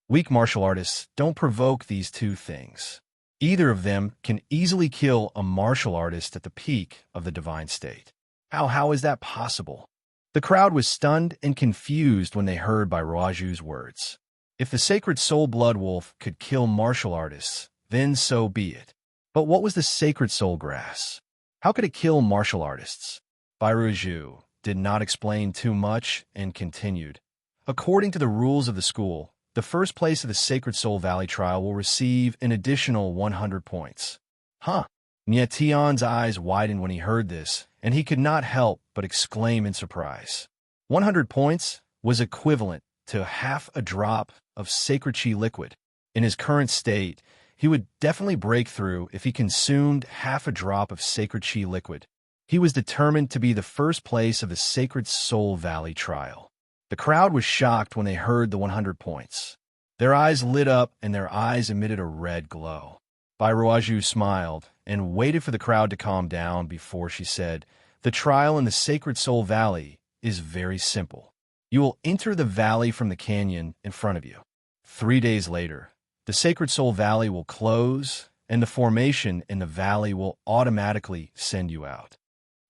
Weak martial artists don't provoke these 2 things. Either of them can easily kill a martial artist at the peak of the divine state. How is that possible?" The crowd was stunned and confused when they heard Bai Ruaju's words. If the Sacred Soul Blood Wolf could kill martial artists, then so be it. But what was the Sacred Soul Grass? How could it kill martial artists? Bai Ruaju did not explain too much and continued. According to the rules of the school, the first place of the Sacred Soul Valley trial will receive an additional 100 points. Huh? Nietian's eyes widened when he heard this, and he could not help but exclaim in surprise. 100 points was equivalent to half a drop of sacred chi liquid. In his current state, he would definitely break through if he consumed half a drop of sacred chi liquid. He was determined to be the first place of the Sacred Soul Valley trial. The crowd was shocked when they heard the 100 points. Their eyes lit up and their eyes emitted a red glow. Bairuaju smiled and waited for the crowd to calm down before she said, "The trial in the Sacred Soul Valley is very simple. You will enter the valley from the canyon in front of you. 3 days later, the Sacred Soul Valley will close and the formation in the valley will automatically send you out."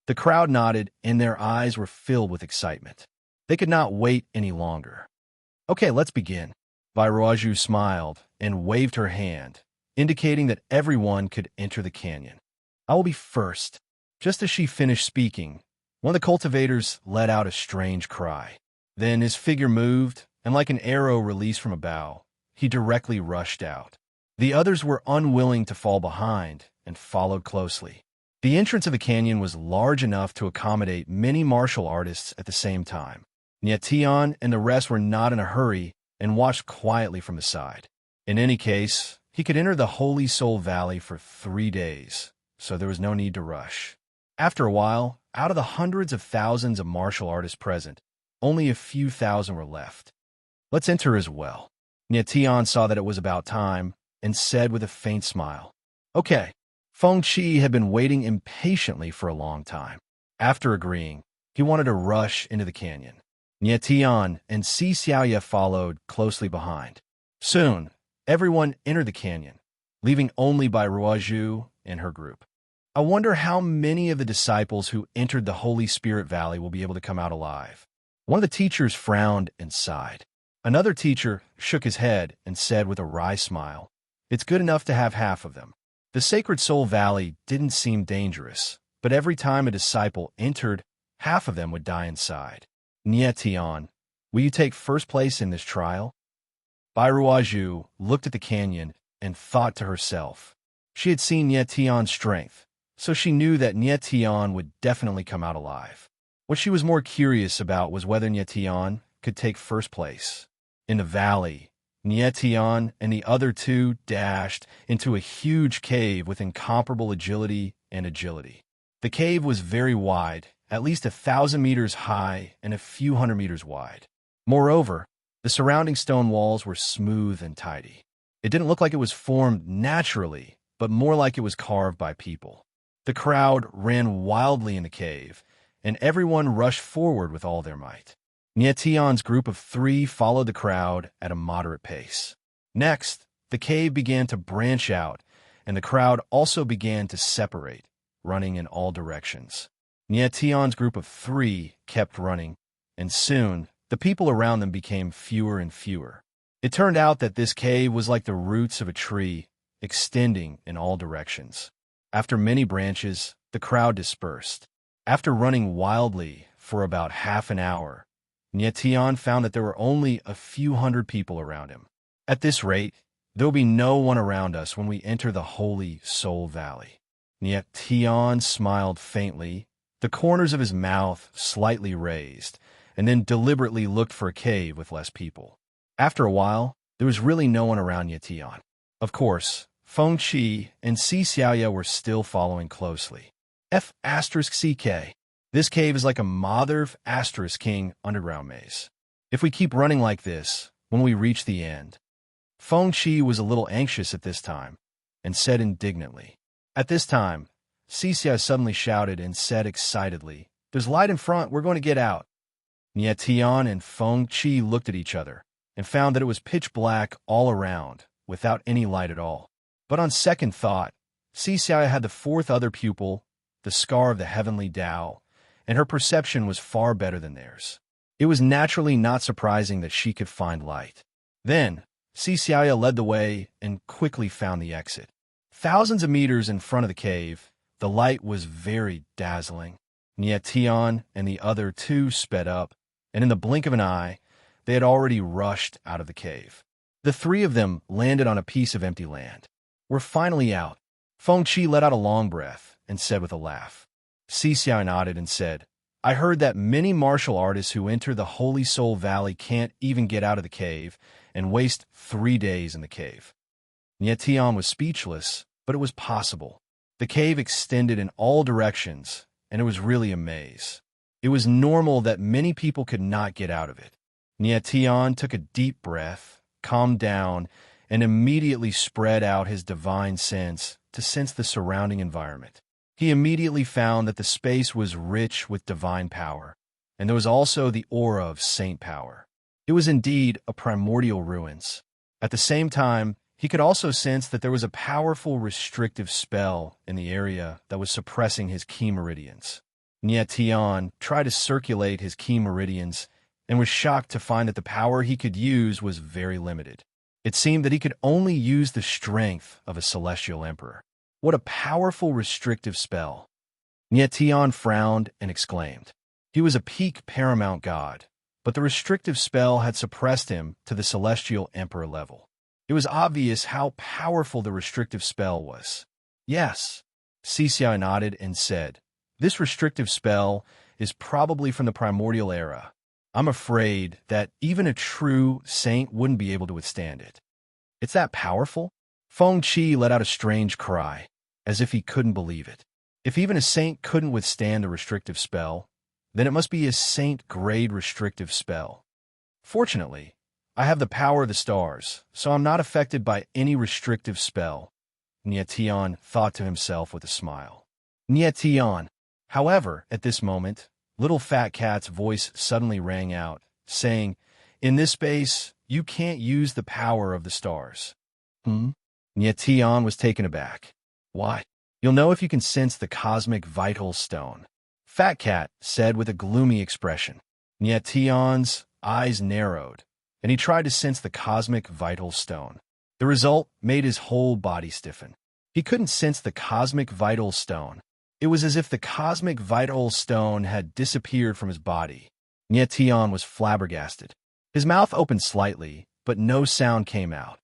The crowd nodded and their eyes were filled with excitement. They could not wait any longer. "Okay, let's begin." Bairuaju smiled and waved her hand, indicating that everyone could enter the canyon. "I will be first." Just as she finished speaking, one of the cultivators let out a strange cry. Then his figure moved, and like an arrow released from a bow, he directly rushed out. The others were unwilling to fall behind and followed closely. The entrance of the canyon was large enough to accommodate many martial artists at the same time. Nyetian and the rest were not in a hurry and watched quietly from the side. In any case, he could enter the Holy Soul Valley for 3 days, so there was no need to rush. After a while, out of the hundreds of thousands of martial artists present, only a few thousand were left. "Let's enter as well." Nyetian saw that it was about time and said with a faint smile, "Okay." Feng Qi had been waiting impatiently for a long time. After agreeing, he wanted to rush into the canyon. Nyetian and Si Xiaoya followed closely behind. Soon, everyone entered the canyon, leaving only Bairuaju and her group. "I wonder how many of the disciples who entered the Holy Spirit Valley will be able to come out alive." One of the teachers frowned and sighed. Another teacher shook his head and said with a wry smile, "It's good enough to have half of them." The Sacred Soul Valley didn't seem dangerous, but every time a disciple entered, half of them would die inside. "Nyetian, will you take first place in this trial?" Bairuaju looked at the canyon and thought to herself. She had seen Nyetian's strength, so she knew that Nyetian would definitely come out alive. What she was more curious about was whether Nyetian could take first place. In the valley, Nyetian and the other two dashed into a huge cave with incomparable agility and agility. The cave was very wide, at least 1,000 meters high and a few hundred meters wide. Moreover, the surrounding stone walls were smooth and tidy. It didn't look like it was formed naturally, but more like it was carved by people. The crowd ran wildly in the cave, and everyone rushed forward with all their might. Nyetian's group of 3 followed the crowd at a moderate pace. Next, the cave began to branch out, and the crowd also began to separate, running in all directions. Nyetian's group of 3 kept running, and soon the people around them became fewer and fewer. It turned out that this cave was like the roots of a tree, extending in all directions. After many branches, the crowd dispersed. After running wildly for about half an hour, Nyetian found that there were only a few hundred people around him. "At this rate, there will be no one around us when we enter the Holy Soul Valley." Nyetian smiled faintly, the corners of his mouth slightly raised, and then deliberately looked for a cave with less people. After a while, there was really no one around Nyetian. Of course, Feng Qi and Si Xiaoya were still following closely. F***CK. This cave is like a Mother**King underground maze. If we keep running like this, when we reach the end. Feng Qi was a little anxious at this time, and said indignantly. At this time, Si Xiaoya suddenly shouted and said excitedly, "There's light in front, we're going to get out." Nyetian and Feng Qi looked at each other, and found that it was pitch black all around, without any light at all. But on second thought, Si Xiaoya had the 4th other pupil, the scar of the heavenly Tao, and her perception was far better than theirs. It was naturally not surprising that she could find light. Then, Si Xiaoya led the way and quickly found the exit. Thousands of meters in front of the cave, the light was very dazzling. Nyetian and the other 2 sped up, and in the blink of an eye, they had already rushed out of the cave. The 3 of them landed on a piece of empty land. "We're finally out." Feng Qi let out a long breath and said with a laugh. Si Xiao nodded and said, I heard that many martial artists who enter the Holy Soul Valley can't even get out of the cave and waste 3 days in the cave. Tian was speechless, but it was possible. The cave extended in all directions, and it was really a maze. It was normal that many people could not get out of it. Tian took a deep breath, calmed down, and immediately spread out his divine sense to sense the surrounding environment. He immediately found that the space was rich with divine power, and there was also the aura of saint power. It was indeed a primordial ruins. At the same time, he could also sense that there was a powerful restrictive spell in the area that was suppressing his ki meridians. Tian tried to circulate his ki meridians and was shocked to find that the power he could use was very limited. It seemed that he could only use the strength of a celestial emperor. What a powerful restrictive spell! Tian frowned and exclaimed. He was a peak paramount god, but the restrictive spell had suppressed him to the celestial emperor level. It was obvious how powerful the restrictive spell was. Yes, Xi nodded and said, "This restrictive spell is probably from the primordial era. I'm afraid that even a true saint wouldn't be able to withstand it." "It's that powerful?" Feng Qi let out a strange cry, as if he couldn't believe it. If even a saint couldn't withstand the restrictive spell, then it must be a saint-grade restrictive spell. Fortunately, I have the power of the stars, so I'm not affected by any restrictive spell, Tian thought to himself with a smile. Tian. However, at this moment, Little Fat Cat's voice suddenly rang out, saying, "In this space, you can't use the power of the stars." Tian was taken aback. "Why? You'll know if you can sense the cosmic vital stone," Fat Cat said with a gloomy expression. Tian's eyes narrowed, and he tried to sense the cosmic vital stone. The result made his whole body stiffen. He couldn't sense the cosmic vital stone. It was as if the cosmic vital stone had disappeared from his body. Tian was flabbergasted. His mouth opened slightly, but no sound came out.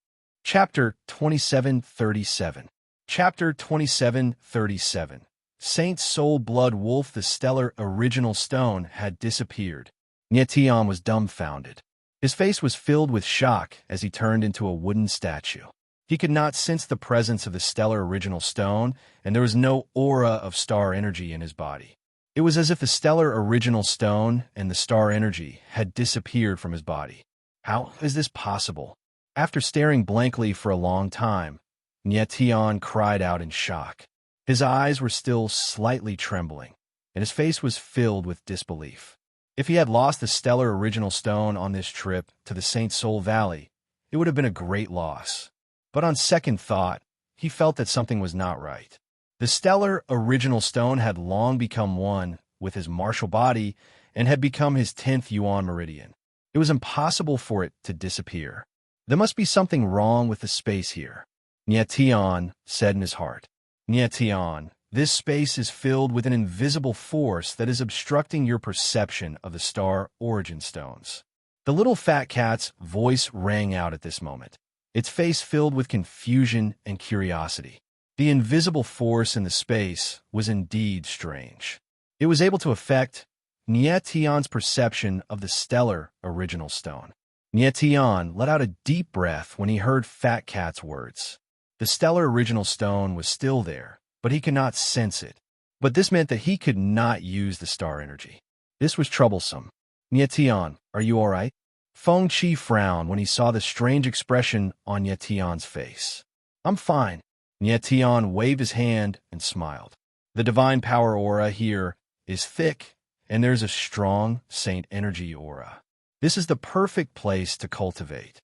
Chapter 2737. Chapter 2737. Saint Soul Blood Wolf. The stellar original stone had disappeared. Tian was dumbfounded. His face was filled with shock as he turned into a wooden statue. He could not sense the presence of the stellar original stone, and there was no aura of star energy in his body. It was as if the stellar original stone and the star energy had disappeared from his body. How is this possible? After staring blankly for a long time, Tian cried out in shock. His eyes were still slightly trembling, and his face was filled with disbelief. If he had lost the stellar original stone on this trip to the Saint Soul Valley, it would have been a great loss. But on second thought, he felt that something was not right. The stellar original stone had long become one with his martial body and had become his 10th yuan meridian. It was impossible for it to disappear. There must be something wrong with the space here, Tian said in his heart. Tian, this space is filled with an invisible force that is obstructing your perception of the star origin stones. The little fat cat's voice rang out at this moment, its face filled with confusion and curiosity. The invisible force in the space was indeed strange. It was able to affect Tian's perception of the stellar original stone. Tian let out a deep breath when he heard Fat Cat's words. The stellar original stone was still there, but he could not sense it. But this meant that he could not use the star energy. This was troublesome. Tian, are you all right? Feng Qi frowned when he saw the strange expression on Tian's face. I'm fine. Tian waved his hand and smiled. The divine power aura here is thick, and there's a strong saint energy aura. This is the perfect place to cultivate.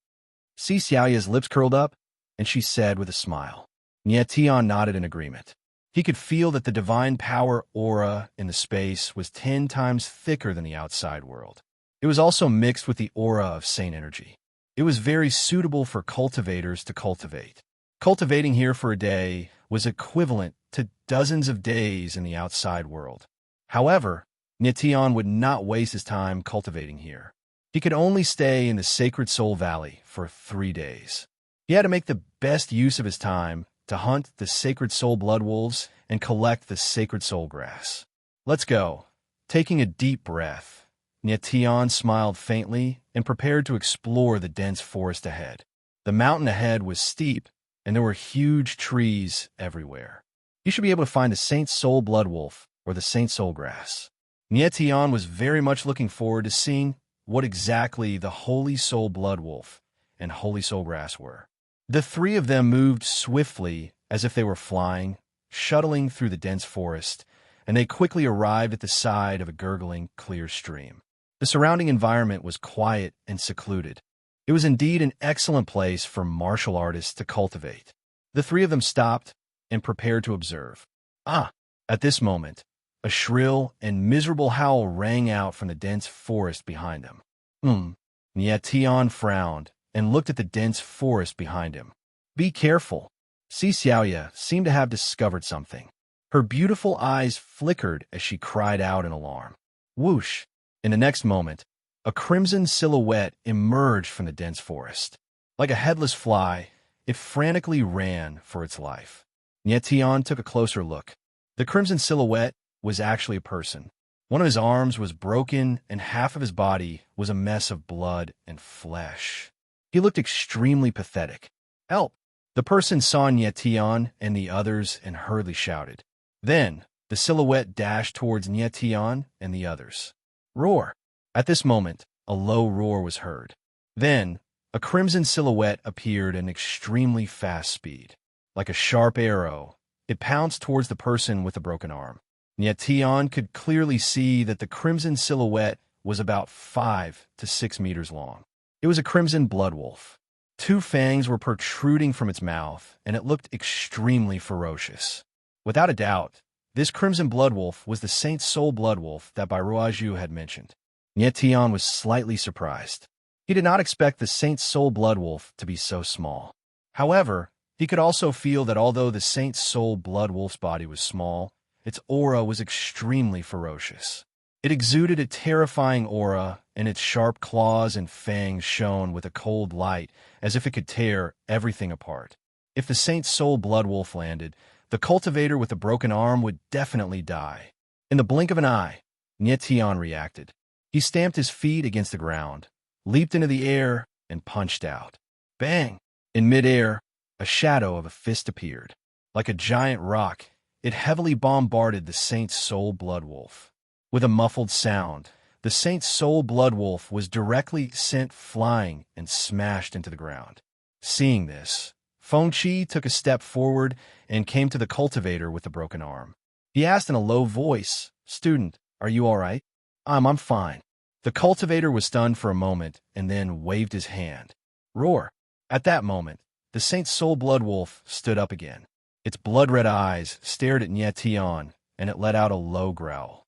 Xiaoya's lips curled up, and she said with a smile. Tian nodded in agreement. He could feel that the divine power aura in the space was 10 times thicker than the outside world. It was also mixed with the aura of saint energy. It was very suitable for cultivators to cultivate. Cultivating here for a day was equivalent to dozens of days in the outside world. However, Tian would not waste his time cultivating here. He could only stay in the Sacred Soul Valley for 3 days. He had to make the best use of his time to hunt the Sacred Soul Blood Wolves and collect the Sacred Soul Grass. Let's go, Taking a deep breath, Nyetian smiled faintly and prepared to explore the dense forest ahead. The mountain ahead was steep, and there were huge trees everywhere. You should be able to find the Saint Soul Blood Wolf or the Saint Soul Grass. Nyetian was very much looking forward to seeing what exactly the Holy Soul Blood Wolf and Holy Soul Grass were. The three of them moved swiftly as if they were flying, shuttling through the dense forest, and they quickly arrived at the side of a gurgling, clear stream. The surrounding environment was quiet and secluded. It was indeed an excellent place for martial artists to cultivate. The three of them stopped and prepared to observe. At this moment, a shrill and miserable howl rang out from the dense forest behind them. Nyetian frowned and looked at the dense forest behind him. Be careful. Si Xiaoya seemed to have discovered something. Her beautiful eyes flickered as she cried out in alarm. Whoosh! In the next moment, a crimson silhouette emerged from the dense forest. Like a headless fly, it frantically ran for its life. Nyetian took a closer look. The crimson silhouette was actually a person. One of his arms was broken, and half of his body was a mess of blood and flesh. He looked extremely pathetic. Help! The person saw Nyetian and the others and hurriedly shouted. Then, the silhouette dashed towards Nyetian and the others. Roar! At this moment, a low roar was heard. Then, a crimson silhouette appeared at an extremely fast speed. Like a sharp arrow, it pounced towards the person with the broken arm. Nyetian could clearly see that the crimson silhouette was about 5 to 6 meters long. It was a crimson blood wolf. 2 fangs were protruding from its mouth, and it looked extremely ferocious. Without a doubt, this crimson blood wolf was the Saint Soul Blood Wolf that Bairuozhu had mentioned. Nyetian was slightly surprised. He did not expect the Saint Soul Blood Wolf to be so small. However, he could also feel that although the Saint Soul Blood Wolf's body was small, its aura was extremely ferocious. It exuded a terrifying aura, and its sharp claws and fangs shone with a cold light as if it could tear everything apart. If the Saint Soul Blood Wolf landed, the cultivator with the broken arm would definitely die. In the blink of an eye, Nyetian reacted. He stamped his feet against the ground, leaped into the air, and punched out. Bang! In midair, a shadow of a fist appeared. Like a giant rock, it heavily bombarded the Saint Soul Blood Wolf. With a muffled sound, the Saint Soul Blood Wolf was directly sent flying and smashed into the ground. Seeing this, Fengqi took a step forward and came to the cultivator with the broken arm. He asked in a low voice, "Student, are you all right?" I'm fine." The cultivator was stunned for a moment and then waved his hand. Roar! At that moment, the Saint Soul Blood Wolf stood up again. Its blood-red eyes stared at Nyetian, and it let out a low growl.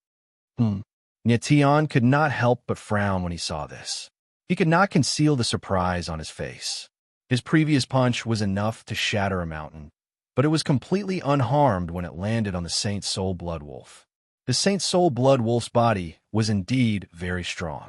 Nyetian could not help but frown when he saw this. He could not conceal the surprise on his face. His previous punch was enough to shatter a mountain, but it was completely unharmed when it landed on the Saint Soul Blood Wolf. The Saint Soul Blood Wolf's body was indeed very strong.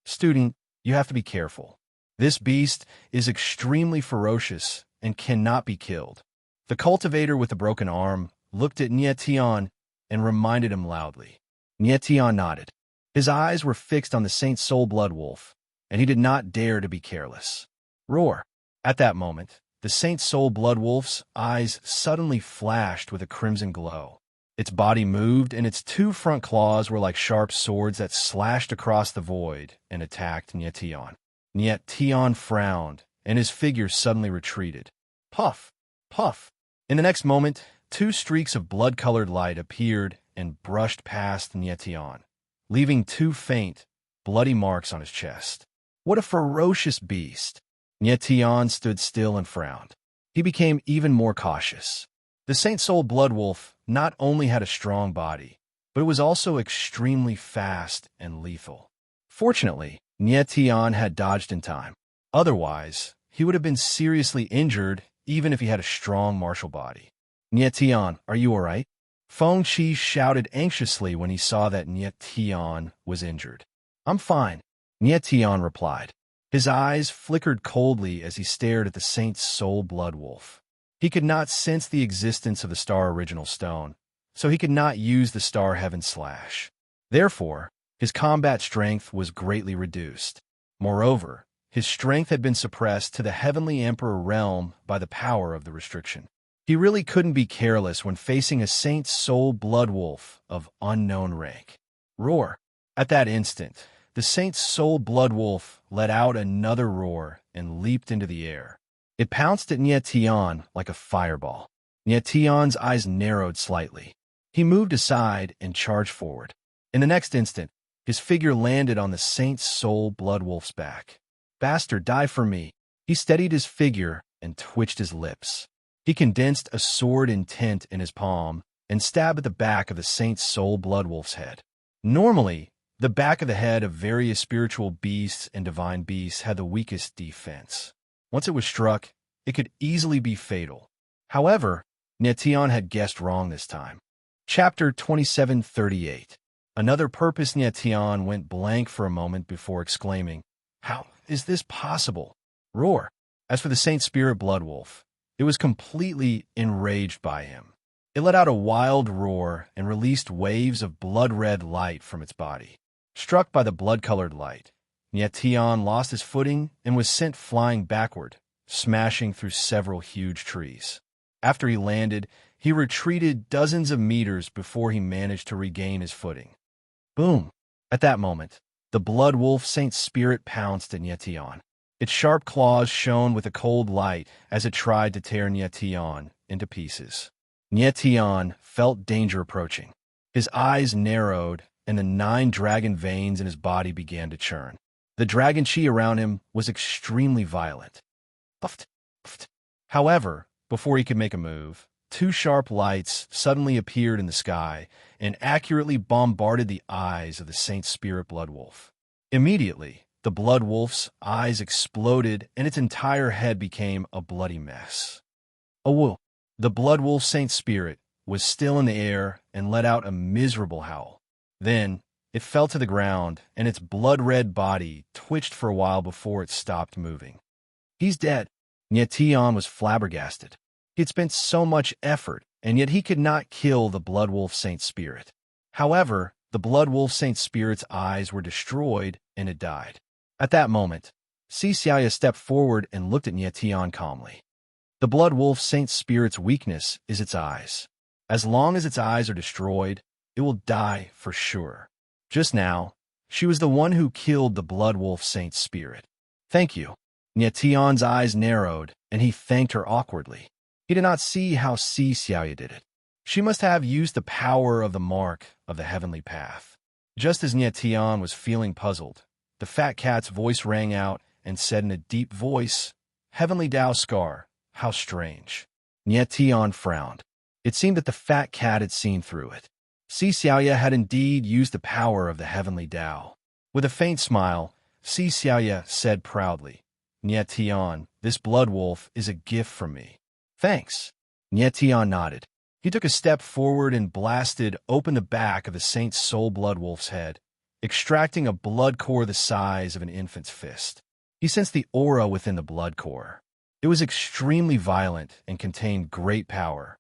Student, you have to be careful. This beast is extremely ferocious and cannot be killed. The cultivator with the broken arm looked at Nyetian and reminded him loudly. Nyetian nodded. His eyes were fixed on the Saint Soul Blood Wolf, and he did not dare to be careless. Roar! At that moment, the Saint Soul Blood Wolf's eyes suddenly flashed with a crimson glow. Its body moved, and its 2 front claws were like sharp swords that slashed across the void and attacked Nyetian. Nyetian frowned, and his figure suddenly retreated. Puff! Puff! In the next moment, 2 streaks of blood-colored light appeared and brushed past Nyetian, leaving 2 faint, bloody marks on his chest. What a ferocious beast! Nyetian stood still and frowned. He became even more cautious. The Saint Soul Blood Wolf not only had a strong body, but it was also extremely fast and lethal. Fortunately, Nyetian had dodged in time. Otherwise, he would have been seriously injured even if he had a strong martial body. Nyetian, are you all right? Fengqi shouted anxiously when he saw that Nyetian was injured. I'm fine, Nyetian replied. His eyes flickered coldly as he stared at the Saint Soul Blood Wolf. He could not sense the existence of the Star Original Stone, so he could not use the Star Heaven Slash. Therefore, his combat strength was greatly reduced. Moreover, his strength had been suppressed to the heavenly emperor realm by the power of the restriction. He really couldn't be careless when facing a Saint's Soul blood wolf of unknown rank. Roar! At that instant, the Saint's Soul blood wolf let out another roar and leaped into the air. It pounced at Nietian like a fireball. Nietian's eyes narrowed slightly. He moved aside and charged forward. In the next instant, his figure landed on the Saint's Soul blood wolf's back. "Bastard, die for me!" He steadied his figure and twitched his lips. He condensed a sword intent in his palm and stabbed at the back of the Saint's Soul blood wolf's head. Normally, the back of the head of various spiritual beasts and divine beasts had the weakest defense. Once it was struck, it could easily be fatal. However, Nietian had guessed wrong this time. Chapter 27:38. Another purpose. Nietian went blank for a moment before exclaiming, "How is this possible?" Roar! As for the Saint Spirit blood wolf, it was completely enraged by him. It let out a wild roar and released waves of blood-red light from its body. Struck by the blood-colored light, Nietian lost his footing and was sent flying backward, smashing through several huge trees. After he landed, he retreated dozens of meters before he managed to regain his footing. Boom! At that moment, the blood wolf Saint Spirit pounced at Nietian. Its sharp claws shone with a cold light as it tried to tear Nietian into pieces. Nietian felt danger approaching. His eyes narrowed, and the 9 dragon veins in his body began to churn. The dragon chi around him was extremely violent. Puffed, puffed. However, before he could make a move, 2 sharp lights suddenly appeared in the sky and accurately bombarded the eyes of the Saint Spirit blood wolf. Immediately, the blood wolf's eyes exploded and its entire head became a bloody mess. Awoo! The blood wolf Saint Spirit was still in the air and let out a miserable howl. Then, it fell to the ground, and its blood-red body twitched for a while before it stopped moving. "He's dead." Nietian was flabbergasted. He had spent so much effort, and yet he could not kill the blood wolf Saint Spirit. However, the blood wolf Saint Spirit's eyes were destroyed, and it died. At that moment, Xixiaya stepped forward and looked at Nietian calmly. The blood wolf Saint Spirit's weakness is its eyes. As long as its eyes are destroyed, it will die for sure. Just now, she was the one who killed the blood wolf Saint Spirit. "Thank you." Nietian's eyes narrowed, and he thanked her awkwardly. He did not see how Xixiaya did it. She must have used the power of the mark of the heavenly path. Just as Nietian was feeling puzzled, the fat cat's voice rang out and said in a deep voice, "Heavenly Tao Scar, how strange." Nietian frowned. It seemed that the fat cat had seen through it. Xixiaya had indeed used the power of the heavenly Tao. With a faint smile, Xixiaya said proudly, "Nietian, this blood wolf is a gift from me." "Thanks." Nietian nodded. He took a step forward and blasted open the back of the Saint's Soul blood wolf's head, extracting a blood core the size of an infant's fist. He sensed the aura within the blood core. It was extremely violent and contained great power.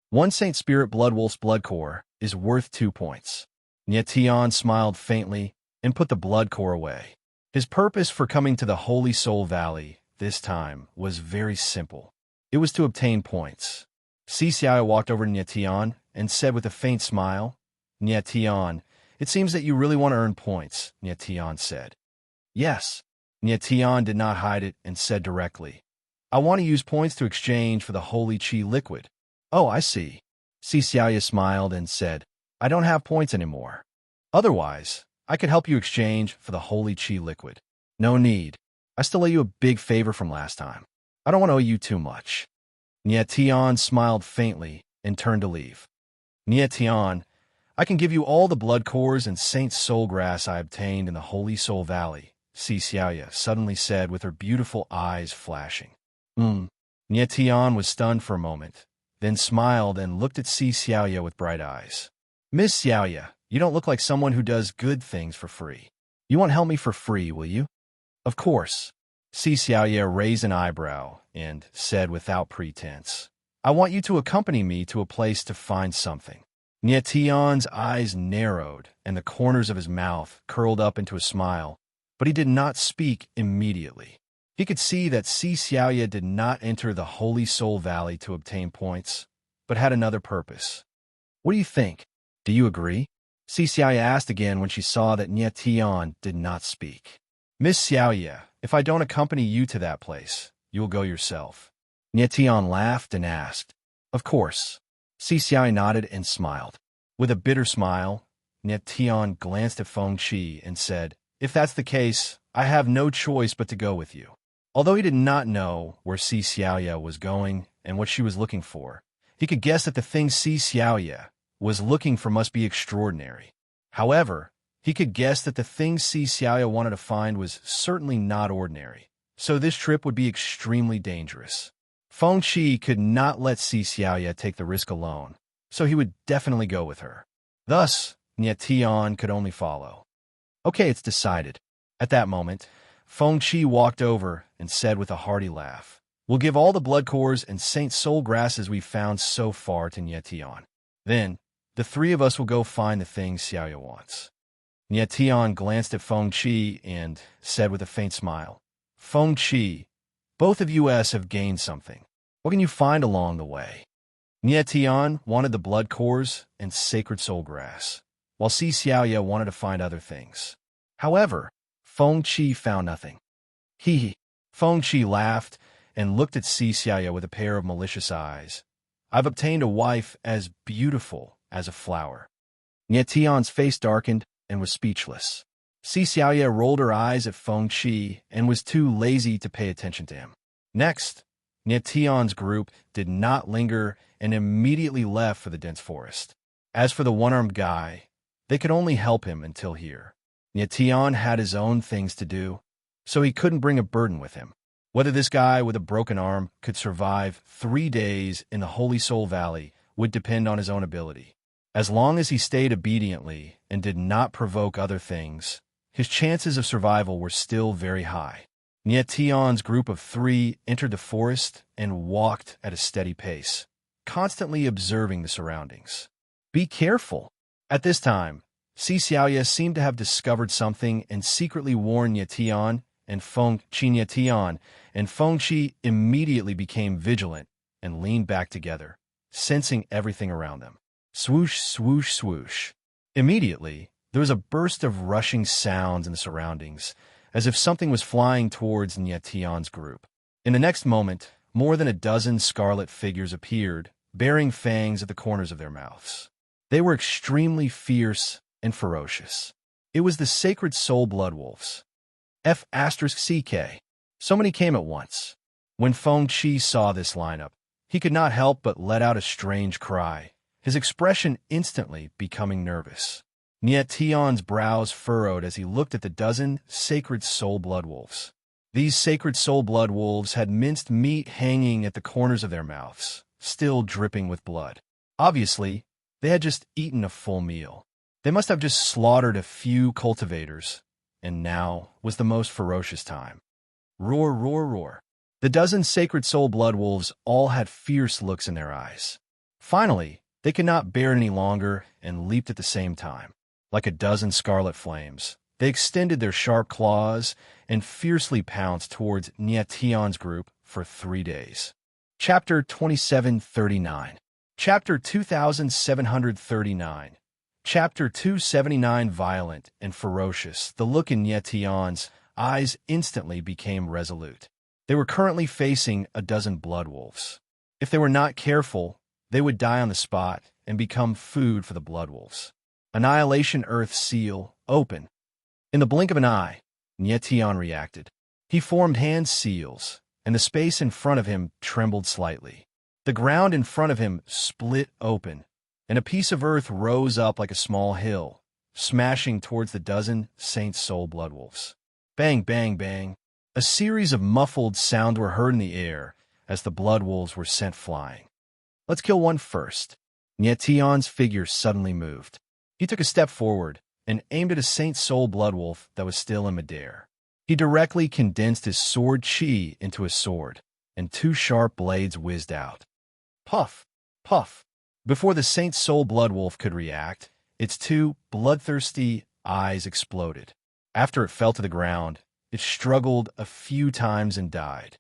One Saint Spirit blood wolf's blood core is worth 2 points. Nietian smiled faintly and put the blood core away. His purpose for coming to the Holy Soul Valley this time was very simple. It was to obtain points. Xixiaya walked over to Nietian and said with a faint smile, "Nietian, it seems that you really want to earn points," Nietian said. "Yes." Nietian did not hide it and said directly, "I want to use points to exchange for the Holy Chi liquid." "Oh, I see." Xixiaya smiled and said, "I don't have points anymore. Otherwise, I could help you exchange for the Holy Chi liquid." "No need. I still owe you a big favor from last time. I don't want to owe you too much." Nietian smiled faintly and turned to leave. "Nietian, I can give you all the blood cores and Saint Soul grass I obtained in the Holy Soul Valley," Xixiaya suddenly said with her beautiful eyes flashing. Nietian was stunned for a moment, then smiled and looked at Xixiaya with bright eyes. "Miss Xiaoya, you don't look like someone who does good things for free. You won't help me for free, will you?" "Of course." Xixiaya raised an eyebrow and said without pretense, "I want you to accompany me to a place to find something." Nietion's eyes narrowed, and the corners of his mouth curled up into a smile, but he did not speak immediately. He could see that Si Xiaoya did not enter the Holy Soul Valley to obtain points, but had another purpose. "What do you think? Do you agree?" Si Xiaoya asked again when she saw that Nietion did not speak. "Miss Xiaoya, if I don't accompany you to that place, you will go yourself." Nietion laughed and asked, "Of course." Si Xiaoya nodded and smiled. With a bitter smile, Nietion glanced at Feng Qi and said, "If that's the case, I have no choice but to go with you." Although he did not know where Si Xiaoya was going and what she was looking for, he could guess that the thing Si Xiaoya was looking for must be extraordinary. However, he could guess that the thing Si Xiaoya wanted to find was certainly not ordinary, so this trip would be extremely dangerous. Feng Qi could not let Si Xiaoya take the risk alone, so he would definitely go with her. Thus, Nietion could only follow. "Okay, it's decided." At that moment, Feng Qi walked over and said with a hearty laugh, "We'll give all the blood cores and Saint Soul grasses we've found so far to Nietion. Then, the three of us will go find the thing Xiaoya wants." Nietion glanced at Feng Qi and said with a faint smile, "Feng Qi, both of you have gained something. What can you find along the way?" Nietion wanted the blood cores and sacred soul grass, while Si Xiaoya wanted to find other things. However, Feng Qi found nothing. Hee. Feng Qi laughed and looked at Si Xiaoya with a pair of malicious eyes. "I've obtained a wife as beautiful as a flower." Nietion's face darkened and was speechless. Si Xiaoya rolled her eyes at Feng Qi and was too lazy to pay attention to him. Next, Nietion's group did not linger and immediately left for the dense forest. As for the one-armed guy, they could only help him until here. Nietion had his own things to do, so he couldn't bring a burden with him. Whether this guy with a broken arm could survive 3 days in the Holy Soul Valley would depend on his own ability. As long as he stayed obediently and did not provoke other things, his chances of survival were still very high. Nietion's group of 3 entered the forest and walked at a steady pace, constantly observing the surroundings. "Be careful." At this time, Si Xiaoya seemed to have discovered something and secretly warned Nietion and Feng Qi. Nietion and Feng Qi immediately became vigilant and leaned back together, sensing everything around them. Swoosh, swoosh, swoosh. Immediately, there was a burst of rushing sounds in the surroundings, as if something was flying towards Nietion's group. In the next moment, more than a dozen scarlet figures appeared, bearing fangs at the corners of their mouths. They were extremely fierce and ferocious. It was the sacred soul blood wolves. F*CK. So many came at once. When Feng Qi saw this lineup, he could not help but let out a strange cry, his expression instantly becoming nervous. Nietion's brows furrowed as he looked at the dozen sacred soul blood wolves. These sacred soul blood wolves had minced meat hanging at the corners of their mouths, still dripping with blood. Obviously, they had just eaten a full meal. They must have just slaughtered a few cultivators, and now was the most ferocious time. Roar, roar, roar. The dozen sacred soul blood wolves all had fierce looks in their eyes. Finally, they could not bear it any longer and leaped at the same time. Like a dozen scarlet flames, they extended their sharp claws and fiercely pounced towards Nietion's group for 3 days. Chapter 2739. Chapter 2739. Chapter 279. Violent and ferocious, the look in Nietion's eyes instantly became resolute. They were currently facing a dozen blood wolves. If they were not careful, they would die on the spot and become food for the blood wolves. Annihilation Earth Seal, open. In the blink of an eye, Nietion reacted. He formed hand seals, and the space in front of him trembled slightly. The ground in front of him split open, and a piece of earth rose up like a small hill, smashing towards the dozen Saint Soul blood wolves. Bang, bang, bang. A series of muffled sounds were heard in the air as the blood wolves were sent flying. "Let's kill one first." Nietion's figure suddenly moved. He took a step forward and aimed at a Saint Soul blood wolf that was still in midair. He directly condensed his sword chi into a sword, and 2 sharp blades whizzed out. Puff, puff. Before the Saint Soul Bloodwolf could react, its two bloodthirsty eyes exploded. After it fell to the ground, it struggled a few times and died.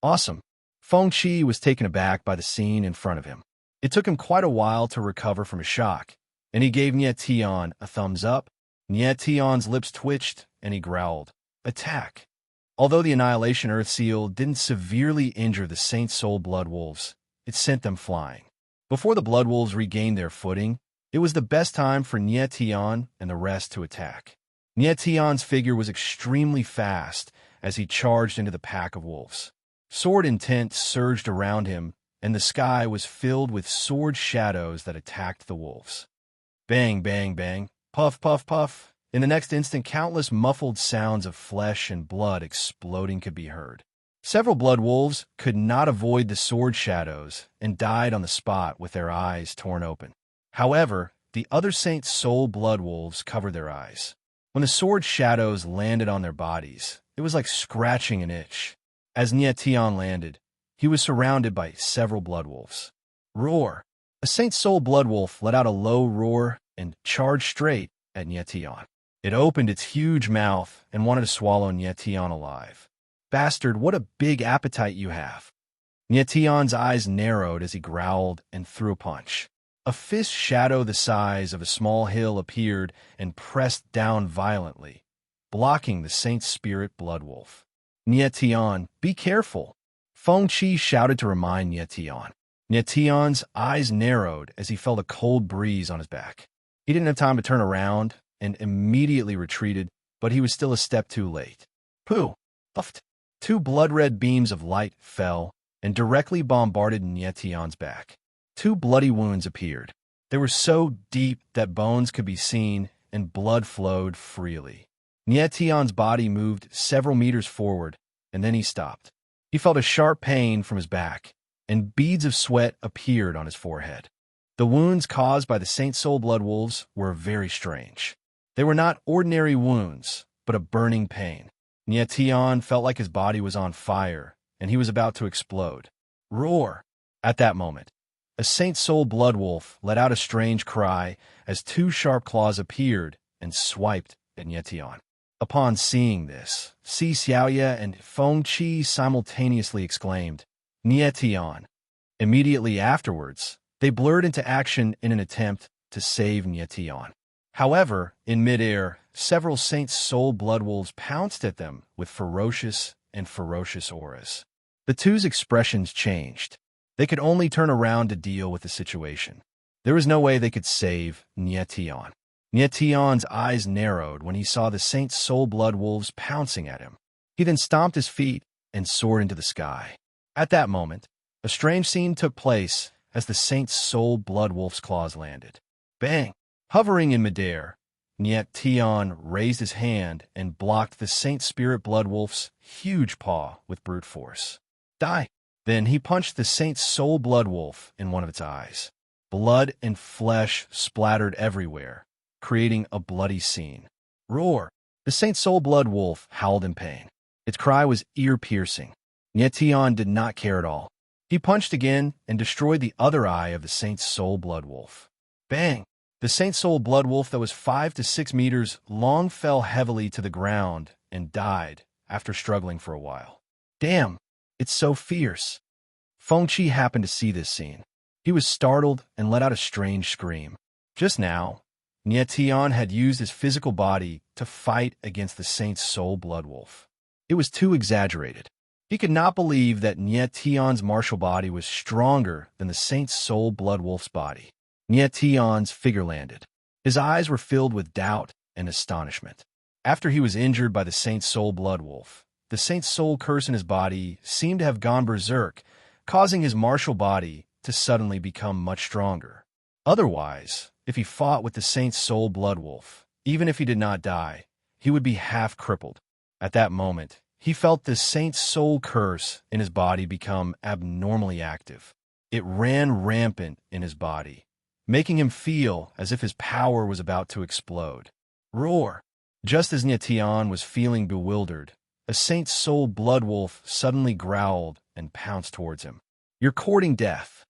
Awesome. Feng Qi was taken aback by the scene in front of him. It took him quite a while to recover from his shock, and he gave Nie Tian a thumbs up. Nie Tian's lips twitched, and he growled, "Attack!" Although the Annihilation Earth Seal didn't severely injure the Saint Soul Bloodwolves, it sent them flying. Before the Bloodwolves regained their footing, it was the best time for Nie Tian and the rest to attack. Nie Tian's figure was extremely fast as he charged into the pack of wolves. Sword intent surged around him, and the sky was filled with sword shadows that attacked the wolves. Bang, bang, bang, puff, puff, puff. In the next instant, countless muffled sounds of flesh and blood exploding could be heard. Several blood wolves could not avoid the sword shadows and died on the spot with their eyes torn open. However, the other Saint Soul blood wolves covered their eyes. When the sword shadows landed on their bodies, it was like scratching an itch. As Nie Tian landed, he was surrounded by several blood wolves. Roar! A Saint Soul blood wolf let out a low roar and charged straight at Nie Tian. It opened its huge mouth and wanted to swallow Nie Tian alive. Bastard, what a big appetite you have! Nie Tian's eyes narrowed as he growled and threw a punch. A fist shadow the size of a small hill appeared and pressed down violently, blocking the Saint Spirit Bloodwolf. Nie Tian, be careful! Feng Qi shouted to remind Nie Tian. Nie Tian's eyes narrowed as he felt a cold breeze on his back. He didn't have time to turn around and immediately retreated, but he was still a step too late. Pooh! Puffed. Two blood-red beams of light fell and directly bombarded Nie Tian's back. Two bloody wounds appeared. They were so deep that bones could be seen and blood flowed freely. Nie Tian's body moved several meters forward, and then he stopped. He felt a sharp pain from his back, and beads of sweat appeared on his forehead. The wounds caused by the Saint Soul Bloodwolves were very strange. They were not ordinary wounds, but a burning pain. Nie Tian felt like his body was on fire, and he was about to explode. Roar! At that moment, a Saint Soul Bloodwolf let out a strange cry as two sharp claws appeared and swiped at Nie Tian. Upon seeing this, Si Xiaoye and Feng Qi simultaneously exclaimed, Nie Tian. Immediately afterwards, they blurred into action in an attempt to save Nie Tian. However, in midair, several Saint Soul Bloodwolves pounced at them with ferocious auras. The two's expressions changed. They could only turn around to deal with the situation. There was no way they could save Nie Tian. Nie Tian's eyes narrowed when he saw the Saint Soul Bloodwolves pouncing at him. He then stomped his feet and soared into the sky. At that moment, a strange scene took place as the Saint Soul Bloodwolf's claws landed. Bang! Hovering in midair, Nie Tian raised his hand and blocked the Saint Spirit Bloodwolf's huge paw with brute force. Die! Then he punched the Saint Soul Bloodwolf in one of its eyes. Blood and flesh splattered everywhere, creating a bloody scene. Roar! The Saint Soul Bloodwolf howled in pain. Its cry was ear-piercing. Nie Tian did not care at all. He punched again and destroyed the other eye of the Saint Soul Bloodwolf. Bang! The Saint Soul Bloodwolf that was 5 to 6 meters long fell heavily to the ground and died after struggling for a while. Damn! It's so fierce. Feng Qi happened to see this scene. He was startled and let out a strange scream. Just now, Nie Tian had used his physical body to fight against the Saint Soul Bloodwolf. It was too exaggerated. He could not believe that Nie Tian's martial body was stronger than the Saint Soul Bloodwolf's body. Nie Tian's figure landed. His eyes were filled with doubt and astonishment. After he was injured by the Saint Soul Bloodwolf, the Saint Soul curse in his body seemed to have gone berserk, causing his martial body to suddenly become much stronger. Otherwise, if he fought with the Saint Soul Bloodwolf, even if he did not die, he would be half crippled. At that moment, he felt the Saint Soul curse in his body become abnormally active. It ran rampant in his body, making him feel as if his power was about to explode. Roar! Just as Nie Tian was feeling bewildered, a Saint Soul Bloodwolf suddenly growled and pounced towards him. You're courting death.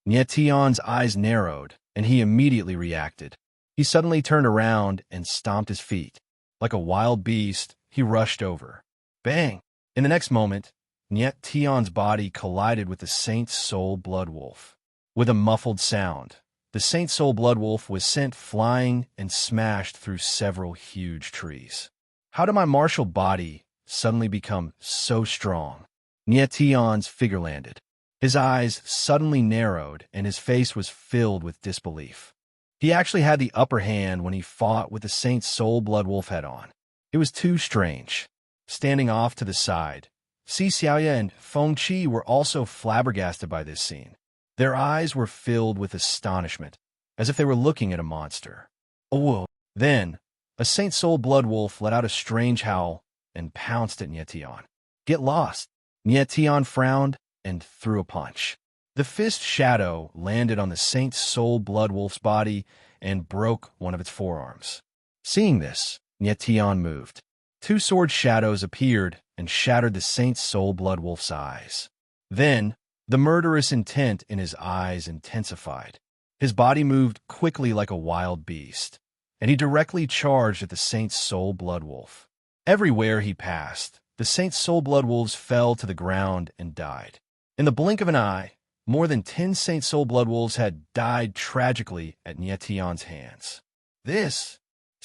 Nietion's eyes narrowed, and he immediately reacted. He suddenly turned around and stomped his feet. Like a wild beast, he rushed over. Bang! In the next moment, Nietion's body collided with the Saint Soul Blood Wolf. With a muffled sound, the Saint Soul Blood Wolf was sent flying and smashed through several huge trees. How did my martial body suddenly become so strong? Nietion's figure landed. His eyes suddenly narrowed, and his face was filled with disbelief. He actually had the upper hand when he fought with the Saint Soul Blood Wolf head-on. It was too strange. Standing off to the side, Si Xiaoya and Feng Qi were also flabbergasted by this scene. Their eyes were filled with astonishment, as if they were looking at a monster. Oh! Then, a Saint Soul Blood Wolf let out a strange howl and pounced at Nietion. Get lost! Nietion frowned and threw a punch. The fist shadow landed on the Saint Soul Blood Wolf's body and broke one of its forearms. Seeing this, Nietion moved. Two sword shadows appeared and shattered the Saint Soul Blood Wolf's eyes. Then, the murderous intent in his eyes intensified. His body moved quickly like a wild beast, and he directly charged at the Saint Soul Blood Wolf. Everywhere he passed, the Saint Soul Blood Wolves fell to the ground and died. In the blink of an eye, more than 10 Saint Soul Blood Wolves had died tragically at Nietion's hands.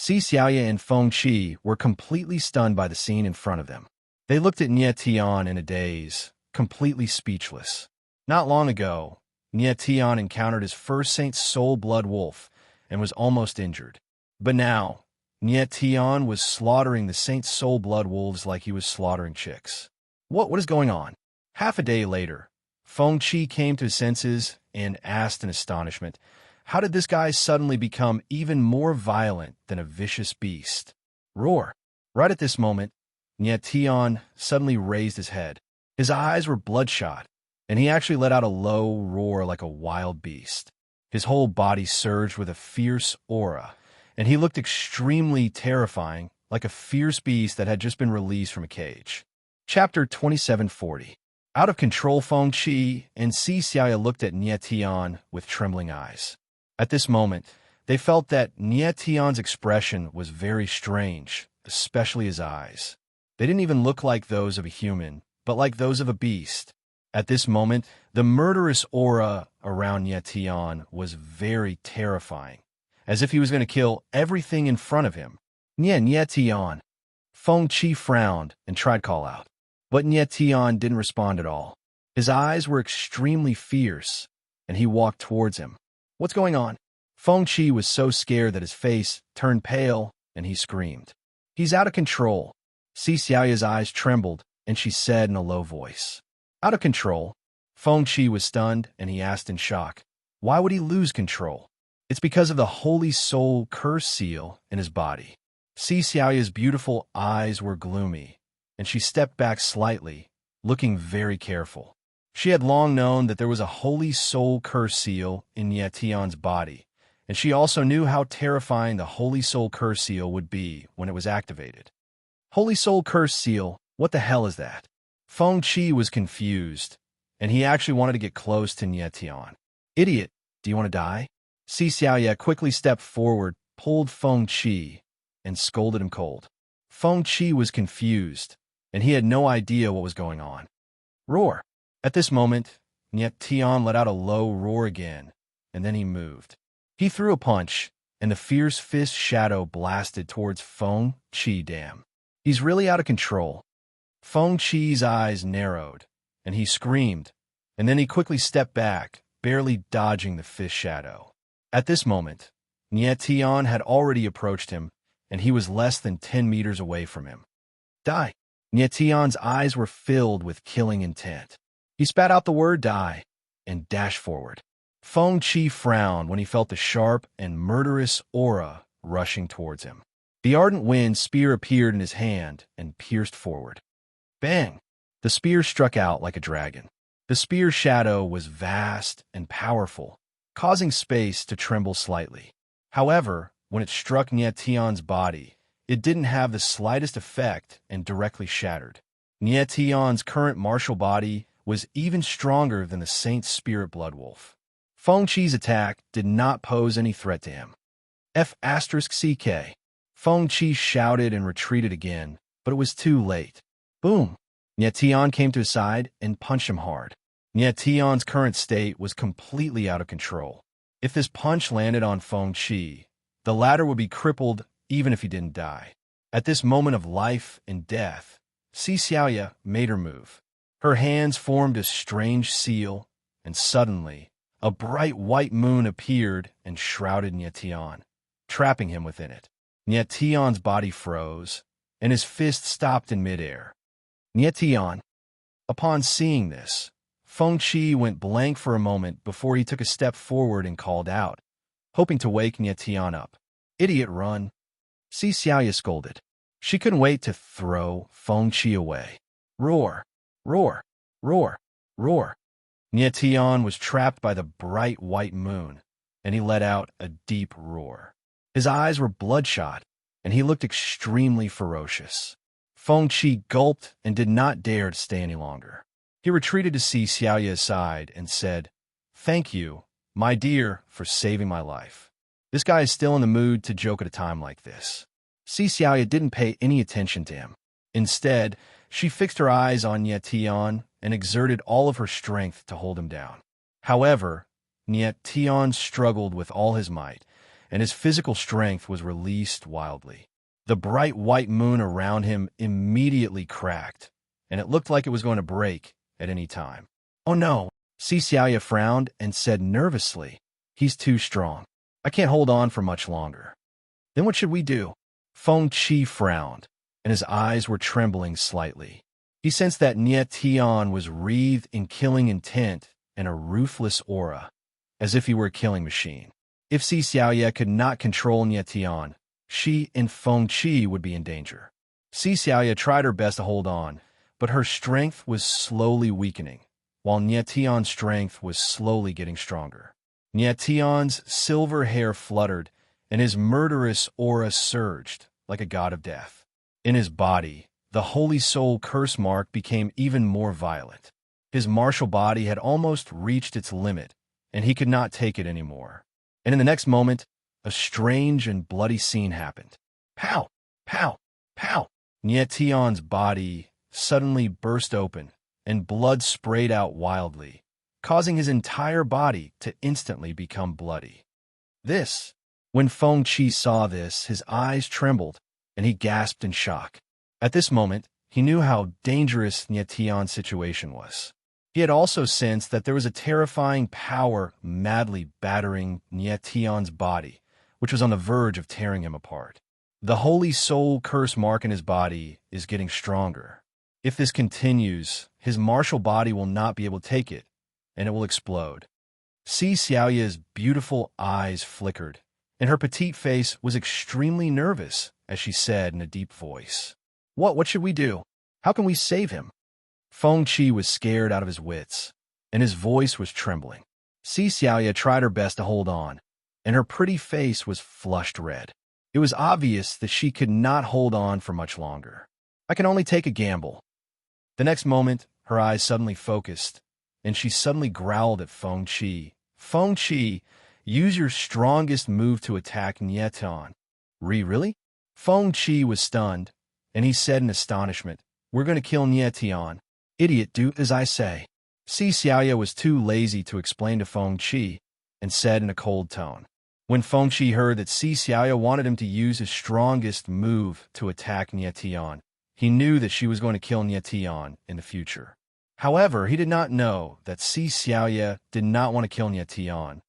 Si Xiaoya and Feng Qi were completely stunned by the scene in front of them. They looked at Nietion in a daze, completely speechless. Not long ago, Nietion encountered his first Saint Soul Blood Wolf and was almost injured. But now, Nietion was slaughtering the Saint Soul Blood Wolves like he was slaughtering chicks. What is going on? Half a day later, Feng Qi came to his senses and asked in astonishment, how did this guy suddenly become even more violent than a vicious beast? Roar! Right at this moment, Nietion suddenly raised his head. His eyes were bloodshot, and he actually let out a low roar like a wild beast. His whole body surged with a fierce aura, and he looked extremely terrifying, like a fierce beast that had just been released from a cage. Chapter 2740. Out of control, Feng Qi and Si Xiaoya looked at Nietion with trembling eyes. At this moment, they felt that Nietion's expression was very strange, especially his eyes. They didn't even look like those of a human, but like those of a beast. At this moment, the murderous aura around Nietion was very terrifying, as if he was going to kill everything in front of him. Nietion. Feng Qi frowned and tried to call out, but Nietion didn't respond at all. His eyes were extremely fierce, and he walked towards him. What's going on? Feng Qi was so scared that his face turned pale, and he screamed. He's out of control. Si Xiaoya's eyes trembled, and she said in a low voice. Out of control? Feng Qi was stunned, and he asked in shock. Why would he lose control? It's because of the Holy Soul curse seal in his body. Si Xiaoya's beautiful eyes were gloomy, and she stepped back slightly, looking very careful. She had long known that there was a Holy Soul curse seal in Nietion's body, and she also knew how terrifying the Holy Soul curse seal would be when it was activated. Holy Soul curse seal, what the hell is that? Feng Qi was confused, and he actually wanted to get close to Nietion. Idiot, do you want to die? Si Xiaoya quickly stepped forward, pulled Feng Qi, and scolded him cold. Feng Qi was confused, and he had no idea what was going on. Roar! At this moment, Nietion let out a low roar again, and then he moved. He threw a punch, and the fierce fist shadow blasted towards Feng Qi. Damn. He's really out of control. Feng Qi's eyes narrowed, and he screamed, and then he quickly stepped back, barely dodging the fist shadow. At this moment, Nietion had already approached him, and he was less than 10 meters away from him. Die! Nietion's eyes were filled with killing intent. He spat out the word die and dashed forward. Feng Qi frowned when he felt the sharp and murderous aura rushing towards him. The ardent wind spear appeared in his hand and pierced forward. Bang! The spear struck out like a dragon. The spear's shadow was vast and powerful, causing space to tremble slightly. However, when it struck Nietion's body, it didn't have the slightest effect and directly shattered. Nietion's current martial body was even stronger than the Saint Spirit Blood Wolf. Feng Chi's attack did not pose any threat to him. F***CK. Feng Chi shouted and retreated again, but it was too late. Boom! Nie Tian came to his side and punched him hard. Nie Tian's current state was completely out of control. If this punch landed on Feng Chi, the latter would be crippled even if he didn't die. At this moment of life and death, Si Xiaoya made her move. Her hands formed a strange seal, and suddenly, a bright white moon appeared and shrouded Nie Tian, trapping him within it. Nie Tian's body froze, and his fist stopped in midair. Nie Tian. Upon seeing this, Feng Chi went blank for a moment before he took a step forward and called out, hoping to wake Nie Tian up. Idiot, run! Si Xiaoya scolded. She couldn't wait to throw Feng Chi away. Roar! Roar! Roar! Roar! Nie Tian was trapped by the bright white moon, and he let out a deep roar. His eyes were bloodshot, and he looked extremely ferocious. Feng Chi gulped and did not dare to stay any longer. He retreated to Si Xiaoya's side and said, "Thank you, my dear, for saving my life. This guy is still in the mood to joke at a time like this." Si Xiaoya didn't pay any attention to him. Instead, she fixed her eyes on Nie Tian and exerted all of her strength to hold him down. However, Nie Tian struggled with all his might, and his physical strength was released wildly. The bright white moon around him immediately cracked, and it looked like it was going to break at any time. "Oh no!" Si Xiaoya frowned and said nervously, "He's too strong. I can't hold on for much longer." "Then what should we do?" Feng Chi frowned, and his eyes were trembling slightly. He sensed that Nie Tian was wreathed in killing intent and a ruthless aura, as if he were a killing machine. If Si Xiaoya could not control Nie Tian, she and Feng Chi would be in danger. Si Xiaoya tried her best to hold on, but her strength was slowly weakening, while Nie Tian's strength was slowly getting stronger. Nie Tian's silver hair fluttered, and his murderous aura surged like a god of death. In his body, the Holy Soul curse mark became even more violent. His martial body had almost reached its limit, and he could not take it anymore. And in the next moment, a strange and bloody scene happened. Pow! Pow! Pow! Nie Tian's body suddenly burst open, and blood sprayed out wildly, causing his entire body to instantly become bloody. When Feng Chi saw this, his eyes trembled, and he gasped in shock. At this moment, he knew how dangerous Nie Tian's situation was. He had also sensed that there was a terrifying power madly battering Nie Tian's body, which was on the verge of tearing him apart. The Holy Soul curse mark in his body is getting stronger. If this continues, his martial body will not be able to take it, and it will explode. Si Xiaoya's beautiful eyes flickered, and her petite face was extremely nervous as she said in a deep voice, What should we do? How can we save him?" Feng Chi was scared out of his wits, and his voice was trembling. Si Xiaoya tried her best to hold on, and her pretty face was flushed red. It was obvious that she could not hold on for much longer. "I can only take a gamble." The next moment, her eyes suddenly focused, and she suddenly growled at Feng Chi. "Feng Chi, use your strongest move to attack Nie Tian." Really? Feng Chi was stunned, and he said in astonishment, "We're going to kill Nie Tian." "Idiot, do as I say." Si Xiaoya was too lazy to explain to Feng Chi, and said in a cold tone. When Feng Chi heard that Si Xiaoya wanted him to use his strongest move to attack Nie Tian, he knew that she was going to kill Nie Tian in the future. However, he did not know that Si Xiaoya did not want to kill Nie Tian,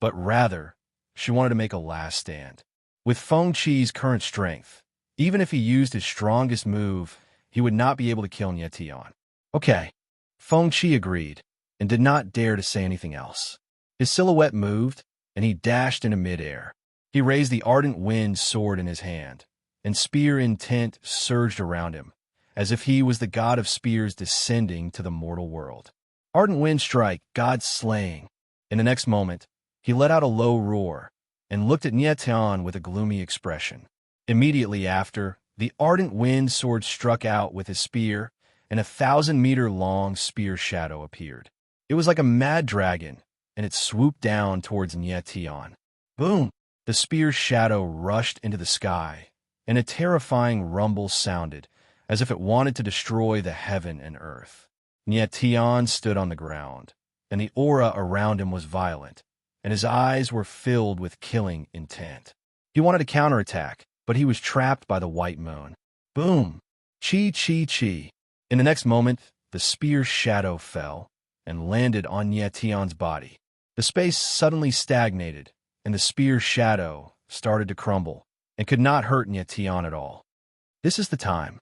but rather, she wanted to make a last stand. With Feng Chi's current strength, even if he used his strongest move, he would not be able to kill Nie Tian. Okay. Feng Chi agreed, and did not dare to say anything else. His silhouette moved, and he dashed into midair. He raised the ardent wind sword in his hand, and spear intent surged around him, as if he was the god of spears descending to the mortal world. Ardent wind strike, god slaying. In the next moment, he let out a low roar, and looked at Nie Tian with a gloomy expression. Immediately after, the ardent wind sword struck out with his spear, and a 1,000-meter-long spear shadow appeared. It was like a mad dragon, and it swooped down towards Nyetian. Boom! The spear's shadow rushed into the sky, and a terrifying rumble sounded, as if it wanted to destroy the heaven and earth. Nyetian stood on the ground, and the aura around him was violent, and his eyes were filled with killing intent. He wanted to counterattack, but he was trapped by the white moon. Boom! Chi, chi, chi. In the next moment, the spear's shadow fell and landed on Nyetian's body. The space suddenly stagnated, and the spear's shadow started to crumble and could not hurt Nyetian at all. This is the time.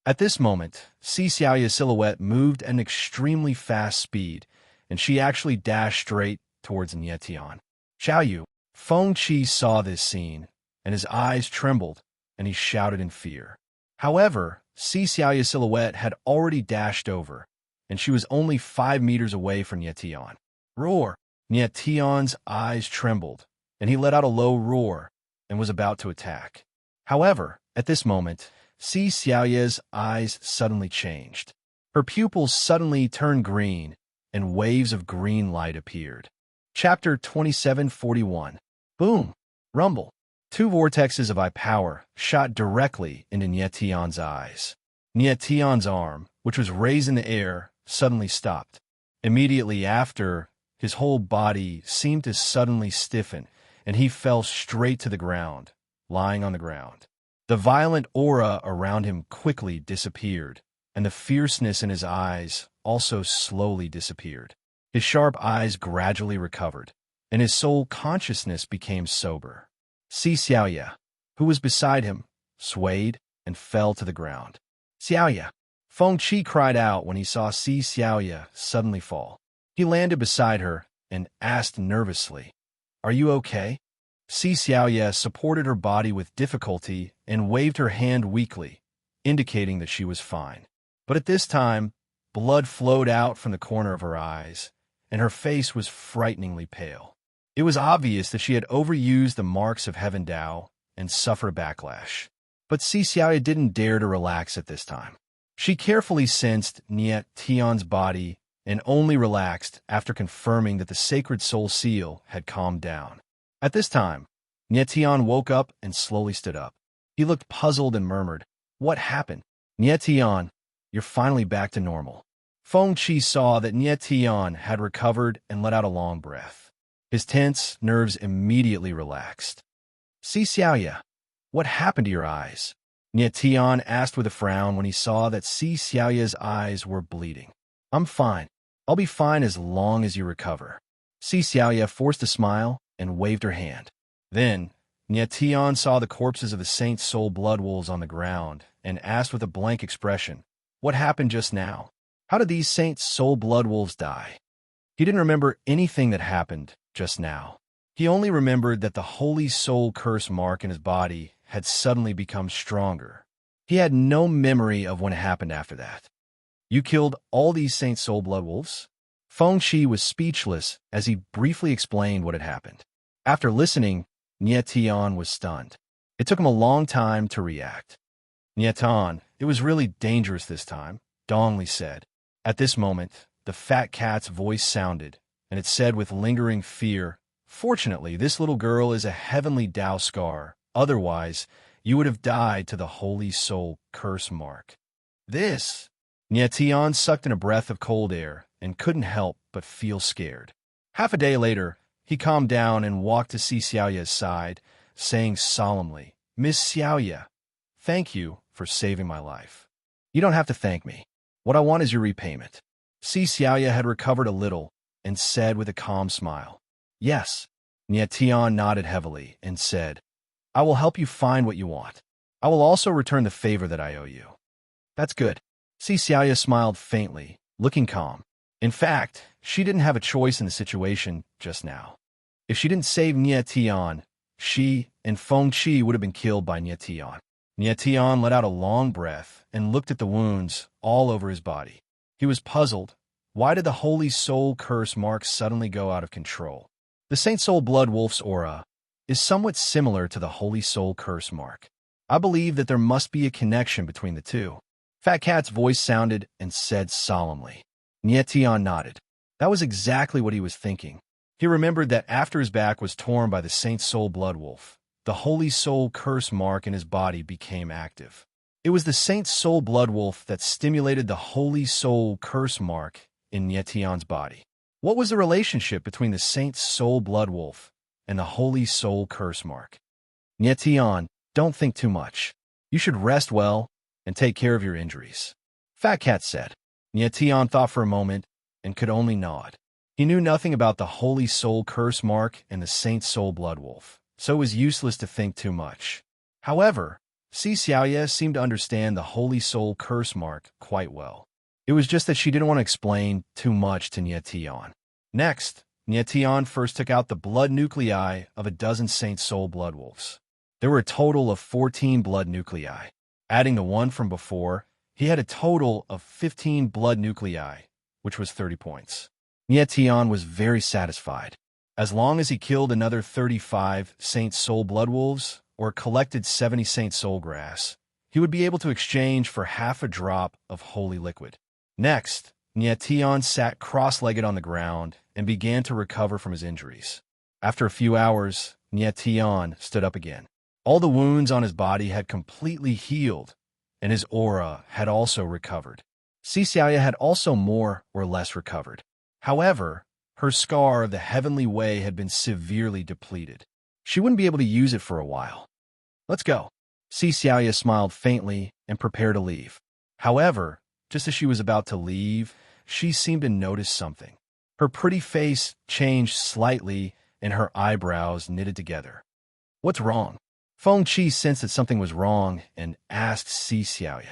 At this moment, Xiaoya's silhouette moved at an extremely fast speed, and she actually dashed straight towards Nyetian. Xiaoyu, Feng Qi saw this scene, and his eyes trembled, and he shouted in fear. However, Xiaoya's silhouette had already dashed over, and she was only 5 meters away from Nyetian. Roar! Nyetian's eyes trembled, and he let out a low roar and was about to attack. However, at this moment, Xiaoya's eyes suddenly changed. Her pupils suddenly turned green, and waves of green light appeared. Chapter 2741. Boom! Rumble. 2 vortexes of eye power shot directly into Nyetian's eyes. Nyetian's arm, which was raised in the air, suddenly stopped. Immediately after, his whole body seemed to suddenly stiffen, and he fell straight to the ground, lying on the ground. The violent aura around him quickly disappeared, and the fierceness in his eyes also slowly disappeared. His sharp eyes gradually recovered, and his soul consciousness became sober. Xiaoya, who was beside him, swayed and fell to the ground. Xiaoya! Feng Qi cried out when he saw Xiaoya suddenly fall. He landed beside her and asked nervously, "Are you okay?" Xiaoya supported her body with difficulty and waved her hand weakly, indicating that she was fine. But at this time, blood flowed out from the corner of her eyes, and her face was frighteningly pale. It was obvious that she had overused the marks of Heaven Dao and suffered a backlash. But Xiaoya didn't dare to relax at this time. She carefully sensed Nyetian's body and only relaxed after confirming that the sacred soul seal had calmed down. At this time, Nyetian woke up and slowly stood up. He looked puzzled and murmured, "What happened?" "Nyetian, you're finally back to normal." Feng Qi saw that Nyetian had recovered and let out a long breath. His tense nerves immediately relaxed. "Xiaoya, what happened to your eyes?" Nyetian asked with a frown when he saw that Xiaoya's eyes were bleeding. "I'm fine. I'll be fine as long as you recover." Xiaoya forced a smile and waved her hand. Then, Nyetian saw the corpses of the Saint Soul blood wolves on the ground and asked with a blank expression, "What happened just now? How did these Saint Soul blood wolves die?" He didn't remember anything that happened just now. He only remembered that the Holy Soul curse mark in his body had suddenly become stronger. He had no memory of when it happened after that. "You killed all these Saint Soul blood wolves?" Feng Qi was speechless as he briefly explained what had happened. After listening, Nyetian was stunned. It took him a long time to react. "Nyetan, it was really dangerous this time," Dongli said. At this moment, the fat cat's voice sounded, and it said with lingering fear, "Fortunately, this little girl is a heavenly Dao scar. Otherwise, you would have died to the Holy Soul curse mark." This! Nyetian sucked in a breath of cold air and couldn't help but feel scared. Half a day later, he calmed down and walked to Xiaoya's side, saying solemnly, "Miss Xiaoya, thank you for saving my life." "You don't have to thank me. What I want is your repayment." Xiaoya had recovered a little and said with a calm smile, "Yes." Nyetian nodded heavily and said, "I will help you find what you want. I will also return the favor that I owe you." "That's good." Xiaoya smiled faintly, looking calm. In fact, she didn't have a choice in the situation just now. If she didn't save Nyetian, she and Feng Qi would have been killed by Nyetian. Nyetian let out a long breath and looked at the wounds all over his body. He was puzzled. Why did the Holy Soul curse mark suddenly go out of control? The Saint Soul Blood Wolf's aura is somewhat similar to the Holy Soul curse mark. I believe that there must be a connection between the two. Fat Cat's voice sounded and said solemnly. Nyetian nodded. That was exactly what he was thinking. He remembered that after his back was torn by the Saint Soul Blood Wolf, the Holy Soul curse mark in his body became active. It was the Saint Soul Blood Wolf that stimulated the Holy Soul curse mark in Nietion's body. What was the relationship between the Saint Soul Blood Wolf and the Holy Soul curse mark? Nietion, don't think too much. You should rest well and take care of your injuries, Fat Cat said. Nietion thought for a moment and could only nod. He knew nothing about the Holy Soul curse mark and the Saint Soul Blood Wolf, so it was useless to think too much. However, Si Xiaoye seemed to understand the Holy Soul curse mark quite well. It was just that she didn't want to explain too much to Nietion. Next, Nietion first took out the blood nuclei of a dozen Saint Soul Blood Wolves. There were a total of 14 blood nuclei. Adding the one from before, he had a total of 15 blood nuclei, which was 30 points. Nietion was very satisfied. As long as he killed another 35 Saint Soul Blood Wolves or collected 70 Saint Soul Grass, he would be able to exchange for half a drop of holy liquid. Next, Nietion sat cross-legged on the ground and began to recover from his injuries. After a few hours, Nietion stood up again. All the wounds on his body had completely healed, and his aura had also recovered. Si Xiaoye had also more or less recovered. However, her scar of the heavenly way had been severely depleted. She wouldn't be able to use it for a while. Let's go. Si Xiaoye smiled faintly and prepared to leave. However, just as she was about to leave, she seemed to notice something. Her pretty face changed slightly and her eyebrows knitted together. What's wrong? Feng Qi sensed that something was wrong and asked Si Xiaoye.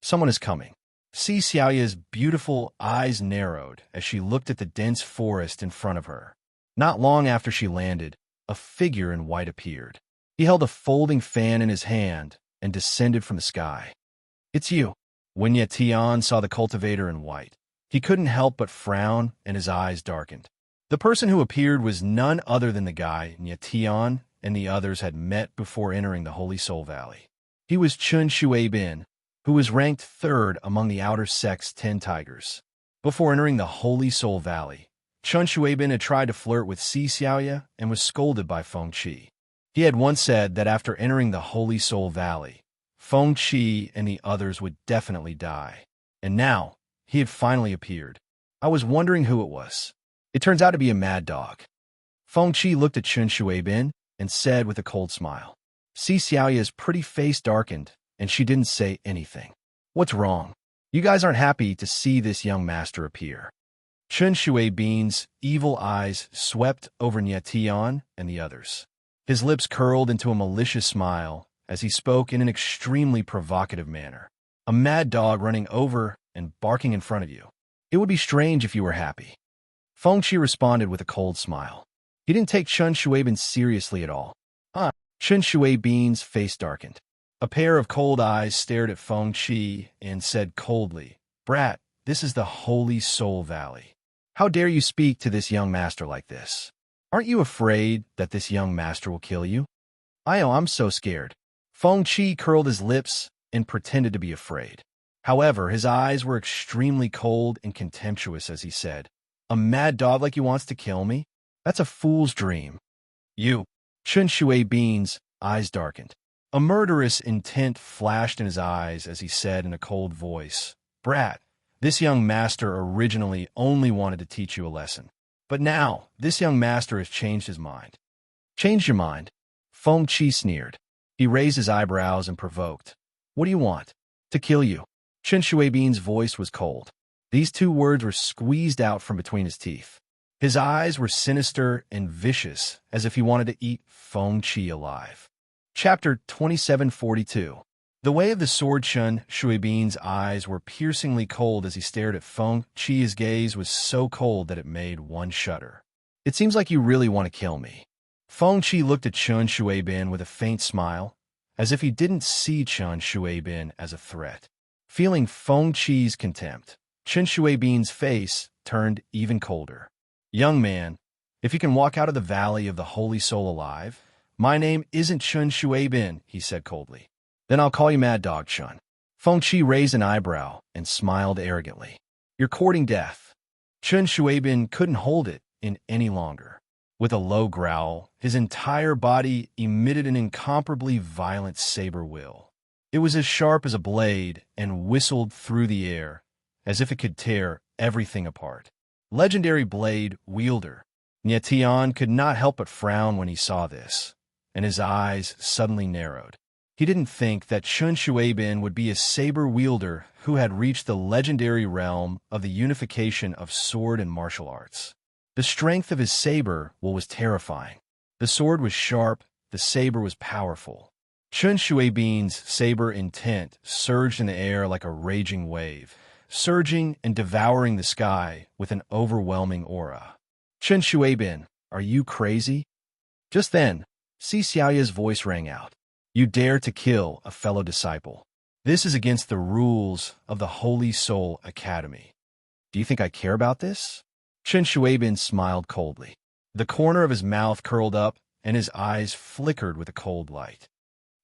Someone is coming. Si Xiaoye's beautiful eyes narrowed as she looked at the dense forest in front of her. Not long after she landed, a figure in white appeared. He held a folding fan in his hand and descended from the sky. It's you. When Nietion saw the cultivator in white, he couldn't help but frown and his eyes darkened. The person who appeared was none other than the guy Nietion and the others had met before entering the Holy Soul Valley. He was Chun Shuai-bin, who was ranked third among the Outer Sect's 10 tigers. Before entering the Holy Soul Valley, Chun Shuai-bin had tried to flirt with Si Xiaoye and was scolded by Feng Qi. He had once said that after entering the Holy Soul Valley, Feng Qi and the others would definitely die. And now, he had finally appeared. I was wondering who it was. It turns out to be a mad dog. Feng Qi looked at Chun Shuai-bin and said with a cold smile. Si Xiaoye's pretty face darkened, and she didn't say anything. What's wrong? You guys aren't happy to see this young master appear. Chun Shuai-bin's evil eyes swept over Nietion and the others. His lips curled into a malicious smile as he spoke in an extremely provocative manner. A mad dog running over and barking in front of you. It would be strange if you were happy. Feng Qi responded with a cold smile. He didn't take Chun Shuai-bin seriously at all. Chun Shuai-bin's face darkened. A pair of cold eyes stared at Feng Qi and said coldly, Brat, this is the Holy Soul Valley. How dare you speak to this young master like this? Aren't you afraid that this young master will kill you? I'm so scared. Feng Qi curled his lips and pretended to be afraid. However, his eyes were extremely cold and contemptuous as he said, A mad dog like you wants to kill me? That's a fool's dream. You. Chun Shuai-bin's eyes darkened. A murderous intent flashed in his eyes as he said in a cold voice, Brat, this young master originally only wanted to teach you a lesson. But now, this young master has changed his mind. Changed your mind? Feng Qi sneered. He raised his eyebrows and provoked. What do you want? To kill you. Chun Shuai-bin's voice was cold. These two words were squeezed out from between his teeth. His eyes were sinister and vicious, as if he wanted to eat Feng Qi alive. Chapter 2742. The way of the sword. Chun Shuai-bin's eyes were piercingly cold as he stared at Feng Qi. His gaze was so cold that it made one shudder. It seems like you really want to kill me. Feng Qi looked at Chun Shuai-bin with a faint smile, as if he didn't see Chun Shuai-bin as a threat. Feeling Feng Qi's contempt, Chun Shuai-bin's face turned even colder. Young man, if you can walk out of the valley of the Holy Soul alive, my name isn't Chun Shuai-bin, he said coldly. Then I'll call you Mad Dog Chun. Feng Qi raised an eyebrow and smiled arrogantly. You're courting death. Chun Shuai-bin couldn't hold it in any longer. With a low growl, his entire body emitted an incomparably violent saber will. It was as sharp as a blade and whistled through the air, as if it could tear everything apart. Legendary blade wielder. Nyetian could not help but frown when he saw this, and his eyes suddenly narrowed. He didn't think that Chun Shuaibin would be a saber wielder who had reached the legendary realm of the unification of sword and martial arts. The strength of his saber was terrifying. The sword was sharp, the saber was powerful. Chun Shuaibin's saber intent surged in the air like a raging wave, surging and devouring the sky with an overwhelming aura. Chun Shuaibin, are you crazy? Just then, Si Xiaoya's voice rang out. You dare to kill a fellow disciple. This is against the rules of the Holy Soul Academy. Do you think I care about this? Chun Shuaibin smiled coldly. The corner of his mouth curled up, and his eyes flickered with a cold light.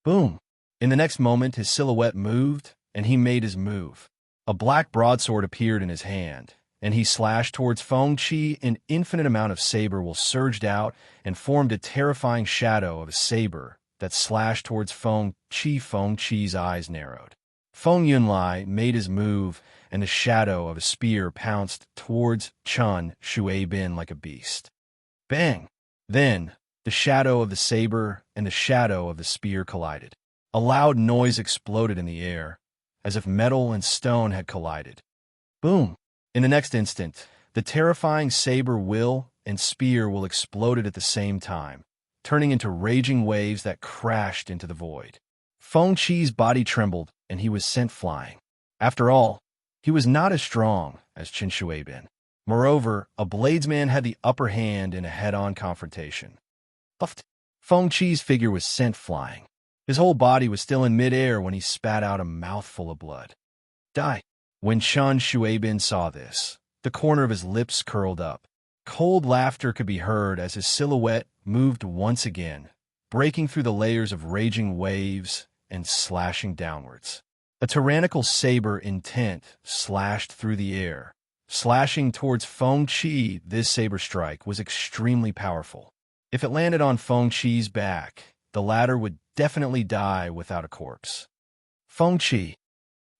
Boom! In the next moment, his silhouette moved, and he made his move. A black broadsword appeared in his hand, and he slashed towards Feng Qi. An infinite amount of saber will surged out and formed a terrifying shadow of a saber that slashed towards Feng Qi. Feng Qi's eyes narrowed. Feng Yunlai made his move, and the shadow of a spear pounced towards Chun Shuaibin like a beast. Bang! Then, the shadow of the saber and the shadow of the spear collided. A loud noise exploded in the air, as if metal and stone had collided. Boom! In the next instant, the terrifying saber and spear exploded at the same time, turning into raging waves that crashed into the void. Feng Qi's body trembled, and he was sent flying. After all, he was not as strong as Chun Shuaibin. Moreover, a bladesman had the upper hand in a head-on confrontation. Puffed. Feng Qi's figure was sent flying. His whole body was still in midair when he spat out a mouthful of blood. Die. When Chun Shuaibin saw this, the corner of his lips curled up. Cold laughter could be heard as his silhouette moved once again, breaking through the layers of raging waves and slashing downwards. A tyrannical saber intent slashed through the air, slashing towards Feng Qi. This saber strike was extremely powerful. If it landed on Feng Qi's back, the latter would definitely die without a corpse. Feng Qi.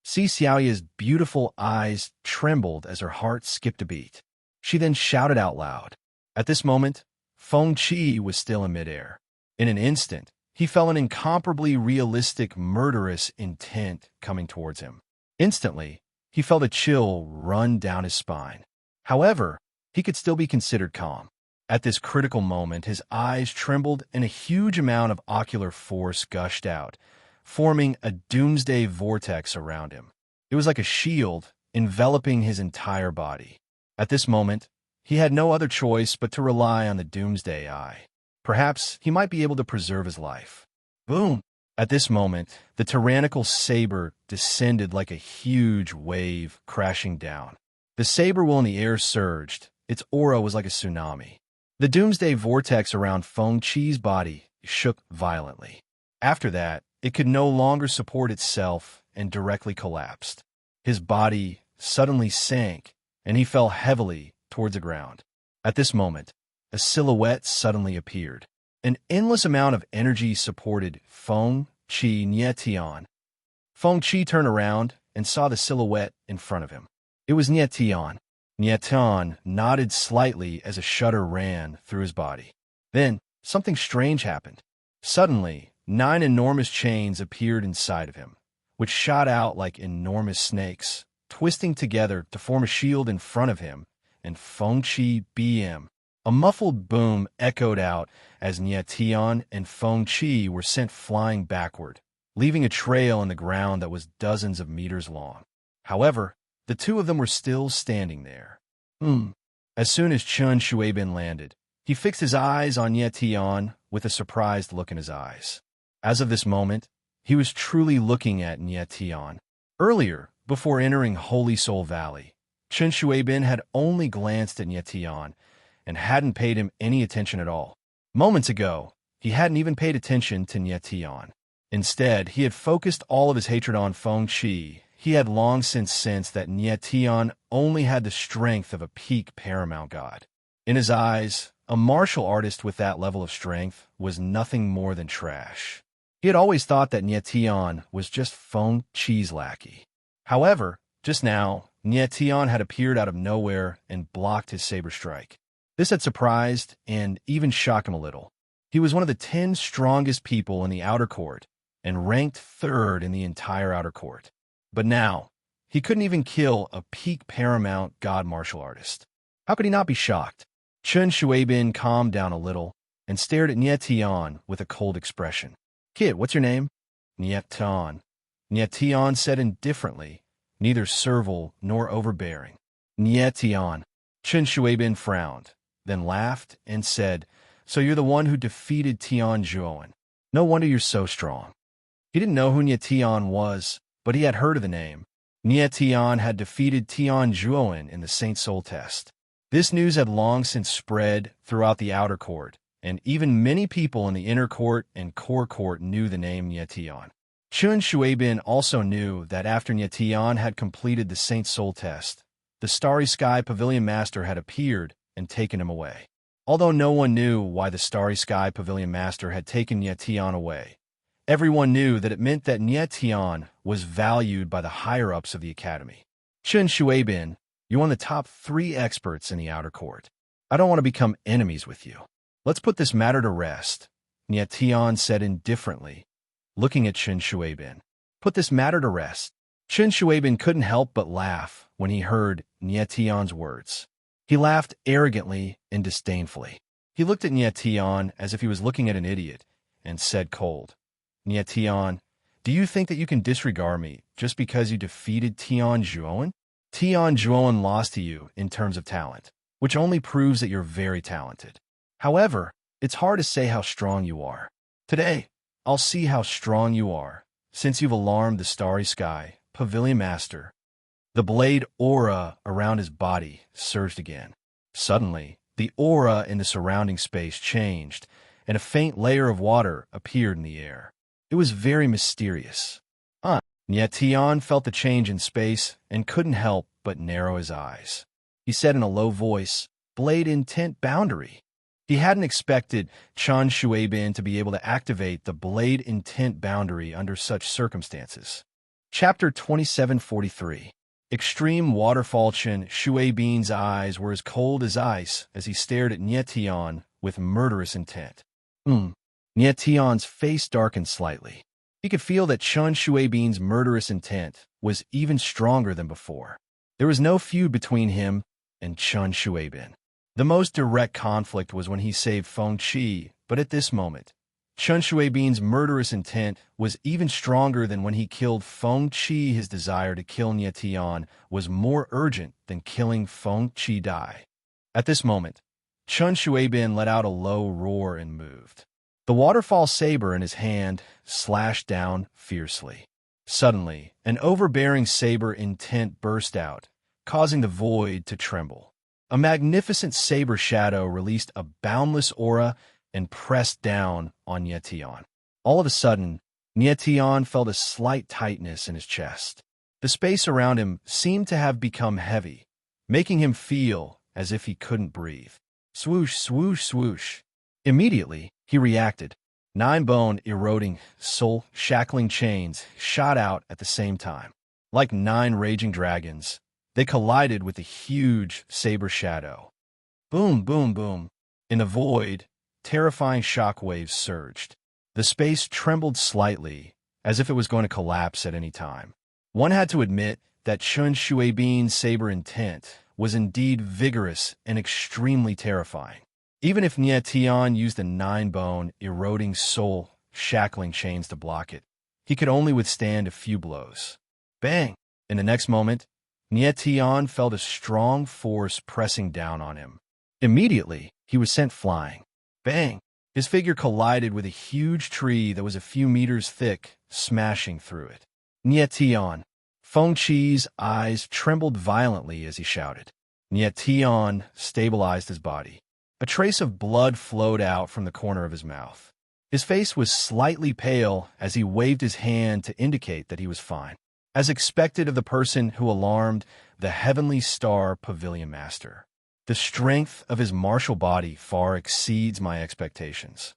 Si Xiaoya's beautiful eyes trembled as her heart skipped a beat. She then shouted out loud. At this moment, Feng Qi was still in midair. In an instant, he felt an incomparably realistic, murderous intent coming towards him. Instantly, he felt a chill run down his spine. However, he could still be considered calm. At this critical moment, his eyes trembled and a huge amount of ocular force gushed out, forming a doomsday vortex around him. It was like a shield enveloping his entire body. At this moment, he had no other choice but to rely on the doomsday eye. Perhaps he might be able to preserve his life. Boom! At this moment, the tyrannical saber descended like a huge wave crashing down. The saber in the air surged. Its aura was like a tsunami. The doomsday vortex around Feng Qi's body shook violently. After that, it could no longer support itself and directly collapsed. His body suddenly sank, and he fell heavily towards the ground. At this moment, a silhouette suddenly appeared. An endless amount of energy supported Feng Qi Nyetian. Feng Qi turned around and saw the silhouette in front of him. It was Nyetian. Nyetian nodded slightly as a shudder ran through his body. Then, something strange happened. Suddenly, 9 enormous chains appeared inside of him, which shot out like enormous snakes, twisting together to form a shield in front of him, and Feng Qi BM. A muffled boom echoed out as Nyetian and Feng Qi were sent flying backward, leaving a trail in the ground that was dozens of meters long. However, the two of them were still standing there. As soon as Chun Shuaibin landed, he fixed his eyes on Nyetian with a surprised look in his eyes. As of this moment, he was truly looking at Nyetian. Earlier, before entering Holy Soul Valley, Chun Shuaibin had only glanced at Nyetian and hadn't paid him any attention at all. Moments ago, he hadn't even paid attention to Nyetian. Instead, he had focused all of his hatred on Feng Qi. He had long since sensed that Nyetian only had the strength of a peak paramount god. In his eyes, a martial artist with that level of strength was nothing more than trash. He had always thought that Nietian was just Feng Chi's lackey. However, just now, Nietian had appeared out of nowhere and blocked his saber strike. This had surprised and even shocked him a little. He was one of the 10 strongest people in the outer court and ranked 3rd in the entire outer court. But now, he couldn't even kill a peak paramount god martial artist. How could he not be shocked? Chen Shuibin calmed down a little and stared at Nietian with a cold expression. "Kid, what's your name?" "Nietian." Nietian said indifferently, neither servile nor overbearing. "Nietian." Chen Shuibin frowned, then laughed and said, "So you're the one who defeated Tian Zhuowen. No wonder you're so strong." He didn't know who Nietian was, but he had heard of the name. Nietian had defeated Tian Zhuowen in the Saint Soul test. This news had long since spread throughout the outer court, and even many people in the inner court and core court knew the name Nietian. Chen Shuibin also knew that after Nietian had completed the Saint Soul test, the Starry Sky Pavilion Master had appeared and taken him away. Although no one knew why the Starry Sky Pavilion Master had taken Nietian away, everyone knew that it meant that Nietian was valued by the higher-ups of the academy. "Chen Shuibin, you're one of the top 3 experts in the outer court. I don't want to become enemies with you. Let's put this matter to rest," Nietian said indifferently, looking at Chen Shuibin. "Put this matter to rest." Chen Shuibin couldn't help but laugh when he heard Nietian's words. He laughed arrogantly and disdainfully. He looked at Nietian as if he was looking at an idiot and said cold, "Nietian, do you think that you can disregard me just because you defeated Tian Zhuowen? Tian Zhuowen lost to you in terms of talent, which only proves that you're very talented. However, it's hard to say how strong you are. Today, I'll see how strong you are, since you've alarmed the Starry Sky Pavilion Master." The blade aura around his body surged again. Suddenly, the aura in the surrounding space changed, and a faint layer of water appeared in the air. It was very mysterious. Nietian felt the change in space and couldn't help but narrow his eyes. He said in a low voice, "Blade intent boundary." He hadn't expected Chen Shuibin to be able to activate the blade intent boundary under such circumstances. Chapter 2743. Extreme waterfall. Chen Shuibin's eyes were as cold as ice as he stared at Nietian with murderous intent. Nietian's face darkened slightly. He could feel that Chen Shuibin's murderous intent was even stronger than before. There was no feud between him and Chen Shuibin. The most direct conflict was when he saved Feng Chi, but at this moment, Chen Shuibin's murderous intent was even stronger than when he killed Feng Chi. His desire to kill Nietian was more urgent than killing Feng Chi Dai. At this moment, Chen Shuibin let out a low roar and moved. The waterfall saber in his hand slashed down fiercely. Suddenly, an overbearing saber intent burst out, causing the void to tremble. A magnificent saber shadow released a boundless aura and pressed down on Nietian. All of a sudden, Nietian felt a slight tightness in his chest. The space around him seemed to have become heavy, making him feel as if he couldn't breathe. Swoosh, swoosh, swoosh. Immediately, he reacted. 9 bone eroding, soul shackling chains shot out at the same time. Like 9 raging dragons, they collided with the huge saber shadow. Boom, boom, boom. In the void, terrifying shockwaves surged. The space trembled slightly, as if it was going to collapse at any time. One had to admit that Chen Shuibin's saber intent was indeed vigorous and extremely terrifying. Even if Nietian used the 9 bone eroding soul shackling chains to block it, he could only withstand a few blows. Bang! In the next moment, Nietian felt a strong force pressing down on him. Immediately, he was sent flying. Bang! His figure collided with a huge tree that was a few meters thick, smashing through it. Nietian. Feng Chi's eyes trembled violently as he shouted. Nietian stabilized his body. A trace of blood flowed out from the corner of his mouth. His face was slightly pale as he waved his hand to indicate that he was fine, as expected of the person who alarmed the Heavenly Star Pavilion Master. The strength of his martial body far exceeds my expectations.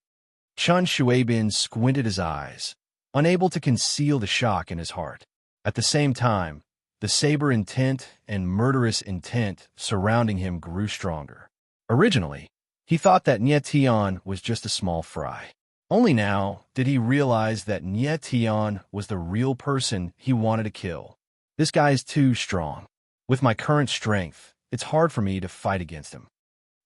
Chun Shuaibin squinted his eyes, unable to conceal the shock in his heart. At the same time, the saber intent and murderous intent surrounding him grew stronger. Originally, he thought that Nie Tian was just a small fry. Only now did he realize that Nie Tian was the real person he wanted to kill. This guy's too strong. With my current strength, it's hard for me to fight against him.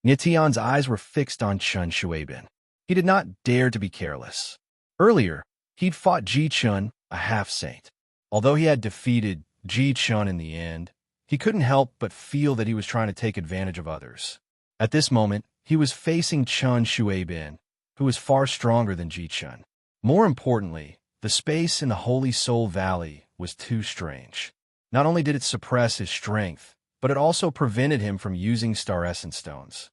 Nie Tian's eyes were fixed on Chun Shuaibin. He did not dare to be careless. Earlier, he'd fought Ji Chun, a half-saint. Although he had defeated Ji Chun in the end, he couldn't help but feel that he was trying to take advantage of others. At this moment, he was facing Chun Shuaibin, who was far stronger than Ji Chun. More importantly, the space in the Holy Soul Valley was too strange. Not only did it suppress his strength, but it also prevented him from using Star Essence Stones.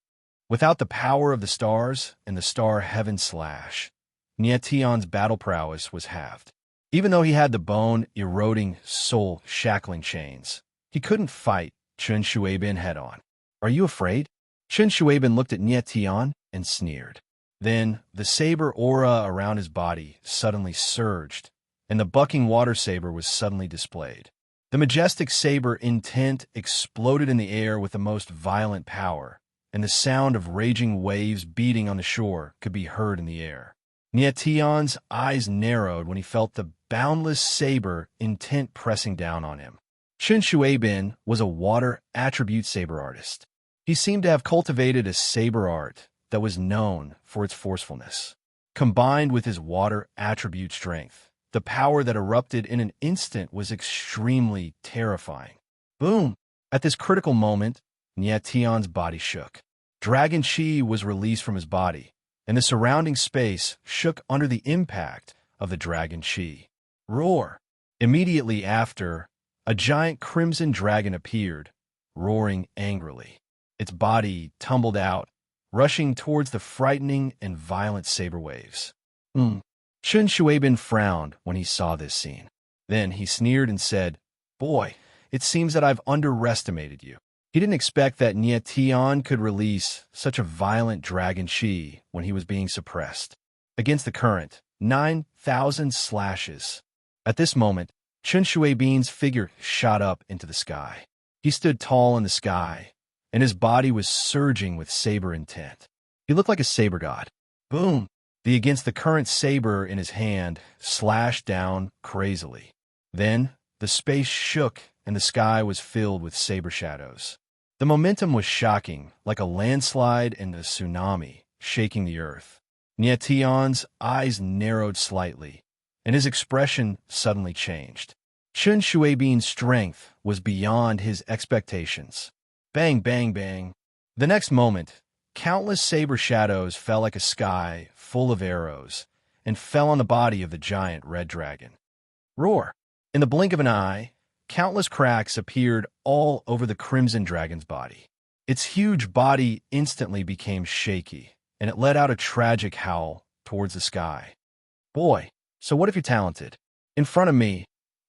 Without the power of the stars and the Star Heaven Slash, Nie Tian's battle prowess was halved. Even though he had the bone-eroding, soul-shackling chains, he couldn't fight Chun Shuaibin head-on. "Are you afraid?" Chun Shuaibin looked at Nie Tian and sneered. Then, the saber aura around his body suddenly surged, and the bucking water saber was suddenly displayed. The majestic saber intent exploded in the air with the most violent power, and the sound of raging waves beating on the shore could be heard in the air. Nie Tian's eyes narrowed when he felt the boundless saber intent pressing down on him. Chun Shuaibin was a water attribute saber artist. He seemed to have cultivated a saber art that was known for its forcefulness. Combined with his water attribute strength, the power that erupted in an instant was extremely terrifying. Boom! At this critical moment, Nie Tian's body shook. Dragon Chi was released from his body, and the surrounding space shook under the impact of the Dragon Chi. Roar! Immediately after, a giant crimson dragon appeared, roaring angrily. Its body tumbled out, rushing towards the frightening and violent saber waves. Chun Shuaibin frowned when he saw this scene. Then he sneered and said, "Boy, it seems that I've underestimated you." He didn't expect that Nie Tian could release such a violent dragon chi when he was being suppressed. Against the current, 9,000 slashes. At this moment, Chun Shuaibin's figure shot up into the sky. He stood tall in the sky, and his body was surging with saber intent. He looked like a saber god. Boom! The against the current saber in his hand slashed down crazily. Then, the space shook and the sky was filled with saber shadows. The momentum was shocking, like a landslide and a tsunami, shaking the earth. Nie Tian's eyes narrowed slightly, and his expression suddenly changed. Chun Shuaibin's strength was beyond his expectations. Bang, bang, bang. The next moment, countless saber shadows fell like a sky full of arrows and fell on the body of the giant red dragon. Roar! In the blink of an eye, countless cracks appeared all over the crimson dragon's body. Its huge body instantly became shaky, and it let out a tragic howl towards the sky. "Boy, so what if you're talented? In front of me,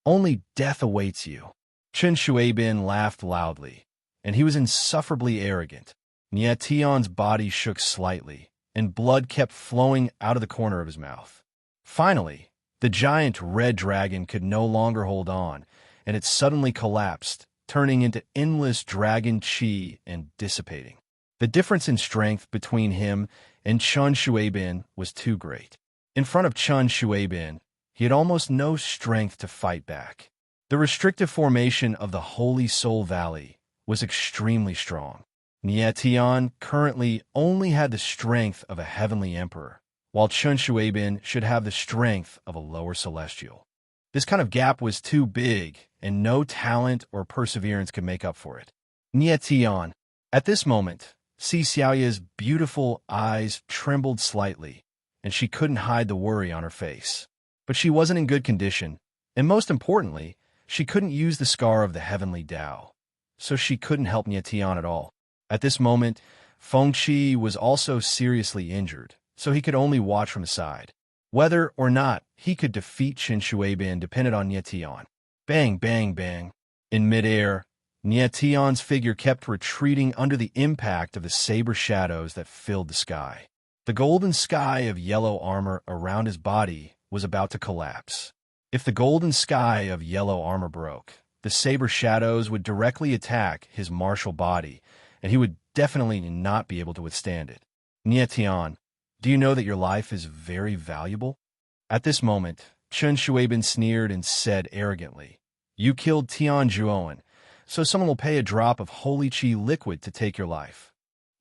only death awaits you." Chun Shuaibin laughed loudly, and he was insufferably arrogant. Nie Tian's body shook slightly, and blood kept flowing out of the corner of his mouth. Finally, the giant red dragon could no longer hold on, and it suddenly collapsed, turning into endless dragon chi and dissipating. The difference in strength between him and Chun Shuaibin was too great. In front of Chun Shuaibin, he had almost no strength to fight back. The restrictive formation of the Holy Soul Valley was extremely strong. Nie Tian currently only had the strength of a heavenly emperor, while Chun Shuaibin should have the strength of a lower celestial. This kind of gap was too big, and no talent or perseverance could make up for it. Nie Tian. At this moment, Si Xiaoya's beautiful eyes trembled slightly, and she couldn't hide the worry on her face. But she wasn't in good condition, and most importantly, she couldn't use the scar of the heavenly Tao, so she couldn't help Nie Tian at all. At this moment, Feng Qi was also seriously injured, so he could only watch from the side. Whether or not he could defeat Chun Shuaibin depended on Nie Tian. Bang, bang, bang. In midair, Nietion's figure kept retreating under the impact of the saber shadows that filled the sky. The golden sky of yellow armor around his body was about to collapse. If the golden sky of yellow armor broke, the saber shadows would directly attack his martial body, and he would definitely not be able to withstand it. Nietion, do you know that your life is very valuable? At this moment, Chun Shuaibin sneered and said arrogantly, "You killed Tian Zhuoan, so someone will pay a drop of holy qi liquid to take your life."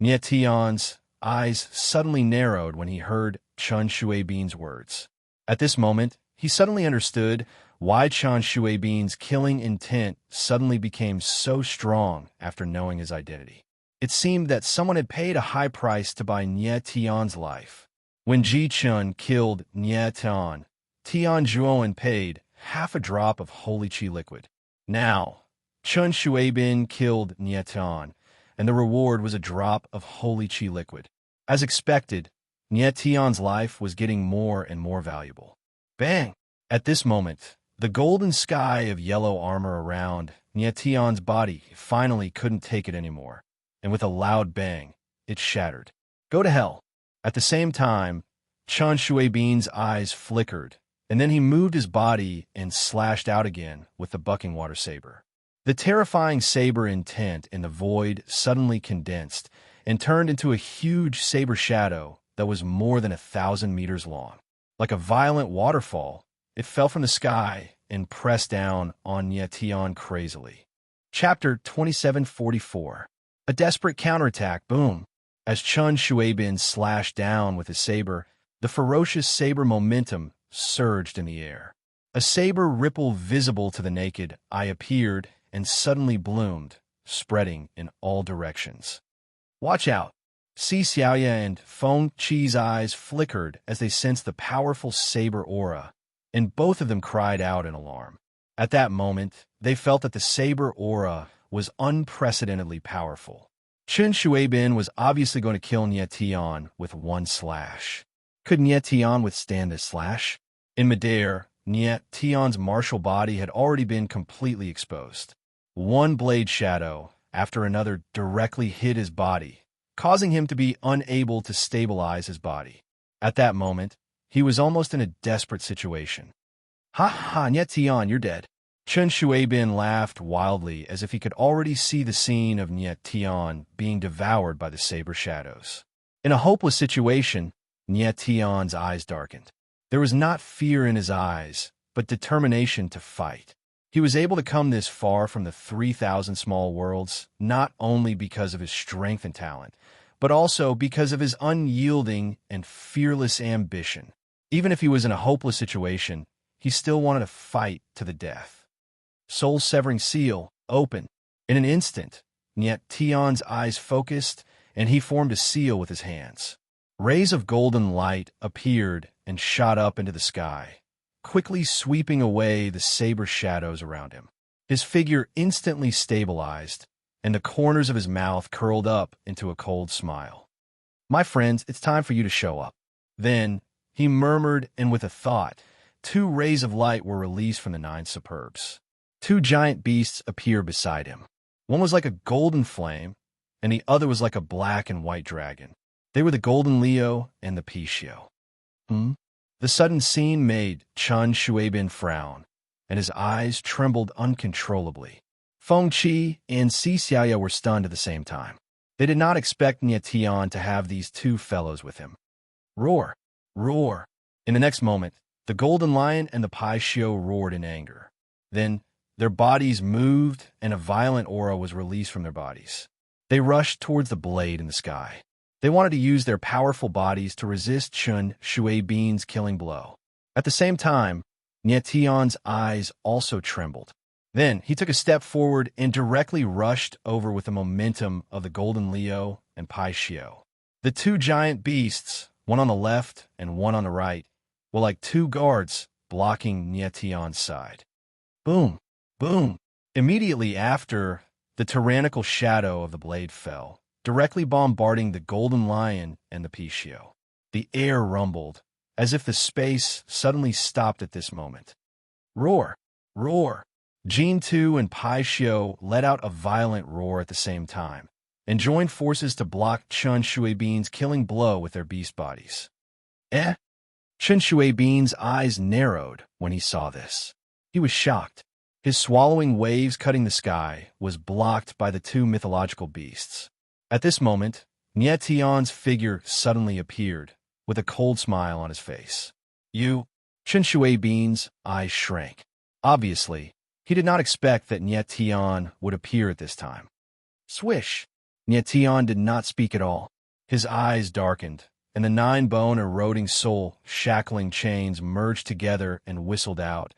Nietion's eyes suddenly narrowed when he heard Chun Shuaibin's words. At this moment, he suddenly understood why Chun Shuaibin's killing intent suddenly became so strong after knowing his identity. It seemed that someone had paid a high price to buy Nietion's life. When Ji Chun killed Nietion, Tian Zhuoan paid half a drop of holy qi liquid. Now, Chun Shuaibin killed Nietion, and the reward was a drop of holy qi liquid. As expected, Nietion's life was getting more and more valuable. Bang! At this moment, the golden sky of yellow armor around Nietion's body finally couldn't take it anymore, and with a loud bang, it shattered. Go to hell! At the same time, Chun Shuaibin's eyes flickered, and then he moved his body and slashed out again with the bucking water saber. The terrifying saber intent in the void suddenly condensed and turned into a huge saber shadow that was more than 1,000 meters long. Like a violent waterfall, it fell from the sky and pressed down on Nietion crazily. Chapter 2744. A desperate counterattack, boom! As Chun Shuaibin slashed down with his saber, the ferocious saber momentum surged in the air. A saber ripple visible to the naked eye appeared and suddenly bloomed, spreading in all directions. Watch out! Si Xiaoya and Feng Qi's eyes flickered as they sensed the powerful saber aura, and both of them cried out in alarm. At that moment, they felt that the saber aura was unprecedentedly powerful. Chun Shuaibin was obviously going to kill Nietion with one slash. Could Nietion withstand this slash? In midair, Nietion's martial body had already been completely exposed. One blade shadow after another directly hit his body, causing him to be unable to stabilize his body. At that moment, he was almost in a desperate situation. "Ha ha, Nietion, you're dead." Chun Shuaibin laughed wildly as if he could already see the scene of Nietion being devoured by the saber shadows. In a hopeless situation, Nietion's eyes darkened. There was not fear in his eyes, but determination to fight. He was able to come this far from the 3,000 small worlds not only because of his strength and talent, but also because of his unyielding and fearless ambition. Even if he was in a hopeless situation, he still wanted to fight to the death. Soul-severing seal, open. In an instant, Nietion's eyes focused, and he formed a seal with his hands. Rays of golden light appeared and shot up into the sky, quickly sweeping away the saber shadows around him. His figure instantly stabilized, and the corners of his mouth curled up into a cold smile. "My friends, it's time for you to show up." Then, he murmured, and with a thought, 2 rays of light were released from the 9 superbs. 2 giant beasts appeared beside him. One was like a golden flame, and the other was like a black and white dragon. They were the golden Leo and the Pishio. The sudden scene made Chun Shuaibin frown, and his eyes trembled uncontrollably. Feng Qi and Si Xiaoya were stunned at the same time. They did not expect Nietion to have these 2 fellows with him. Roar! Roar! In the next moment, the golden lion and the Pishio roared in anger. Then, their bodies moved, and a violent aura was released from their bodies. They rushed towards the blade in the sky. They wanted to use their powerful bodies to resist Chun Shuaibin's killing blow. At the same time, Nietion's eyes also trembled. Then he took a step forward and directly rushed over with the momentum of the Golden Leo and Pishio. The 2 giant beasts, one on the left and one on the right, were like 2 guards blocking Nietion's side. Boom! Boom! Immediately after, the tyrannical shadow of the blade fell, directly bombarding the golden lion and the Pishio. The air rumbled, as if the space suddenly stopped at this moment. Roar! Roar! Jin Tu and Pai Xiu let out a violent roar at the same time, and joined forces to block Chen Shuibian's killing blow with their beast bodies. Eh? Chen Shuibian's eyes narrowed when he saw this. He was shocked. His swallowing waves cutting the sky was blocked by the two mythological beasts. At this moment, Nie Tian's figure suddenly appeared, with a cold smile on his face. You? Chen Shuibian's eyes shrank. Obviously, he did not expect that Nie Tian would appear at this time. Swish! Nie Tian did not speak at all. His eyes darkened, and the 9-bone eroding soul shackling chains merged together and whistled out,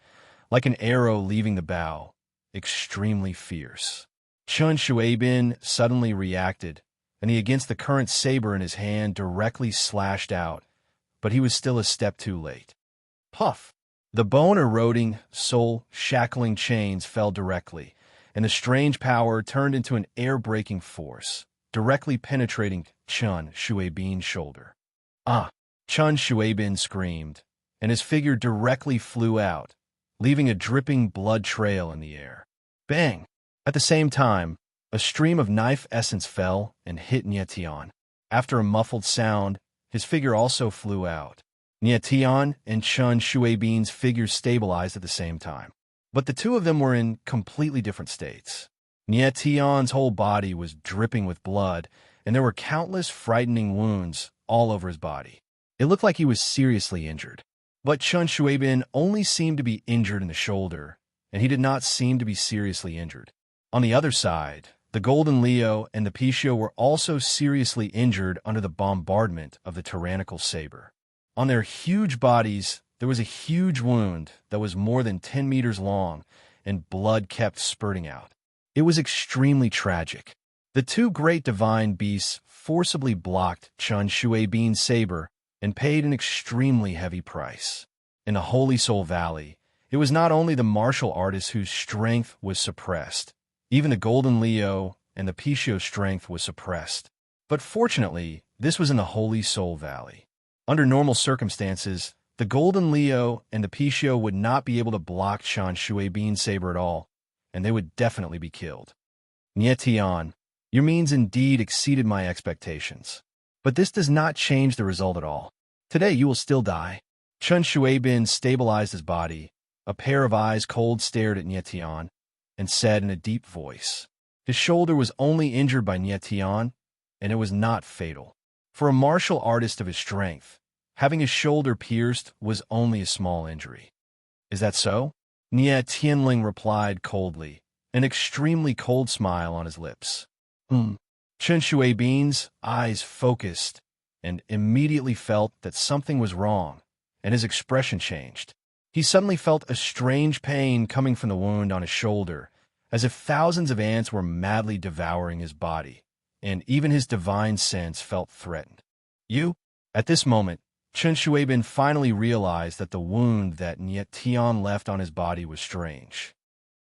like an arrow leaving the bow, extremely fierce. Chen Shuibian suddenly reacted, and he against the current saber in his hand directly slashed out, but he was still a step too late. Puff! The bone-eroding, soul-shackling chains fell directly, and the strange power turned into an air-breaking force, directly penetrating Chen Shuibian's shoulder. Ah! Chen Shuibian screamed, and his figure directly flew out, leaving a dripping blood trail in the air. Bang! At the same time, a stream of knife essence fell and hit Nie Tian. After a muffled sound, his figure also flew out. Nie Tian and Chen Shuibian's figures stabilized at the same time. But the two of them were in completely different states. Nie Tian's whole body was dripping with blood, and there were countless frightening wounds all over his body. It looked like he was seriously injured. But Chen Shuibian only seemed to be injured in the shoulder, and he did not seem to be seriously injured. On the other side, the Golden Leo and the Pishio were also seriously injured under the bombardment of the tyrannical saber. On their huge bodies, there was a huge wound that was more than 10 meters long, and blood kept spurting out. It was extremely tragic. The two great divine beasts forcibly blocked Chen Shuibian's saber and paid an extremely heavy price. In the Holy Soul Valley, it was not only the martial artists whose strength was suppressed, even the Golden Leo and the Pishio strength was suppressed. But fortunately, this was in the Holy Soul Valley. Under normal circumstances, the Golden Leo and the Pishio would not be able to block Chen Shuibian's saber at all, and they would definitely be killed. Nie Tian, your means indeed exceeded my expectations. But this does not change the result at all. Today you will still die. Chen Shuibian stabilized his body. A pair of eyes cold stared at Nie Tian, and said in a deep voice. His shoulder was only injured by Nie Tian, and it was not fatal. For a martial artist of his strength, having his shoulder pierced was only a small injury. Is that so? Nie Tianling replied coldly, an extremely cold smile on his lips. Chen Shuibian's eyes focused and immediately felt that something was wrong, and his expression changed. He suddenly felt a strange pain coming from the wound on his shoulder, as if thousands of ants were madly devouring his body, and even his divine sense felt threatened. You? At this moment, Chen Shuibian finally realized that the wound that Nie Tian left on his body was strange.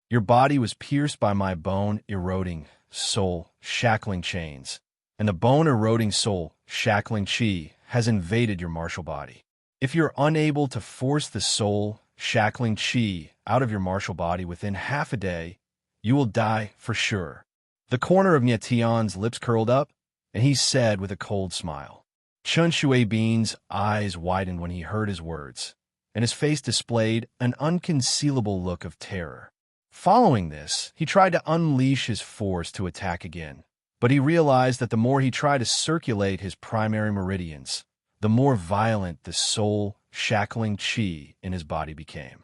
Your body was pierced by my bone-eroding, soul-shackling chains, and the bone-eroding soul, shackling chi, has invaded your martial body. If you're unable to force the soul, shackling chi out of your martial body within half a day, you will die for sure. The corner of Nie Tian's lips curled up, and he said with a cold smile. Chen Shuibian's eyes widened when he heard his words, and his face displayed an unconcealable look of terror. Following this, he tried to unleash his force to attack again, but he realized that the more he tried to circulate his primary meridians, the more violent the soul, shackling chi in his body became.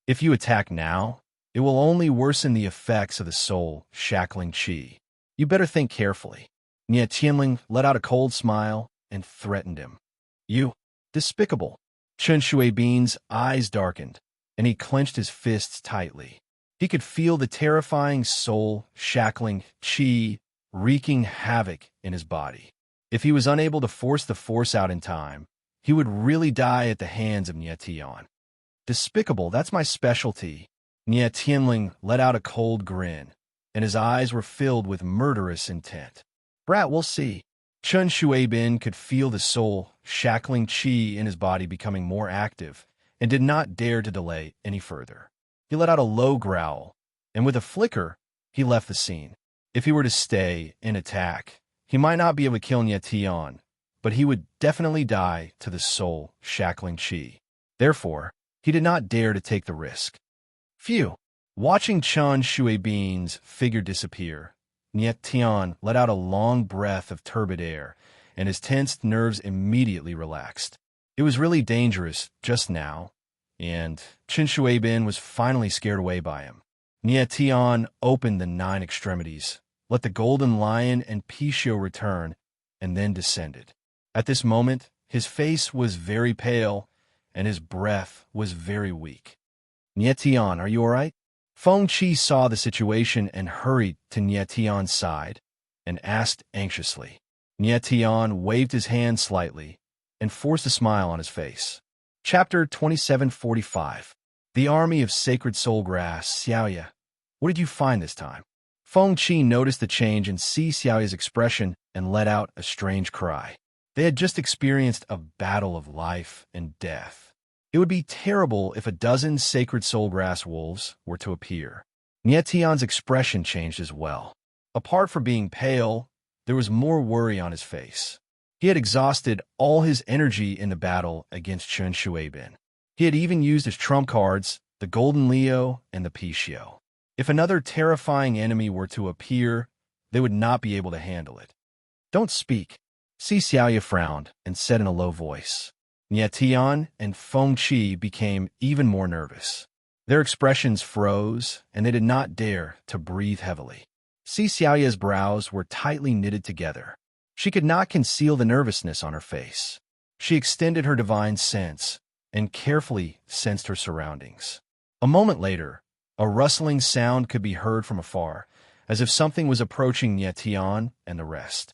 If you attack now, it will only worsen the effects of the soul, shackling chi. You better think carefully. Nie Tianling let out a cold smile and threatened him. You, despicable. Chen Shuibian's eyes darkened, and he clenched his fists tightly. He could feel the terrifying soul, shackling chi, wreaking havoc in his body. If he was unable to force the force out in time, he would really die at the hands of Nie Tian. Despicable, that's my specialty. Nie Tianling let out a cold grin, and his eyes were filled with murderous intent. Brat, we'll see. Chen Shuibian could feel the soul, shackling chi in his body becoming more active, and did not dare to delay any further. He let out a low growl, and with a flicker, he left the scene. If he were to stay and attack, he might not be able to kill Tian, but he would definitely die to the soul shackling Qi. Therefore, he did not dare to take the risk. Phew! Watching Chen Shuibin's figure disappear, Tian let out a long breath of turbid air, and his tensed nerves immediately relaxed. It was really dangerous just now, and Chen Shuibin was finally scared away by him. Tian opened the 9 extremities, let the golden lion and Pixiu return, and then descended. At this moment, his face was very pale, and his breath was very weak. Tian, are you all right? Feng Qi saw the situation and hurried to Tian's side and asked anxiously. Tian waved his hand slightly and forced a smile on his face. Chapter 2745. The Army of Sacred Soul Grass, Xiaoya. What did you find this time? Feng Qi noticed the change in Si Xiaoya's expression and let out a strange cry. They had just experienced a battle of life and death. It would be terrible if a dozen sacred soul grass wolves were to appear. Tian's expression changed as well. Apart from being pale, there was more worry on his face. He had exhausted all his energy in the battle against Chen Shuibin. He had even used his trump cards, the Golden Leo and the Pixiu. If another terrifying enemy were to appear, they would not be able to handle it. Don't speak. Si Xiaoya frowned and said in a low voice. Tian and Feng Qi became even more nervous. Their expressions froze, and they did not dare to breathe heavily. Si Xiaoya's brows were tightly knitted together. She could not conceal the nervousness on her face. She extended her divine sense and carefully sensed her surroundings. A moment later, a rustling sound could be heard from afar, as if something was approaching Tian and the rest.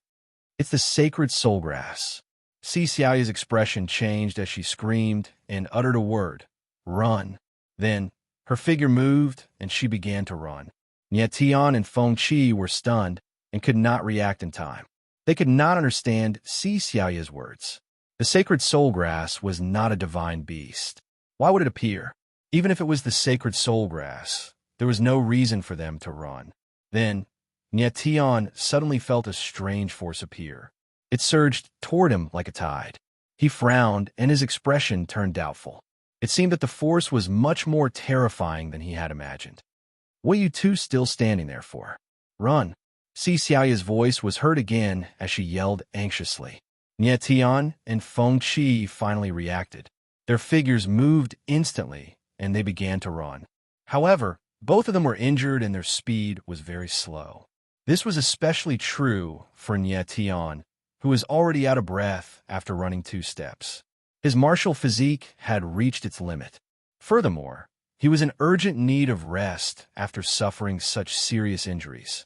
It's the sacred soul grass. Si Xiaoya's expression changed as she screamed and uttered a word, "Run." Then, her figure moved and she began to run. Tian and Feng Qi were stunned and could not react in time. They could not understand Si Xiaoya's words. The sacred soul grass was not a divine beast. Why would it appear? Even if it was the sacred soul grass, there was no reason for them to run. Then, Tian suddenly felt a strange force appear. It surged toward him like a tide. He frowned, and his expression turned doubtful. It seemed that the force was much more terrifying than he had imagined. What are you two still standing there for? Run. Si Xiaoya's voice was heard again as she yelled anxiously. Tian and Feng Qi finally reacted. Their figures moved instantly, and they began to run. However, both of them were injured and their speed was very slow. This was especially true for Tian, who was already out of breath after running 2 steps. His martial physique had reached its limit. Furthermore, he was in urgent need of rest after suffering such serious injuries.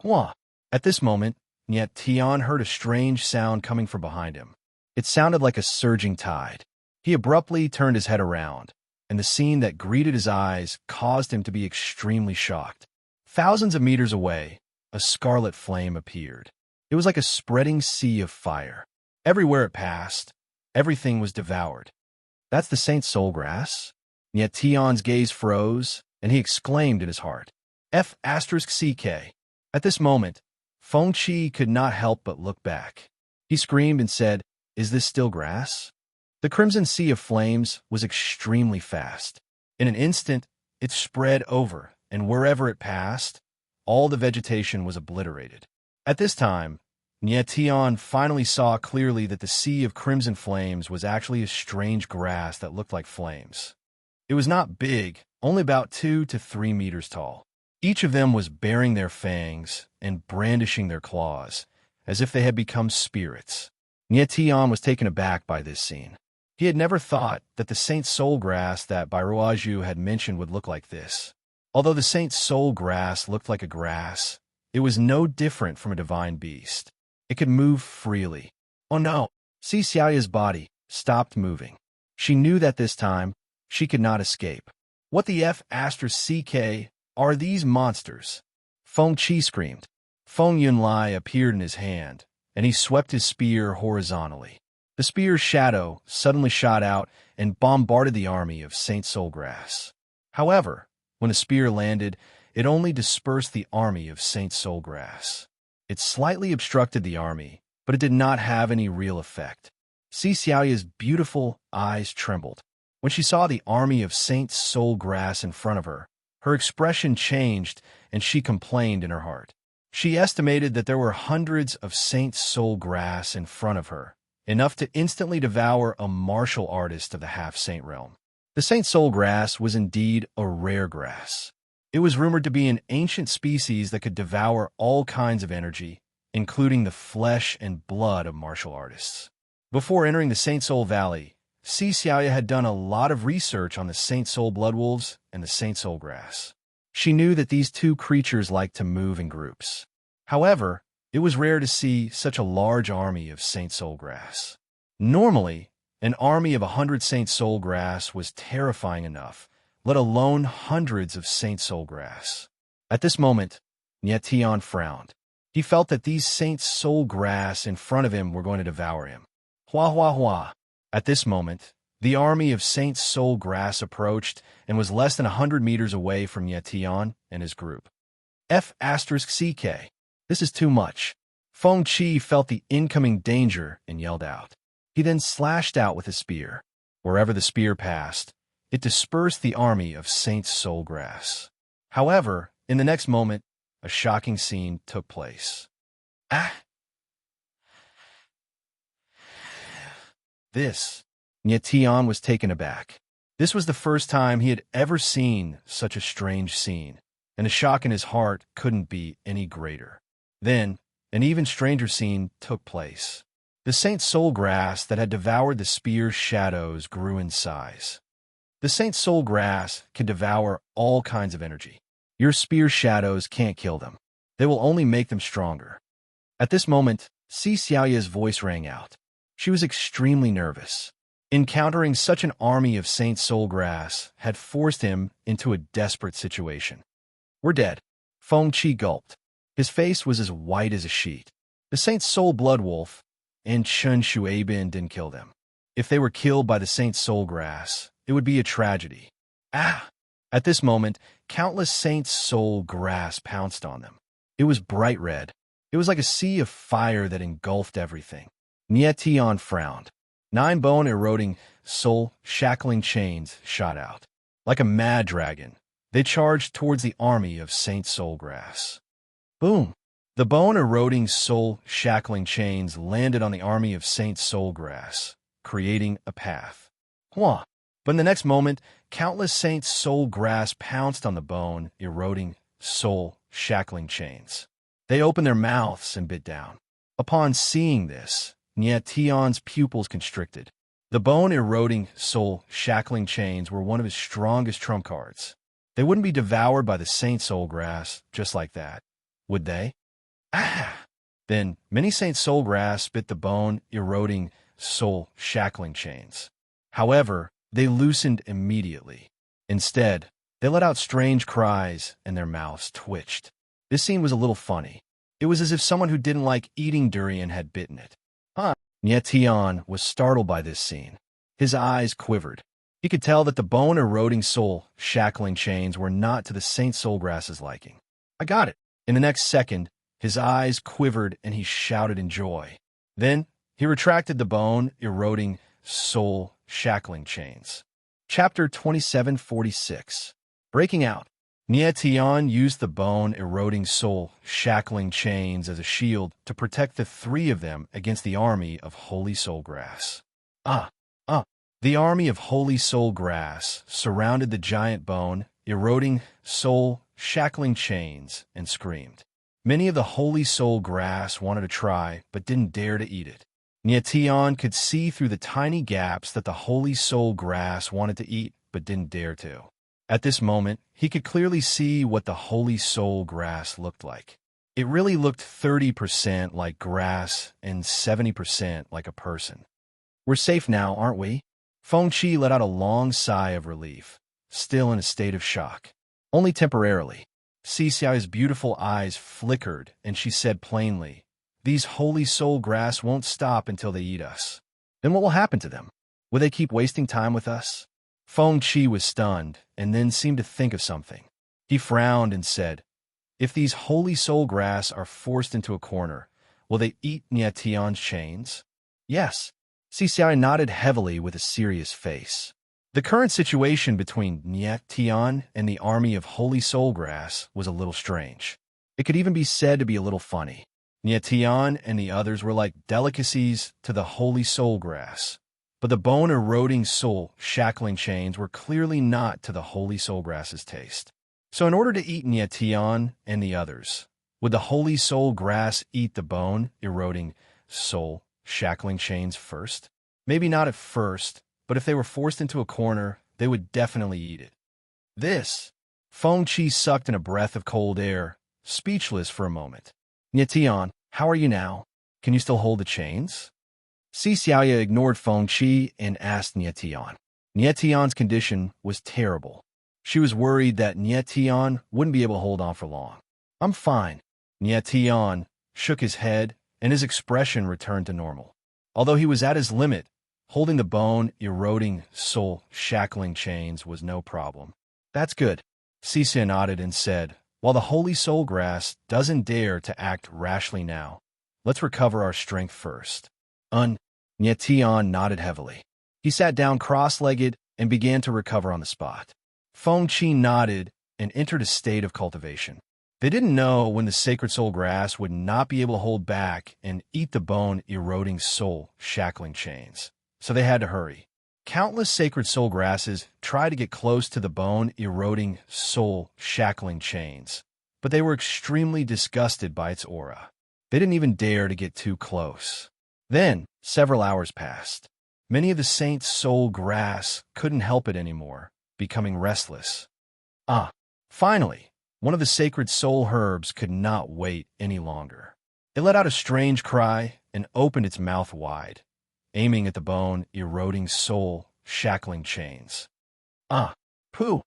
Hua! At this moment, Tian heard a strange sound coming from behind him. It sounded like a surging tide. He abruptly turned his head around, and the scene that greeted his eyes caused him to be extremely shocked. Thousands of meters away, a scarlet flame appeared. It was like a spreading sea of fire. Everywhere it passed, everything was devoured. That's the Saint Soul Grass? Tian's gaze froze, and he exclaimed in his heart, F***CK. At this moment, Feng Qi could not help but look back. He screamed and said, "Is this still grass?" The crimson sea of flames was extremely fast. In an instant, it spread over, and wherever it passed, all the vegetation was obliterated. At this time, Tian finally saw clearly that the sea of crimson flames was actually a strange grass that looked like flames. It was not big, only about 2 to 3 meters tall. Each of them was baring their fangs and brandishing their claws, as if they had become spirits. Tian was taken aback by this scene. He had never thought that the Saint Soul Grass that Bairuaju had mentioned would look like this. Although the Saint Soul Grass looked like a grass, it was no different from a divine beast. It could move freely. Oh no! Si Xiaoya's body stopped moving. She knew that this time, she could not escape. What the F***CK are these monsters? Feng Qi screamed. Feng Yunlai appeared in his hand, and he swept his spear horizontally. The spear's shadow suddenly shot out and bombarded the army of Saint Soul Grass. However, when the spear landed, it only dispersed the army of Saint Soulgrass. It slightly obstructed the army, but it did not have any real effect. Si Xiaoya's beautiful eyes trembled. When she saw the army of Saint Soulgrass in front of her, her expression changed and she complained in her heart. She estimated that there were hundreds of Saint Soulgrass in front of her, enough to instantly devour a martial artist of the half-saint realm. The Saint Soulgrass was indeed a rare grass. It was rumored to be an ancient species that could devour all kinds of energy, including the flesh and blood of martial artists. Before entering the Saint Soul Valley, Si Xiaoya had done a lot of research on the Saint Soul Bloodwolves and the Saint Soulgrass. She knew that these two creatures liked to move in groups. However, it was rare to see such a large army of Saint Soulgrass. Normally, an army of 100 Saint Soulgrass was terrifying enough, let alone hundreds of Saint Soulgrass. At this moment, Tian frowned. He felt that these Saint Soulgrass in front of him were going to devour him. Hua hua hua. At this moment, the army of Saint Soulgrass approached and was less than 100 meters away from Tian and his group. F*CK. This is too much. Feng Qi felt the incoming danger and yelled out. He then slashed out with his spear. Wherever the spear passed, it dispersed the army of Saint Soulgrass. However, in the next moment, a shocking scene took place. Tian was taken aback. This was the first time he had ever seen such a strange scene, and the shock in his heart couldn't be any greater. Then, an even stranger scene took place. The Saint Soulgrass that had devoured the spear's shadows grew in size. The Saint Soulgrass can devour all kinds of energy. Your spear's shadows can't kill them. They will only make them stronger. At this moment, Si Xiaoya's voice rang out. She was extremely nervous. Encountering such an army of Saint Soulgrass had forced him into a desperate situation. We're dead. Feng Qi gulped. His face was as white as a sheet. The Saint Soul Bloodwolf and Chen Shuaibin didn't kill them. If they were killed by the Saint Soulgrass, it would be a tragedy. At this moment, countless Saint Soulgrass pounced on them. It was bright red. It was like a sea of fire that engulfed everything. Tian frowned. 9 bone-eroding, soul-shackling chains shot out. Like a mad dragon, they charged towards the army of Saint Soulgrass. Boom! The bone-eroding, soul-shackling chains landed on the army of Saint Soulgrass, creating a path. But in the next moment, countless Saint Soulgrass pounced on the bone-eroding, soul-shackling chains. They opened their mouths and bit down. Upon seeing this, Tian's pupils constricted. The bone-eroding, soul-shackling chains were one of his strongest trump cards. They wouldn't be devoured by the Saint Soulgrass just like that, would they? Then many Saint Soulgrass bit the bone-eroding, soul-shackling chains. However, they loosened immediately. Instead, they let out strange cries and their mouths twitched. This scene was a little funny. It was as if someone who didn't like eating durian had bitten it. Tian was startled by this scene. His eyes quivered. He could tell that the bone-eroding, soul-shackling chains were not to the Saint Soulgrass's liking. I got it. In the next second, his eyes quivered and he shouted in joy. Then, he retracted the bone-eroding, soul-shackling chains. Chapter 2746. Breaking Out. Tian used the bone-eroding, soul-shackling chains as a shield to protect the 3 of them against the army of Holy Soulgrass. The army of Holy Soulgrass surrounded the giant bone-eroding, soul-shackling chains and screamed. Many of the Holy Soulgrass wanted to try, but didn't dare to eat it. Tian could see through the tiny gaps that the Holy Soulgrass wanted to eat, but didn't dare to. At this moment, he could clearly see what the Holy Soulgrass looked like. It really looked 30% like grass and 70% like a person. We're safe now, aren't we? Feng Qi let out a long sigh of relief, still in a state of shock. Only temporarily. Si Xiaoya's beautiful eyes flickered, and she said plainly, "These Holy Soulgrass won't stop until they eat us. Then what will happen to them? Will they keep wasting time with us?" Feng Qi was stunned, and then seemed to think of something. He frowned and said, "If these holy soul grass are forced into a corner, will they eat Nietion's chains?" "Yes." Xixiao nodded heavily with a serious face. The current situation between Nietion and the army of holy soul grass was a little strange. It could even be said to be a little funny. Nietion and the others were like delicacies to the holy soul grass, but the bone-eroding soul shackling chains were clearly not to the holy soul grass's taste. So in order to eat Nietion and the others, would the holy soul grass eat the bone-eroding soul shackling chains first? Maybe not at first, but if they were forced into a corner, they would definitely eat it. This. Feng Qi sucked in a breath of cold air, speechless for a moment. "Nietion, how are you now? Can you still hold the chains?" Xixiao ignored Feng Qi and asked Nietion. Nietion's condition was terrible. She was worried that Nietion wouldn't be able to hold on for long. "I'm fine." Nietion shook his head, and his expression returned to normal. Although he was at his limit, holding the bone-eroding soul shackling chains was no problem. "That's good." Xixiao nodded and said, "While the holy soul grass doesn't dare to act rashly now, let's recover our strength first." Nietion nodded heavily. He sat down cross-legged and began to recover on the spot. Feng Qi nodded and entered a state of cultivation. They didn't know when the sacred soul grass would not be able to hold back and eat the bone-eroding soul shackling chains, so they had to hurry. Countless sacred soul grasses tried to get close to the bone-eroding soul shackling chains, but they were extremely disgusted by its aura. They didn't even dare to get too close. Then, several hours passed. Many of the saint's soul grass couldn't help it anymore, becoming restless. Finally, one of the sacred soul herbs could not wait any longer. It let out a strange cry and opened its mouth wide, aiming at the bone-eroding soul shackling chains. Pooh!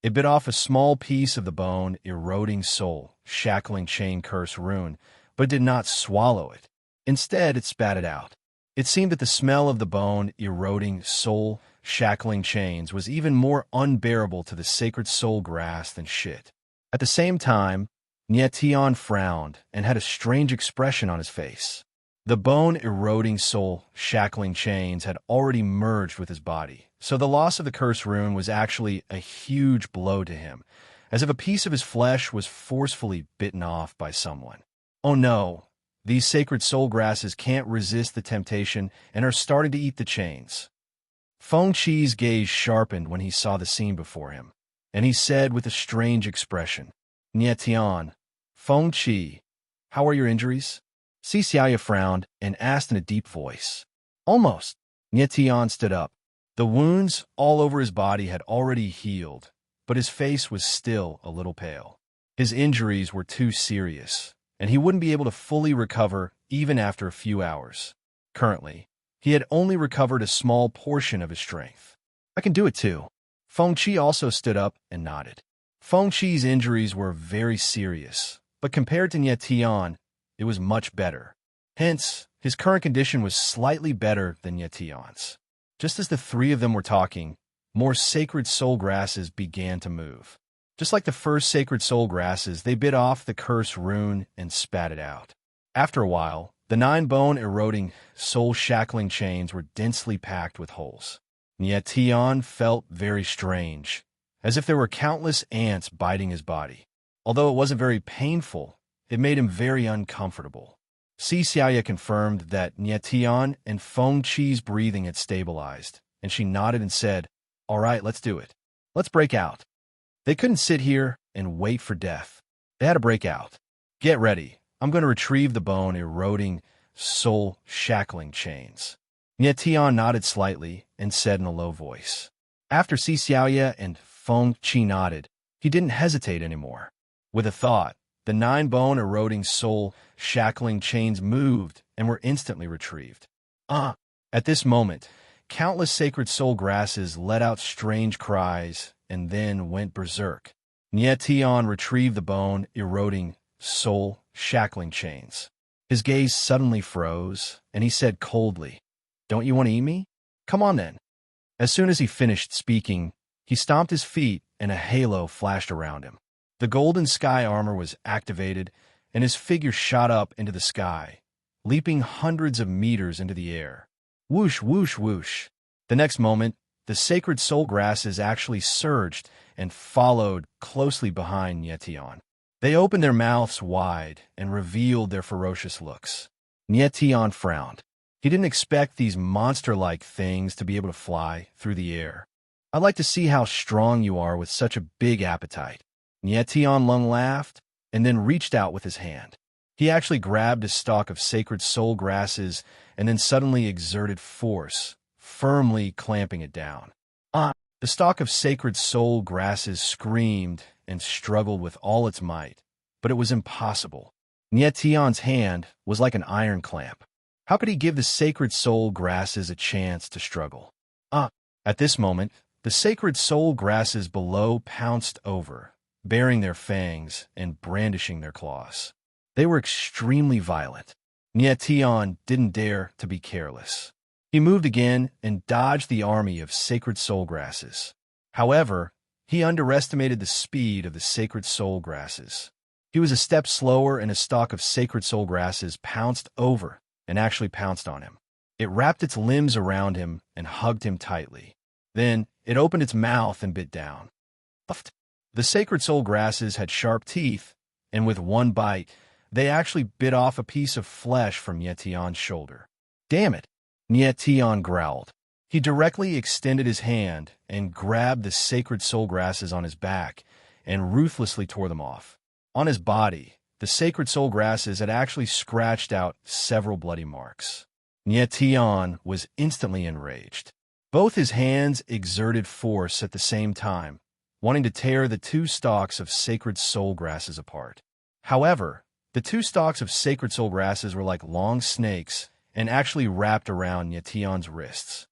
It bit off a small piece of the bone-eroding soul shackling chain curse rune, but did not swallow it. Instead, it spat it out. It seemed that the smell of the bone-eroding soul shackling chains was even more unbearable to the sacred soul grass than shit. At the same time, Nietion frowned and had a strange expression on his face. The bone-eroding soul shackling chains had already merged with his body, so the loss of the curse rune was actually a huge blow to him, as if a piece of his flesh was forcefully bitten off by someone. Oh no, these sacred soul grasses can't resist the temptation and are starting to eat the chains. Feng Qi's gaze sharpened when he saw the scene before him, and he said with a strange expression, "Nietion, Feng Qi, how are your injuries?" Xixiao frowned and asked in a deep voice. "Almost." Nietion stood up. The wounds all over his body had already healed, but his face was still a little pale. His injuries were too serious, and he wouldn't be able to fully recover even after a few hours. Currently, he had only recovered a small portion of his strength. "I can do it too." Feng Qi also stood up and nodded. Feng Qi's injuries were very serious, but compared to Nietion, it was much better. Hence, his current condition was slightly better than Nietion's. Just as the three of them were talking, more sacred soul grasses began to move. Just like the first sacred soul grasses, they bit off the curse rune and spat it out. After a while, the 9 bone-eroding, soul-shackling chains were densely packed with holes. Nietion felt very strange, as if there were countless ants biting his body. Although it wasn't very painful, it made him very uncomfortable. Xixiao confirmed that Nietion and Feng Qi's breathing had stabilized, and she nodded and said, "All right, let's do it. Let's break out." They couldn't sit here and wait for death. They had to break out. "Get ready. I'm going to retrieve the bone-eroding, soul-shackling chains." Nietion nodded slightly and said in a low voice. After Xixiao and Feng Qi nodded, he didn't hesitate anymore. With a thought, the 9 bone-eroding soul-shackling chains moved and were instantly retrieved. At this moment, countless sacred soul grasses let out strange cries and then went berserk. Nietion retrieved the bone-eroding, soul-shackling chains. His gaze suddenly froze, and he said coldly, "Don't you want to eat me? Come on then." As soon as he finished speaking, he stomped his feet and a halo flashed around him. The golden sky armor was activated, and his figure shot up into the sky, leaping hundreds of meters into the air. Whoosh, whoosh, whoosh. The next moment, the sacred soul grasses actually surged and followed closely behind Nietion. They opened their mouths wide and revealed their ferocious looks. Nietion frowned. He didn't expect these monster-like things to be able to fly through the air. "I'd like to see how strong you are with such a big appetite." Nietion Lung laughed and then reached out with his hand. He actually grabbed a stalk of sacred soul grasses and then suddenly exerted force, firmly clamping it down. The stalk of sacred soul grasses screamed and struggled with all its might, but it was impossible. Nietion's hand was like an iron clamp. How could he give the sacred soul grasses a chance to struggle? At this moment, the sacred soul grasses below pounced over, baring their fangs and brandishing their claws. They were extremely violent. Nietion didn't dare to be careless. He moved again and dodged the army of sacred soul grasses. However, he underestimated the speed of the sacred soul grasses. He was a step slower, and a stalk of sacred soul grasses pounced over and actually pounced on him. It wrapped its limbs around him and hugged him tightly. Then it opened its mouth and bit down. The sacred soul grasses had sharp teeth, and with one bite, they actually bit off a piece of flesh from Nietion's shoulder. "Damn it!" Nietion growled. He directly extended his hand and grabbed the sacred soul grasses on his back and ruthlessly tore them off. On his body, the sacred soul grasses had actually scratched out several bloody marks. Nietion was instantly enraged. Both his hands exerted force at the same time, wanting to tear the two stalks of sacred soul grasses apart. However, the two stalks of sacred soul grasses were like long snakes and actually wrapped around Nietion's wrists.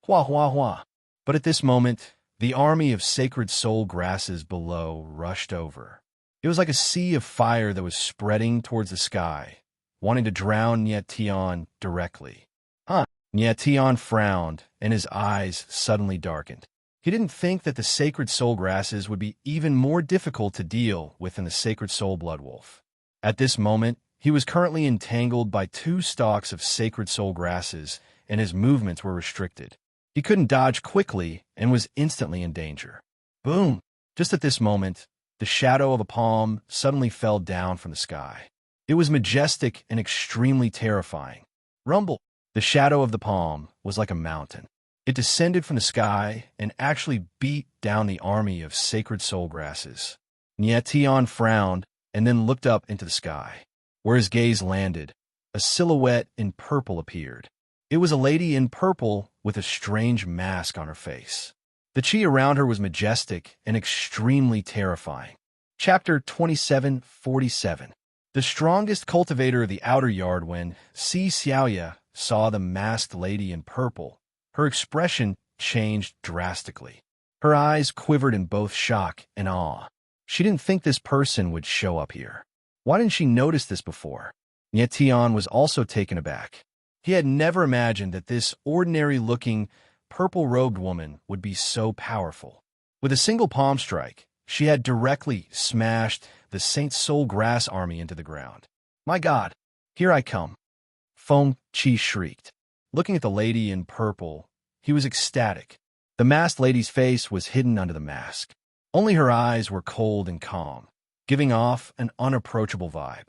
Hua, hua, hua. But at this moment, the army of sacred soul grasses below rushed over. It was like a sea of fire that was spreading towards the sky, wanting to drown Nietion directly. Nietion frowned, and his eyes suddenly darkened. He didn't think that the sacred soul grasses would be even more difficult to deal with than the sacred soul blood wolf. At this moment, he was currently entangled by two stalks of sacred soul grasses, and his movements were restricted. He couldn't dodge quickly and was instantly in danger. Boom! Just at this moment, the shadow of a palm suddenly fell down from the sky. It was majestic and extremely terrifying. Rumble! The shadow of the palm was like a mountain. It descended from the sky and actually beat down the army of sacred soul grasses. Nietion frowned and then looked up into the sky. Where his gaze landed, a silhouette in purple appeared. It was a lady in purple with a strange mask on her face. The chi around her was majestic and extremely terrifying. Chapter 2747. The strongest cultivator of the outer yard. When Si Xiaoya saw the masked lady in purple, her expression changed drastically. Her eyes quivered in both shock and awe. She didn't think this person would show up here. Why didn't she notice this before? Nietion was also taken aback. He had never imagined that this ordinary-looking, purple-robed woman would be so powerful. With a single palm strike, she had directly smashed the Saint Soul Grass army into the ground. "My God, here I come!" Feng Qi shrieked. Looking at the lady in purple, he was ecstatic. The masked lady's face was hidden under the mask. Only her eyes were cold and calm, giving off an unapproachable vibe.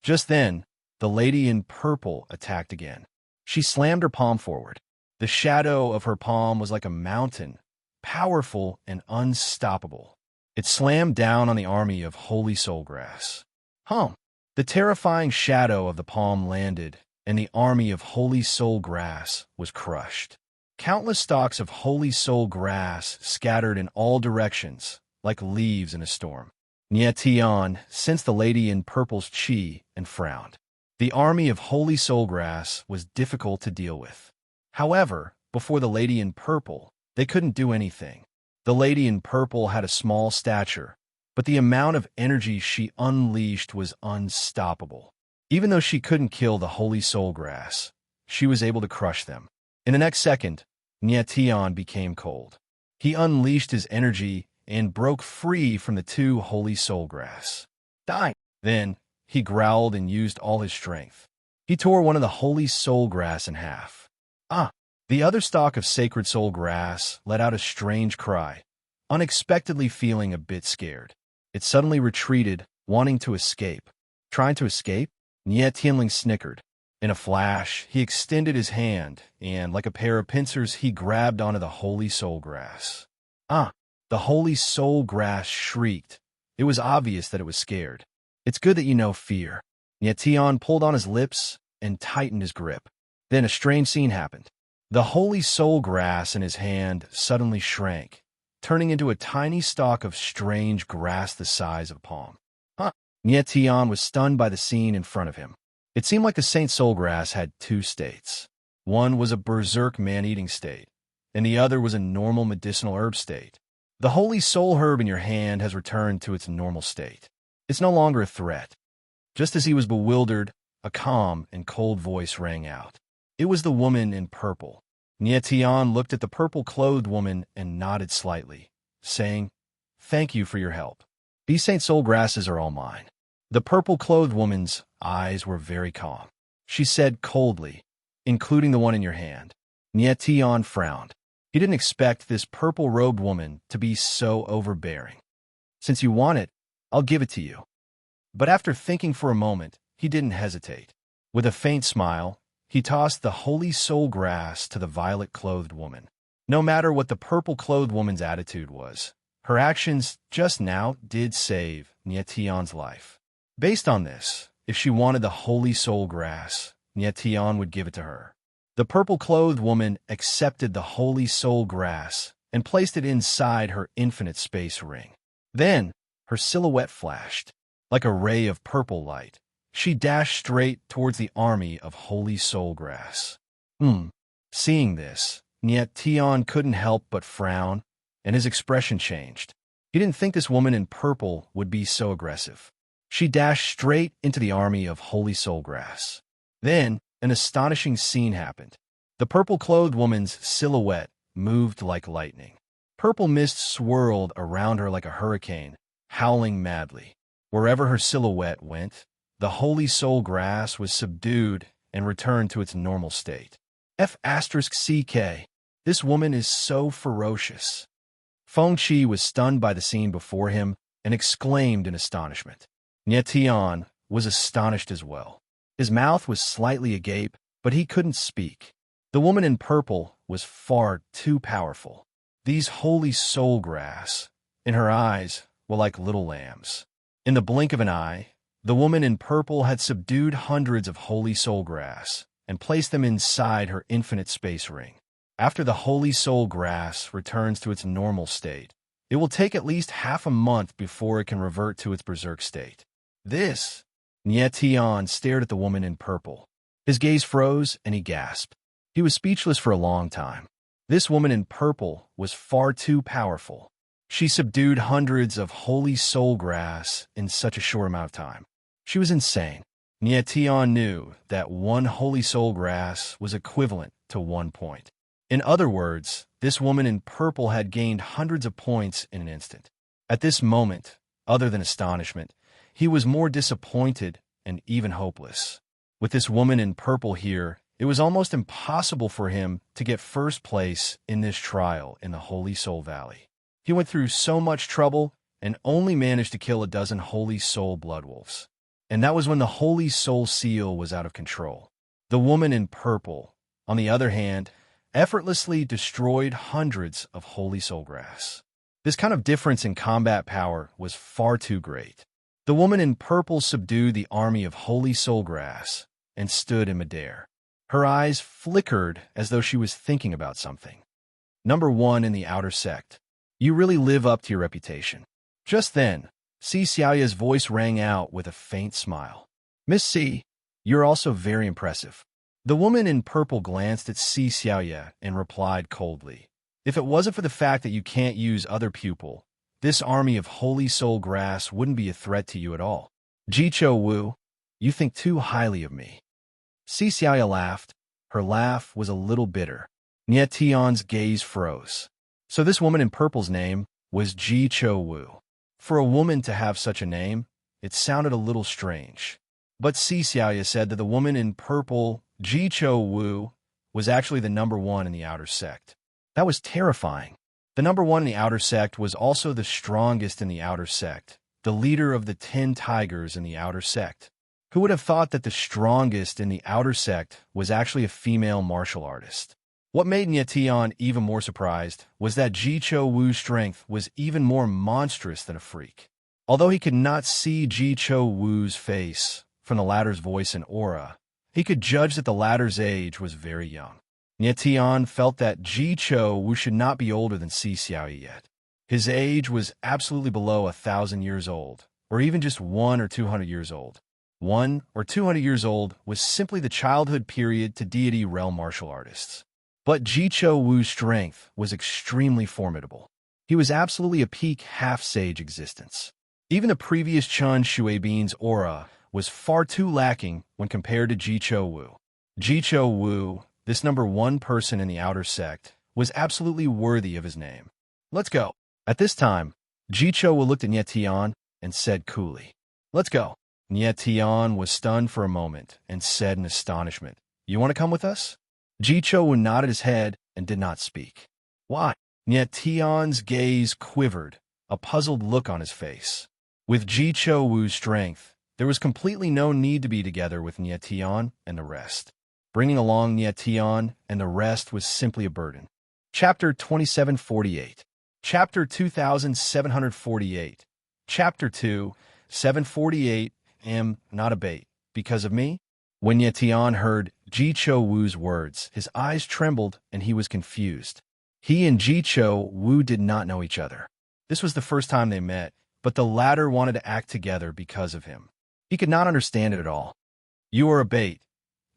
Just then, the lady in purple attacked again. She slammed her palm forward. The shadow of her palm was like a mountain, powerful and unstoppable. It slammed down on the army of Holy Soul Grass. The terrifying shadow of the palm landed, and the army of Holy Soul Grass was crushed. Countless stalks of Holy Soul Grass scattered in all directions, like leaves in a storm. Nietion sensed the lady in purple's chi and frowned. The army of Holy Soul Grass was difficult to deal with. However, before the lady in purple, they couldn't do anything. The lady in purple had a small stature, but the amount of energy she unleashed was unstoppable. Even though she couldn't kill the Holy Soul Grass, she was able to crush them. In the next second, Nietion became cold. He unleashed his energy and broke free from the two holy soul grass. Die! Then, he growled and used all his strength. He tore one of the holy soul grass in half. Ah! The other stalk of sacred soul grass let out a strange cry, unexpectedly feeling a bit scared. It suddenly retreated, wanting to escape. Trying to escape? Nye Tianling snickered. In a flash, he extended his hand, and like a pair of pincers, he grabbed onto the holy soul grass. Ah! The holy soul grass shrieked. It was obvious that it was scared. It's good that you know fear. Nye Tian pulled on his lips and tightened his grip. Then a strange scene happened. The holy soul grass in his hand suddenly shrank, turning into a tiny stalk of strange grass the size of a palm. Huh! Nye Tian was stunned by the scene in front of him. It seemed like the Saint Soul grass had two states. One was a berserk man-eating state, and the other was a normal medicinal herb state. The holy soul herb in your hand has returned to its normal state. It's no longer a threat. Just as he was bewildered, a calm and cold voice rang out. It was the woman in purple. Nye Tian looked at the purple-clothed woman and nodded slightly, saying, "Thank you for your help. These Saint Soul grasses are all mine." The purple-clothed woman's eyes were very calm. She said coldly, "Including the one in your hand." Nye Tian frowned. He didn't expect this purple-robed woman to be so overbearing. "Since you want it, I'll give it to you." But after thinking for a moment, he didn't hesitate. With a faint smile, he tossed the holy soul grass to the violet-clothed woman. No matter what the purple-clothed woman's attitude was, her actions just now did save Nye Tian's life. Based on this, if she wanted the holy soul grass, Nye Tian would give it to her. The purple-clothed woman accepted the holy soul grass and placed it inside her infinite space ring. Then, her silhouette flashed. Like a ray of purple light, she dashed straight towards the army of holy soul grass. Seeing this, Nye Tian couldn't help but frown, and his expression changed. He didn't think this woman in purple would be so aggressive. She dashed straight into the army of holy soul grass. Then, an astonishing scene happened. The purple-clothed woman's silhouette moved like lightning. Purple mist swirled around her like a hurricane, howling madly. Wherever her silhouette went, the holy soul grass was subdued and returned to its normal state. F***CK. This woman is so ferocious. Feng Qi was stunned by the scene before him and exclaimed in astonishment. Nye Tian was astonished as well. His mouth was slightly agape, but he couldn't speak. The woman in purple was far too powerful. These holy soul grass, in her eyes, were like little lambs. In the blink of an eye, the woman in purple had subdued hundreds of holy soul grass and placed them inside her infinite space ring. After the holy soul grass returns to its normal state, it will take at least half a month before it can revert to its berserk state. This! Nye Tian stared at the woman in purple. His gaze froze and he gasped. He was speechless for a long time. This woman in purple was far too powerful. She subdued hundreds of holy soul grass in such a short amount of time. She was insane. Nye Tian knew that one holy soul grass was equivalent to 1 point. In other words, this woman in purple had gained hundreds of points in an instant. At this moment, other than astonishment, he was more disappointed and even hopeless. With this woman in purple here, it was almost impossible for him to get first place in this trial in the Holy Soul Valley. He went through so much trouble and only managed to kill a dozen Holy Soul Bloodwolves. And that was when the Holy Soul Seal was out of control. The woman in purple, on the other hand, effortlessly destroyed hundreds of Holy Soul Grass. This kind of difference in combat power was far too great. The woman in purple subdued the army of Holy Soul Grass and stood in midair. Her eyes flickered as though she was thinking about something. Number 1 in the outer sect. You really live up to your reputation. Just then, Si Xiaoya's voice rang out with a faint smile. Miss Si, you're also very impressive. The woman in purple glanced at Si Xiaoya and replied coldly. If it wasn't for the fact that you can't use other pupil, this army of Holy Soul Grass wouldn't be a threat to you at all. Jicho Wu, you think too highly of me. Si Xiaoya laughed. Her laugh was a little bitter. Nye Tian's gaze froze. So this woman in purple's name was Ji Cho Wu. For a woman to have such a name, it sounded a little strange. But Si Xiaoya said that the woman in purple, Ji Cho Wu, was actually the number one in the outer sect. That was terrifying. The number one in the outer sect was also the strongest in the outer sect, the leader of the 10 tigers in the outer sect. Who would have thought that the strongest in the outer sect was actually a female martial artist? What made Nie Tian even more surprised was that Ji Cho Wu's strength was even more monstrous than a freak. Although he could not see Ji Cho Wu's face from the latter's voice and aura, he could judge that the latter's age was very young. Nie Tian felt that Ji Cho Wu should not be older than Si Xiaoya yet. His age was absolutely below 1,000 years old, or even just 100 or 200 years old. 100 or 200 years old was simply the childhood period to deity realm martial artists. But Ji Cho Wu's strength was extremely formidable. He was absolutely a peak half-sage existence. Even the previous Chun Shueibin's aura was far too lacking when compared to Ji Cho Wu. Ji Cho Wu, this number one person in the outer sect, was absolutely worthy of his name. Let's go. At this time, Ji Cho Wu looked at Nie Tian and said coolly, "Let's go." Nie Tian was stunned for a moment and said in astonishment, "You want to come with us?" Ji Cho Wu nodded his head and did not speak. Why? Nie Tian's gaze quivered, a puzzled look on his face. With Ji Cho Wu's strength, there was completely no need to be together with Nie Tian and the rest. Bringing along Nie Tian and the rest was simply a burden. Chapter 2748. Chapter 2748. Chapter 2, 748. Not a bait. Because of me? When Nie Tian heard Ji Cho Wu's words, his eyes trembled and he was confused. He and Ji Cho Wu did not know each other. This was the first time they met, but the latter wanted to act together because of him. He could not understand it at all. "You are a bait."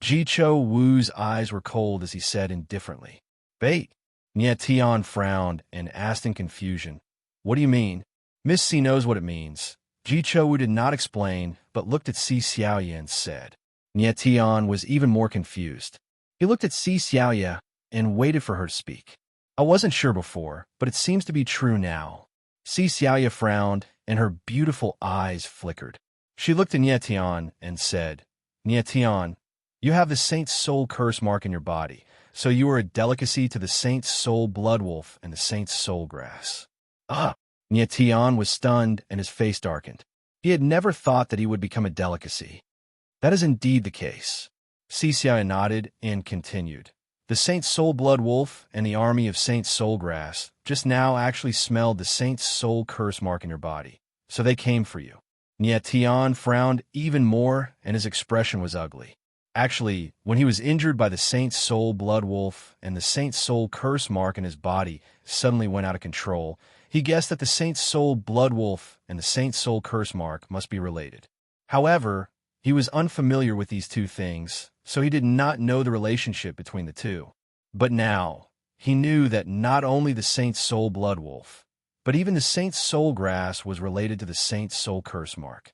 Ji Cho Wu's eyes were cold as he said indifferently. "Bait?" Nie Tian frowned and asked in confusion, "What do you mean?" "Miss C knows what it means." Ji Cho Wu did not explain, but looked at Si Xiaoya and said. Nie Tian was even more confused. He looked at Si Xiaoya and waited for her to speak. "I wasn't sure before, but it seems to be true now." Si Xiaoya frowned, and her beautiful eyes flickered. She looked at Nie Tian and said, "Nie Tian, you have the Saint's Soul curse mark in your body, so you are a delicacy to the Saint's Soul blood wolf and the Saint's Soul grass." Ah! Nie Tian was stunned and his face darkened. He had never thought that he would become a delicacy. That is indeed the case. Si Xiaoya nodded and continued. "The Saint's Soul blood wolf and the army of Saint's Soul grass just now actually smelled the Saint's Soul curse mark in your body, so they came for you." Nie Tian frowned even more and his expression was ugly. Actually, when he was injured by the Saint's Soul blood wolf and the Saint's Soul curse mark in his body suddenly went out of control, he guessed that the Saint's Soul blood wolf and the Saint's Soul curse mark must be related. However, he was unfamiliar with these two things, so he did not know the relationship between the two. But now, he knew that not only the Saint's Soul blood wolf, but even the Saint's Soul grass was related to the Saint's Soul curse mark.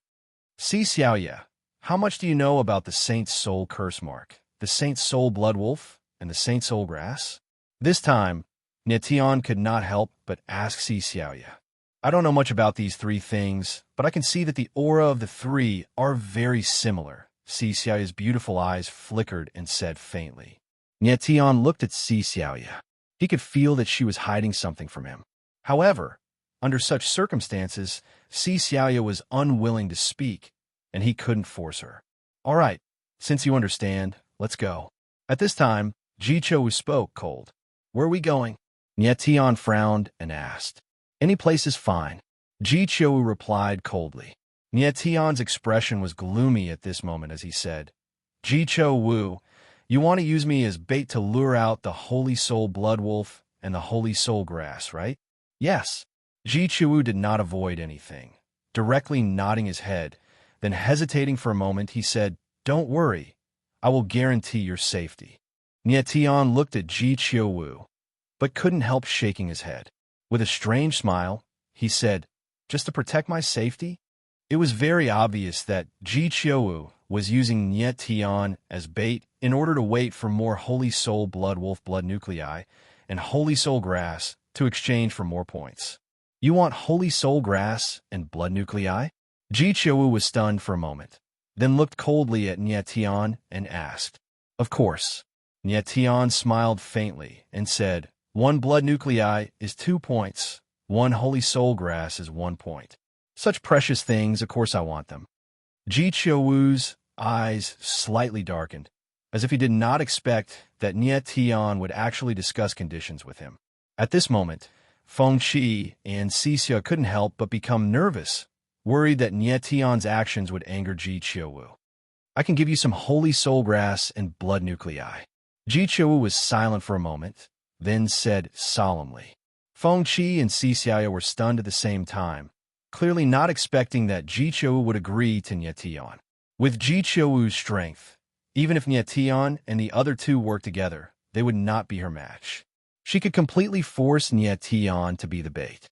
Si Xiaoya, how much do you know about the Saint's Soul curse mark, the Saint's Soul blood wolf, and the Saint's Soul grass? This time, Nie Tian could not help but ask Si Xiaoya. "I don't know much about these three things, but I can see that the aura of the three are very similar." Si Xiaoya's beautiful eyes flickered and said faintly. Nie Tian looked at Si Xiaoya. He could feel that she was hiding something from him. However, under such circumstances, Si Xiaoya was unwilling to speak, and he couldn't force her. "All right, since you understand, let's go." At this time, Ji Cho spoke cold. "Where are we going?" Nie Tian frowned and asked. "Any place is fine." Ji Cho replied coldly. Nie Tian's expression was gloomy at this moment as he said, "Ji Cho Wu, you want to use me as bait to lure out the Holy Soul blood wolf and the Holy Soul grass, right?" "Yes." Ji Cho did not avoid anything, directly nodding his head. Then hesitating for a moment, he said, "Don't worry. I will guarantee your safety." Nie Tian looked at Ji Cho, but couldn't help shaking his head. With a strange smile, he said, "Just to protect my safety?" It was very obvious that Ji Cho was using Nie Tian as bait in order to wait for more Holy Soul blood wolf blood nuclei and Holy Soul grass to exchange for more points. You want holy soul grass and blood nuclei? Ji Qiuwu was stunned for a moment, then looked coldly at Nie Tian and asked, "Of course." Nie Tian smiled faintly and said, "One blood nuclei is 2 points. One holy soul grass is 1 point. Such precious things, of course I want them." Ji Qiuwu's eyes slightly darkened, as if he did not expect that Nie Tian would actually discuss conditions with him. At this moment, Feng Qi and Xixia couldn't help but become nervous, worried that Nie Tian's actions would anger Ji Qiuwu. "I can give you some holy soul grass and blood nuclei." Ji Qiuwu was silent for a moment, then said solemnly. Feng Qi and Xixia were stunned at the same time, clearly not expecting that Ji Qiuwu would agree to Nie Tian. With Ji Qiuwu's strength, even if Nie Tian and the other two worked together, they would not be her match. She could completely force Nie Tian to be the bait.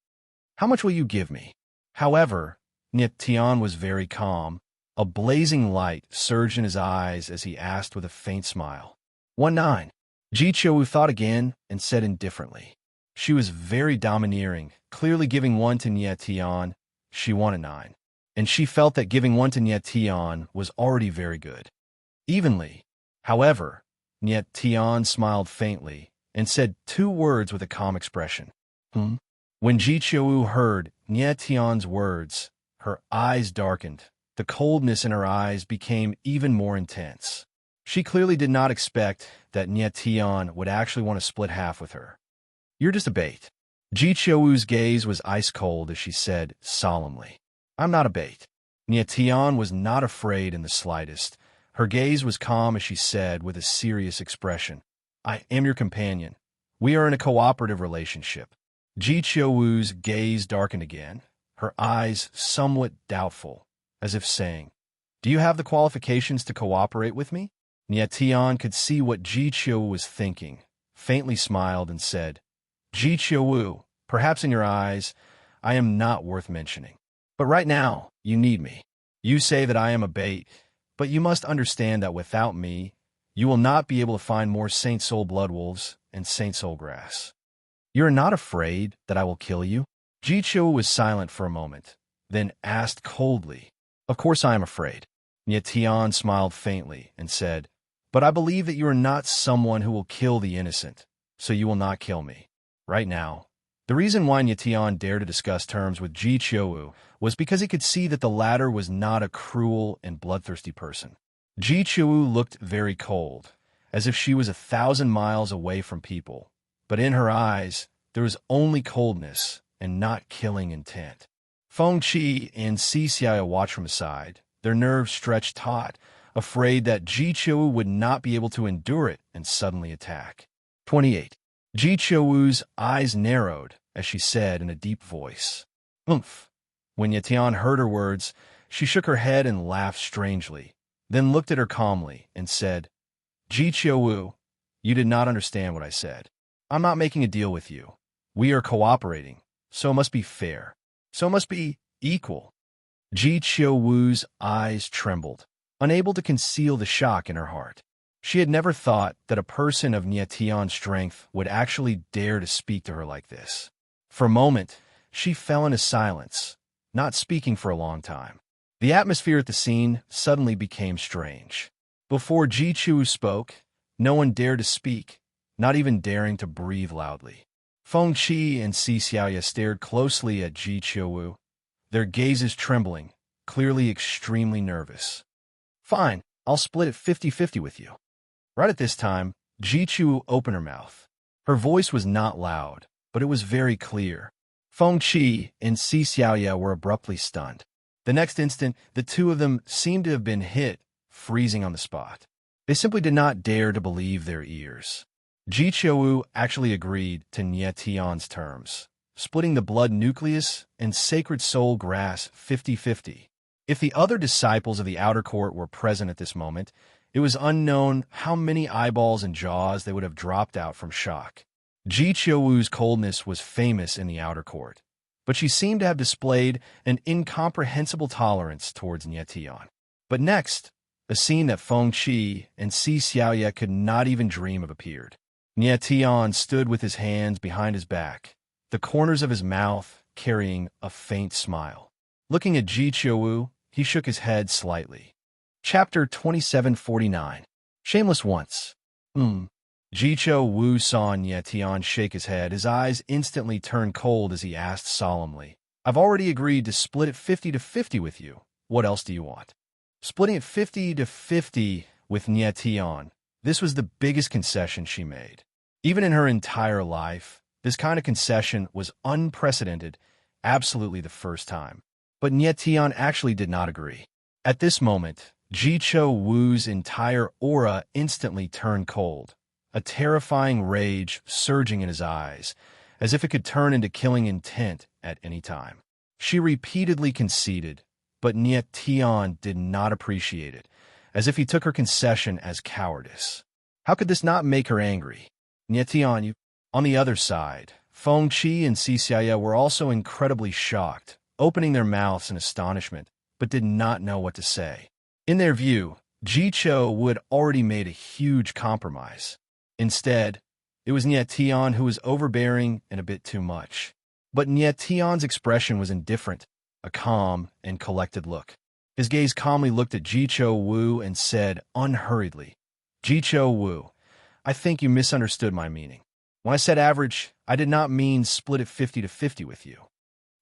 "How much will you give me?" However, Nie Tian was very calm. A blazing light surged in his eyes as he asked with a faint smile. 1.9. Ji Qiuwu thought again and said indifferently. She was very domineering, clearly giving one to Nie Tian. She wanted 9. And she felt that giving one to Nie Tian was already very good. Evenly. However, Nie Tian smiled faintly and said 2 words with a calm expression. When Ji Qiuwu heard Nie Tian's words, her eyes darkened. The coldness in her eyes became even more intense. She clearly did not expect that Nie Tian would actually want to split half with her. "You're just a bait." Ji Qiuwu's gaze was ice-cold as she said solemnly, "I'm not a bait." Nie Tian was not afraid in the slightest. Her gaze was calm as she said with a serious expression, "I am your companion. We are in a cooperative relationship." Ji Qiuwu's gaze darkened again, her eyes somewhat doubtful, as if saying, "Do you have the qualifications to cooperate with me?" Nie Tian could see what Ji Qiuwu was thinking, faintly smiled and said, "Ji Qiuwu, perhaps in your eyes, I am not worth mentioning. But right now, you need me. You say that I am a bait, but you must understand that without me, you will not be able to find more Saint Soul blood wolves and Saint Soul grass. You are not afraid that I will kill you?" Ji Qiuwu was silent for a moment, then asked coldly, "Of course I am afraid." Nie Tian smiled faintly and said, "But I believe that you are not someone who will kill the innocent, so you will not kill me. Right now." The reason why Nie Tian dared to discuss terms with Ji Qiuwu was because he could see that the latter was not a cruel and bloodthirsty person. Ji Qiuwu looked very cold, as if she was 1,000 miles away from people, but in her eyes there was only coldness and not killing intent. Feng Qi and Xixia watched from aside, their nerves stretched taut, afraid that Ji Qiuwu would not be able to endure it and suddenly attack. 28. Ji Qiuwu's eyes narrowed as she said in a deep voice, "Oomph." When Nie Tian heard her words, she shook her head and laughed strangely, then looked at her calmly and said, "Ji Qiuwu, you did not understand what I said. I'm not making a deal with you. We are cooperating, so it must be fair. So it must be equal." Ji Qiuwu's eyes trembled, unable to conceal the shock in her heart. She had never thought that a person of Nie Tian's strength would actually dare to speak to her like this. For a moment, she fell into silence, not speaking for a long time. The atmosphere at the scene suddenly became strange. Before Ji Qiuwu spoke, no one dared to speak, not even daring to breathe loudly. Feng Qi and Xixia stared closely at Ji Qiuwu, their gazes trembling, clearly extremely nervous. "Fine, I'll split it 50-50 with you." Right at this time, Ji Qiuwu opened her mouth. Her voice was not loud, but it was very clear. Feng Qi and Xixia were abruptly stunned. The next instant, the two of them seemed to have been hit, freezing on the spot. They simply did not dare to believe their ears. Ji Qiuwu actually agreed to Nie Tian's terms, splitting the blood nucleus and sacred soul grass 50-50. If the other disciples of the outer court were present at this moment, it was unknown how many eyeballs and jaws they would have dropped out from shock. Ji Qiuwu's coldness was famous in the outer court, but she seemed to have displayed an incomprehensible tolerance towards Nie Tian. But next, a scene that Feng Qi and Xixia could not even dream of appeared. Nie Tian stood with his hands behind his back, the corners of his mouth carrying a faint smile. Looking at Ji Wu, he shook his head slightly. Chapter 2749. Shameless Once. Ji Wu saw Nye Tian shake his head. His eyes instantly turned cold as he asked solemnly, "I've already agreed to split it 50-50 with you. What else do you want?" Splitting it 50-50 with Nye Tian, this was the biggest concession she made. Even in her entire life, this kind of concession was unprecedented, absolutely the first time. But Nye Tian actually did not agree. At this moment, Ji Wu's entire aura instantly turned cold, a terrifying rage surging in his eyes, as if it could turn into killing intent at any time. She repeatedly conceded, but Nye Tian did not appreciate it, as if he took her concession as cowardice. How could this not make her angry? Nye Tian, you... On the other side, Feng Qi and Xia were also incredibly shocked, opening their mouths in astonishment, but did not know what to say. In their view, Ji Wu had already made a huge compromise. Instead, it was Nye Tian who was overbearing and a bit too much. But Nye Tian's expression was indifferent, a calm and collected look. His gaze calmly looked at Ji Wu and said unhurriedly, "Ji Wu, I think you misunderstood my meaning. When I said average, I did not mean split it 50-50 with you."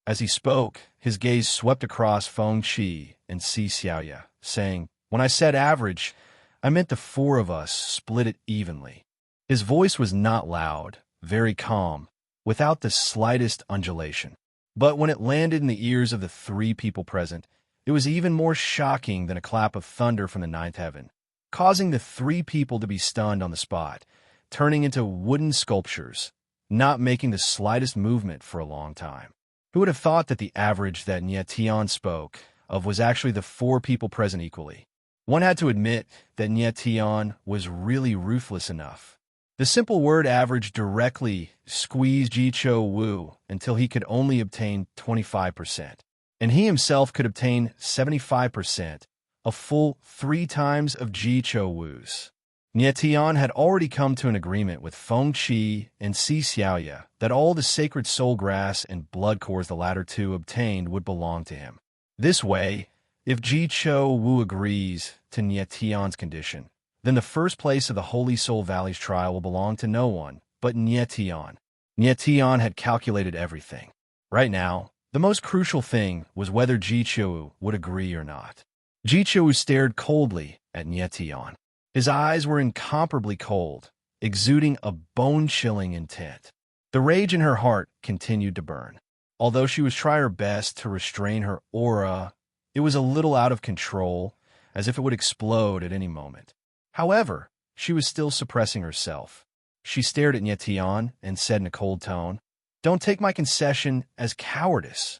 As he spoke, his gaze swept across Feng Qi and Xia, saying, "When I said average, I meant the four of us split it evenly." His voice was not loud, very calm, without the slightest undulation. But when it landed in the ears of the three people present, it was even more shocking than a clap of thunder from the ninth heaven, causing the three people to be stunned on the spot, turning into wooden sculptures, not making the slightest movement for a long time. Who would have thought that the average that Nye Tian spoke of was actually the four people present equally? One had to admit that Nye Tian was really ruthless enough. The simple word average directly squeezed Ji Wu until he could only obtain 25%, and he himself could obtain 75%, a full 3 times of Ji Wu's. Nye Tian had already come to an agreement with Feng Qi and Xia that all the sacred soul grass and blood cores the latter two obtained would belong to him. This way, if Ji Wu agrees to Nye Tian's condition, then the first place of the Holy Soul Valley's trial will belong to no one but Nye Tian. Nye Tian had calculated everything. Right now, the most crucial thing was whether Ji Wu would agree or not. Ji Wu stared coldly at Nye Tian. His eyes were incomparably cold, exuding a bone-chilling intent. The rage in her heart continued to burn. Although she was trying her best to restrain her aura, it was a little out of control, as if it would explode at any moment. However, she was still suppressing herself. She stared at Nye Tian and said in a cold tone, "Don't take my concession as cowardice."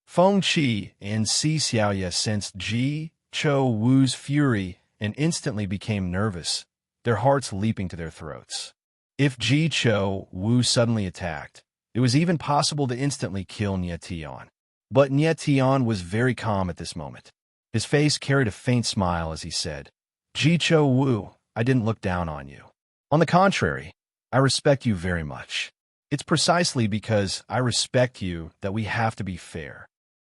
Feng Qi and Xia sensed Ji Wu's fury and instantly became nervous, their hearts leaping to their throats. If Ji Wu suddenly attacked, it was even possible to instantly kill Nye Tian. But Nye Tian was very calm at this moment. His face carried a faint smile as he said, "Ji Wu, I didn't look down on you. On the contrary, I respect you very much. It's precisely because I respect you that we have to be fair.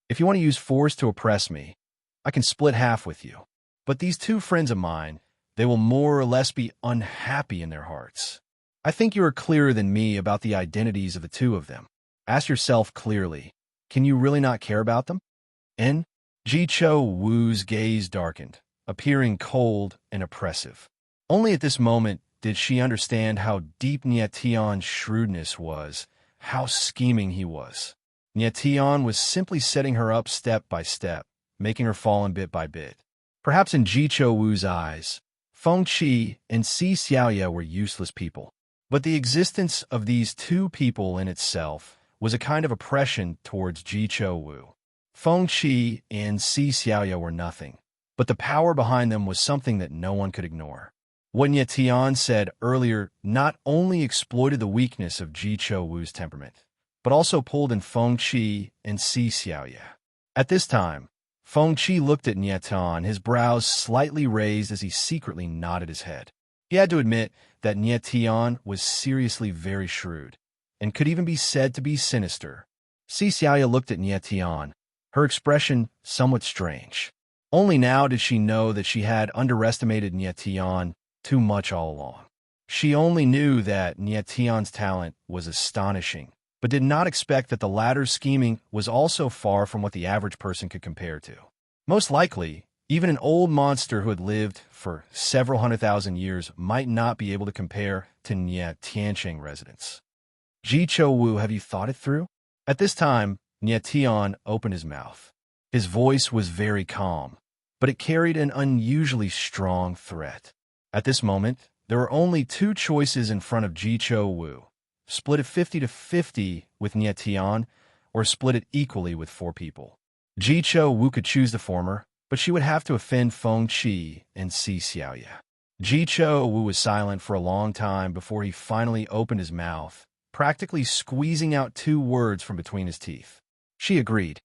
If you want to use force to oppress me, I can split half with you. But these two friends of mine, they will more or less be unhappy in their hearts. I think you are clearer than me about the identities of the two of them. Ask yourself clearly, can you really not care about them?" And Ji Wu's gaze darkened, appearing cold and oppressive. Only at this moment did she understand how deep Nye Tian's shrewdness was, how scheming he was. Nye Tian was simply setting her up step by step, making her fall in bit by bit. Perhaps in Ji Wu's eyes, Feng Qi and Xia were useless people. But the existence of these two people in itself was a kind of oppression towards Ji Wu. Feng Qi and Xia were nothing, but the power behind them was something that no one could ignore. What Nye Tian said earlier not only exploited the weakness of Ji Wu's temperament, but also pulled in Feng Qi and Xia. At this time, Feng Qi looked at Nye Tian, his brows slightly raised as he secretly nodded his head. He had to admit that Nye Tian was seriously very shrewd, and could even be said to be sinister. Si Xiaoya looked at Nie Tian, her expression somewhat strange. Only now did she know that she had underestimated Nie Tian too much all along. She only knew that Nie Tian's talent was astonishing, but did not expect that the latter's scheming was also far from what the average person could compare to. Most likely, even an old monster who had lived for several 100,000 years might not be able to compare to Nie Tiancheng residents. Ji Cho Wu, have you thought it through? At this time, Nie Tian opened his mouth. His voice was very calm, but it carried an unusually strong threat. At this moment, there were only two choices in front of Ji Cho Wu. Split it 50-50 with Nie Tian, or split it equally with 4 people. Ji Cho Wu could choose the former, but she would have to offend Feng Qi and Si Xiaoya. Ji Cho Wu was silent for a long time before he finally opened his mouth, practically squeezing out 2 words from between his teeth. She agreed.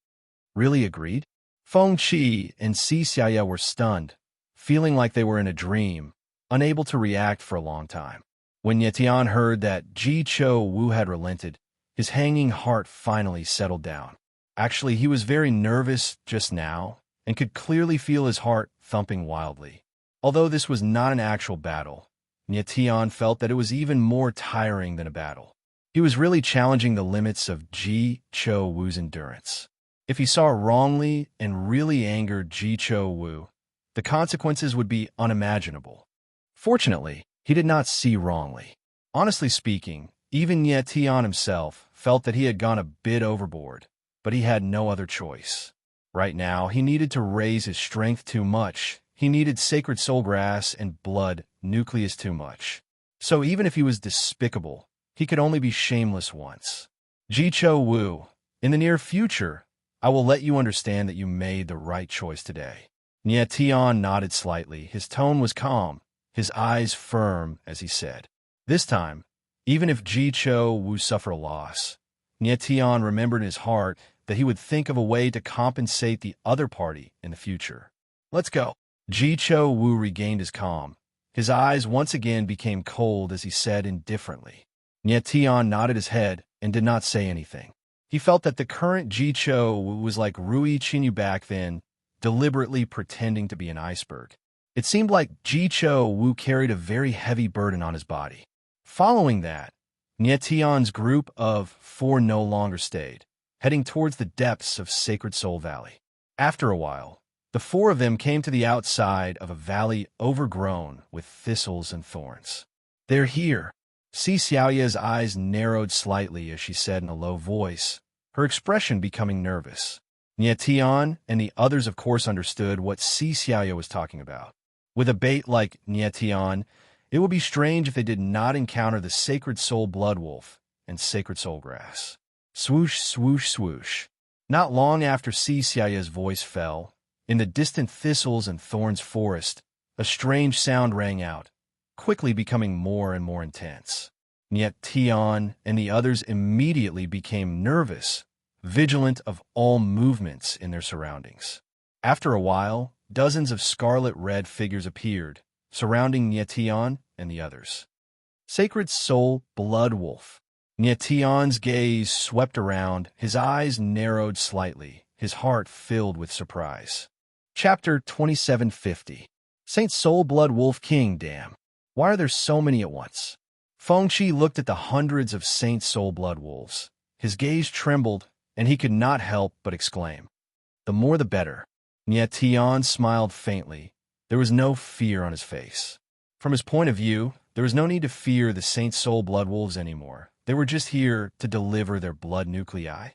Really agreed? Feng Qi and Si Xiaoya were stunned, feeling like they were in a dream, unable to react for a long time. When Nie Tian heard that Ji Cho Wu had relented, his hanging heart finally settled down. Actually, he was very nervous just now, and could clearly feel his heart thumping wildly. Although this was not an actual battle, Nie Tian felt that it was even more tiring than a battle. He was really challenging the limits of Ji Cho Wu's endurance. If he saw wrongly and really angered Ji Cho Wu, the consequences would be unimaginable. Fortunately, he did not see wrongly. Honestly speaking, even Nie Tian himself felt that he had gone a bit overboard, but he had no other choice. Right now, he needed to raise his strength too much. He needed sacred soul grass and blood nucleus too much. So even if he was despicable, he could only be shameless once. Ji Cho Wu, in the near future, I will let you understand that you made the right choice today. Nie Tian nodded slightly. His tone was calm, his eyes firm as he said. This time, even if Ji Cho Wu suffered a loss, Nie Tian remembered in his heart that he would think of a way to compensate the other party in the future. Let's go. Ji Cho Wu regained his calm. His eyes once again became cold as he said indifferently. Nie Tian nodded his head and did not say anything. He felt that the current Ji Cho Wu was like Rui Qinyu back then, deliberately pretending to be an iceberg. It seemed like Ji Cho Wu carried a very heavy burden on his body. Following that, Nie Tian's group of 4 no longer stayed, heading towards the depths of Sacred Soul Valley. After a while, the 4 of them came to the outside of a valley overgrown with thistles and thorns. They're here. Si Xiaoya's eyes narrowed slightly as she said in a low voice, her expression becoming nervous. Nie Tian and the others of course understood what Si Xiaoya was talking about. With a bait like Nie Tian, it would be strange if they did not encounter the Sacred Soul Blood Wolf and Sacred Soul Grass. Swoosh, swoosh, swoosh. Not long after Si Xiaoya's voice fell, in the distant thistles and thorns forest, a strange sound rang out, quickly becoming more and more intense. Nie Tian and the others immediately became nervous, vigilant of all movements in their surroundings. After a while, dozens of scarlet-red figures appeared, surrounding Nie Tian and the others. Sacred Soul Blood Wolf. Nie Tian's gaze swept around, his eyes narrowed slightly, his heart filled with surprise. Chapter 2750. Saint Soul Blood Wolf King, damn. Why are there so many at once? Feng Qi looked at the hundreds of Saint Soul Blood Wolves. His gaze trembled, and he could not help but exclaim, "The more the better." Nie Tian smiled faintly. There was no fear on his face. From his point of view, there was no need to fear the Saint Soul Blood Wolves anymore. They were just here to deliver their blood nuclei.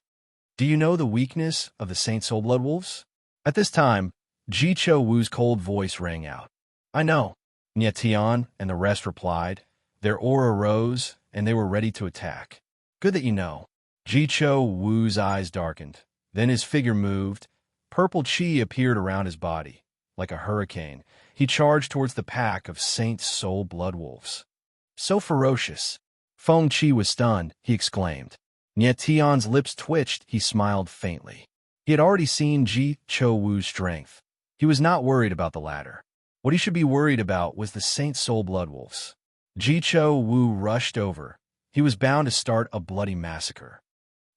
Do you know the weakness of the Saint Soul Blood Wolves? At this time, Ji Cho Wu's cold voice rang out. I know. Nie Tian and the rest replied. Their aura rose, and they were ready to attack. Good that you know. Ji Cho Wu's eyes darkened. Then his figure moved. Purple chi appeared around his body. Like a hurricane, he charged towards the pack of Saint Soul Blood Wolves. So ferocious. Feng Qi was stunned, he exclaimed. Nie Tian's lips twitched, he smiled faintly. He had already seen Ji Cho Wu's strength. He was not worried about the latter. What he should be worried about was the Saint Soul Blood Wolves. Ji Cho Wu rushed over. He was bound to start a bloody massacre.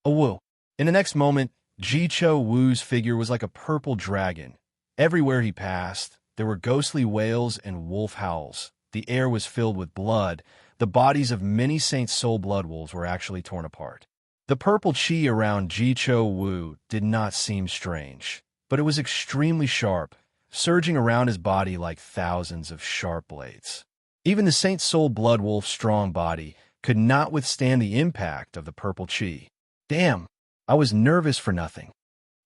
Oh, whoa. In the next moment, Ji-Cho Wu's figure was like a purple dragon. Everywhere he passed, there were ghostly wails and wolf howls. The air was filled with blood. The bodies of many Saint Soul blood wolves were actually torn apart. The purple chi around Ji-Cho Wu did not seem strange, but it was extremely sharp, surging around his body like thousands of sharp blades. Even the Saint Soul blood wolf's strong body could not withstand the impact of the purple chi. Damn, I was nervous for nothing.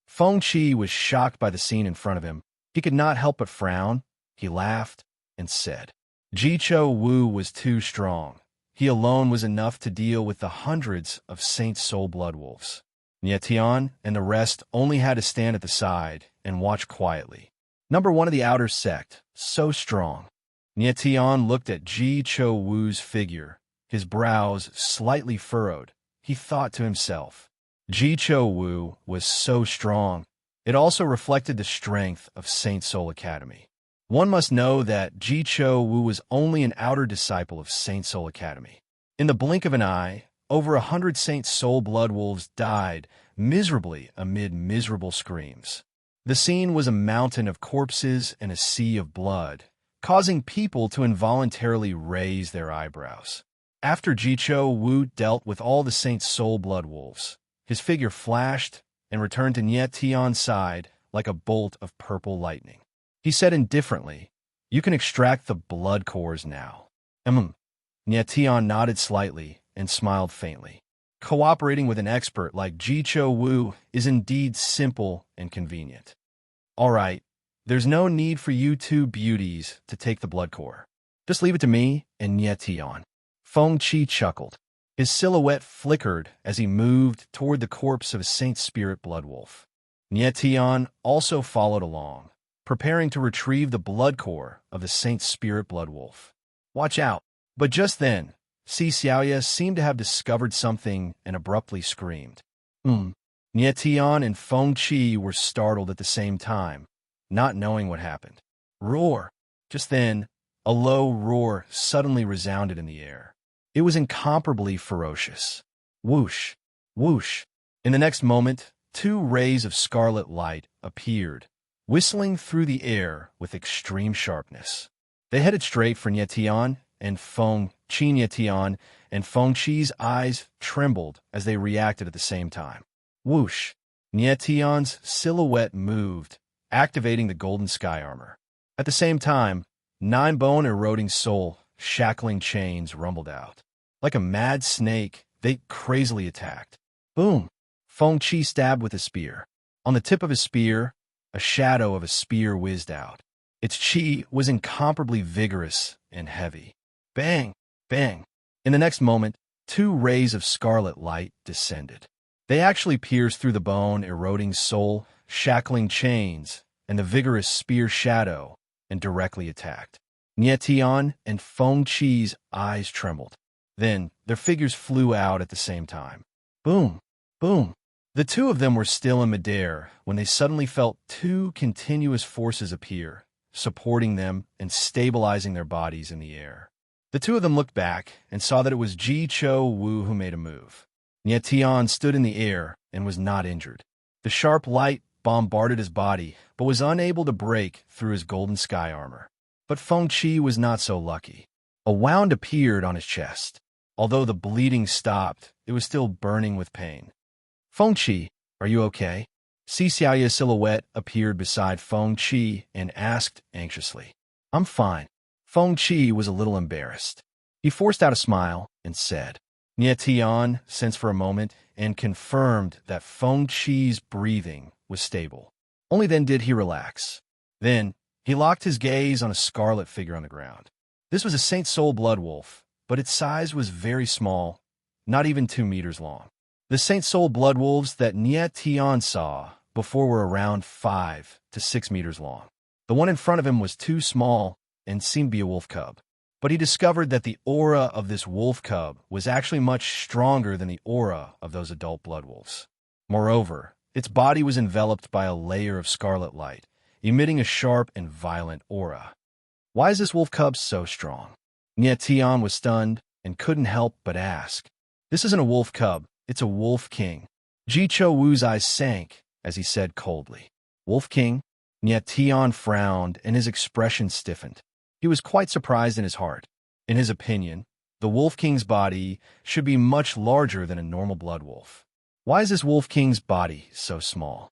Feng Chi was shocked by the scene in front of him. He could not help but frown. He laughed and said, Ji-Cho Wu was too strong. He alone was enough to deal with the hundreds of Saint Soul blood wolves. Nietian and the rest only had to stand at the side and watch quietly. Number one of the outer sect, so strong. Nietian looked at Ji-Cho Wu's figure, his brows slightly furrowed. He thought to himself, Ji-Cho Wu was so strong. It also reflected the strength of Saint Soul Academy. One must know that Ji-Cho Wu was only an outer disciple of Saint Soul Academy. In the blink of an eye, over 100 Saint Soul blood wolves died miserably amid miserable screams. The scene was a mountain of corpses and a sea of blood, causing people to involuntarily raise their eyebrows. After Ji-Cho Wu dealt with all the Saint Soul blood wolves, his figure flashed and returned to Nye Tian's side like a bolt of purple lightning. He said indifferently, You can extract the blood cores now. Nye Tian nodded slightly and smiled faintly. Cooperating with an expert like Ji-Cho Wu is indeed simple and convenient. All right, there's no need for you two beauties to take the blood core. Just leave it to me and Nye Tian. Feng Chi chuckled. His silhouette flickered as he moved toward the corpse of a Saint Spirit blood wolf. Nye Tian also followed along, preparing to retrieve the blood core of the Saint Spirit blood wolf. Watch out! But just then, Si Xiaoya seemed to have discovered something and abruptly screamed. Nye Tian and Feng Chi were startled at the same time, not knowing what happened. Roar! Just then, a low roar suddenly resounded in the air. It was incomparably ferocious. Whoosh! Whoosh! In the next moment, two rays of scarlet light appeared, whistling through the air with extreme sharpness. They headed straight for Nye Tian and Feng Chi. Nye Tian and Feng Chi's eyes trembled as they reacted at the same time. Whoosh! Nye Tian's silhouette moved, activating the golden sky armor. At the same time, 9-bone eroding soul, shackling chains rumbled out. Like a mad snake, they crazily attacked. Boom! Feng Chi stabbed with a spear. On the tip of his spear, a shadow of a spear whizzed out. Its chi was incomparably vigorous and heavy. Bang! Bang! In the next moment, two rays of scarlet light descended. They actually pierced through the bone, eroding soul, shackling chains, and the vigorous spear shadow, and directly attacked. Nye Tian and Feng Chi's eyes trembled. Then, their figures flew out at the same time. Boom! Boom! The two of them were still in midair when they suddenly felt two continuous forces appear, supporting them and stabilizing their bodies in the air. The two of them looked back and saw that it was Ji-Cho Wu who made a move. Nye Tian stood in the air and was not injured. The sharp light bombarded his body, but was unable to break through his golden sky armor. But Feng Chi was not so lucky. A wound appeared on his chest. Although the bleeding stopped, it was still burning with pain. Feng Chi, are you okay? Si Xiaoya's silhouette appeared beside Feng Chi and asked anxiously. I'm fine. Feng Chi was a little embarrassed. He forced out a smile and said. Nye Tian sensed for a moment and confirmed that Feng Chi's breathing was stable. Only then did he relax. Then, he locked his gaze on a scarlet figure on the ground. This was a Saint Soul blood wolf, but its size was very small, not even 2 meters long. The Saint Soul blood wolves that Nye Tian saw before were around 5 to 6 meters long. The one in front of him was too small and seemed to be a wolf cub. But he discovered that the aura of this wolf cub was actually much stronger than the aura of those adult blood wolves. Moreover, its body was enveloped by a layer of scarlet light, emitting a sharp and violent aura. Why is this wolf cub so strong? Nye Tian was stunned and couldn't help but ask. This isn't a wolf cub, it's a wolf king. Ji Cho Wu's eyes sank as he said coldly, Wolf King? Yet Tian frowned and his expression stiffened. He was quite surprised in his heart. In his opinion, the Wolf King's body should be much larger than a normal blood wolf. Why is this Wolf King's body so small?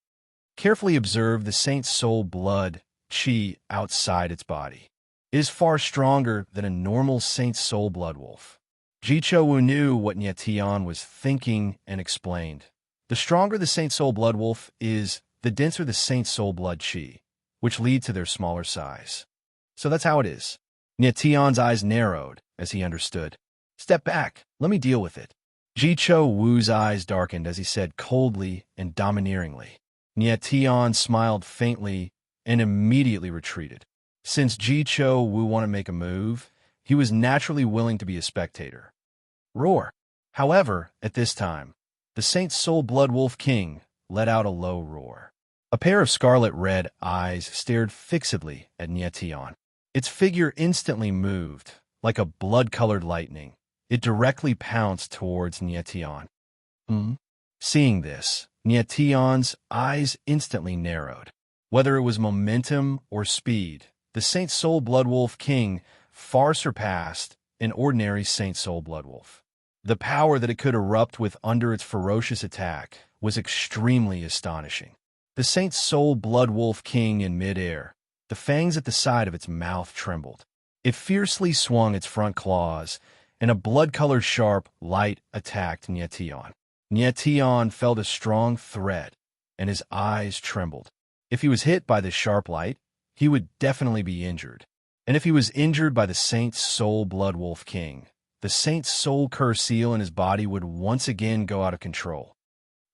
Carefully observe the Saint's soul blood, qi, outside its body. It is far stronger than a normal Saint's soul blood wolf. Ji Cho Wu knew what Nye Tian was thinking and explained. The stronger the Saint's soul blood wolf is, the denser the Saint's soul blood qi, which lead to their smaller size. So that's how it is. Nye Tian's eyes narrowed as he understood. Step back, let me deal with it. Ji Cho Wu's eyes darkened as he said coldly and domineeringly. Nye Tian smiled faintly and immediately retreated. Since Ji Cho Wu wanted to make a move, he was naturally willing to be a spectator. Roar. However, at this time, the Saint's soul blood wolf king let out a low roar. A pair of scarlet-red eyes stared fixedly at Nye Tian. Its figure instantly moved, like a blood-colored lightning. It directly pounced towards Nye Tian. Seeing this, Nye Tian's eyes instantly narrowed. Whether it was momentum or speed, the Saint Soul Blood Wolf King far surpassed an ordinary Saint Soul Blood Wolf. The power that it could erupt with under its ferocious attack was extremely astonishing. The Saint Soul Blood Wolf King in midair, the fangs at the side of its mouth trembled. It fiercely swung its front claws, and a blood-colored sharp light attacked Nye Tian. Nye Tian felt a strong threat, and his eyes trembled. If he was hit by this sharp light, he would definitely be injured. And if he was injured by the Saint's Soul Blood Wolf King, the Saint's soul curse seal in his body would once again go out of control.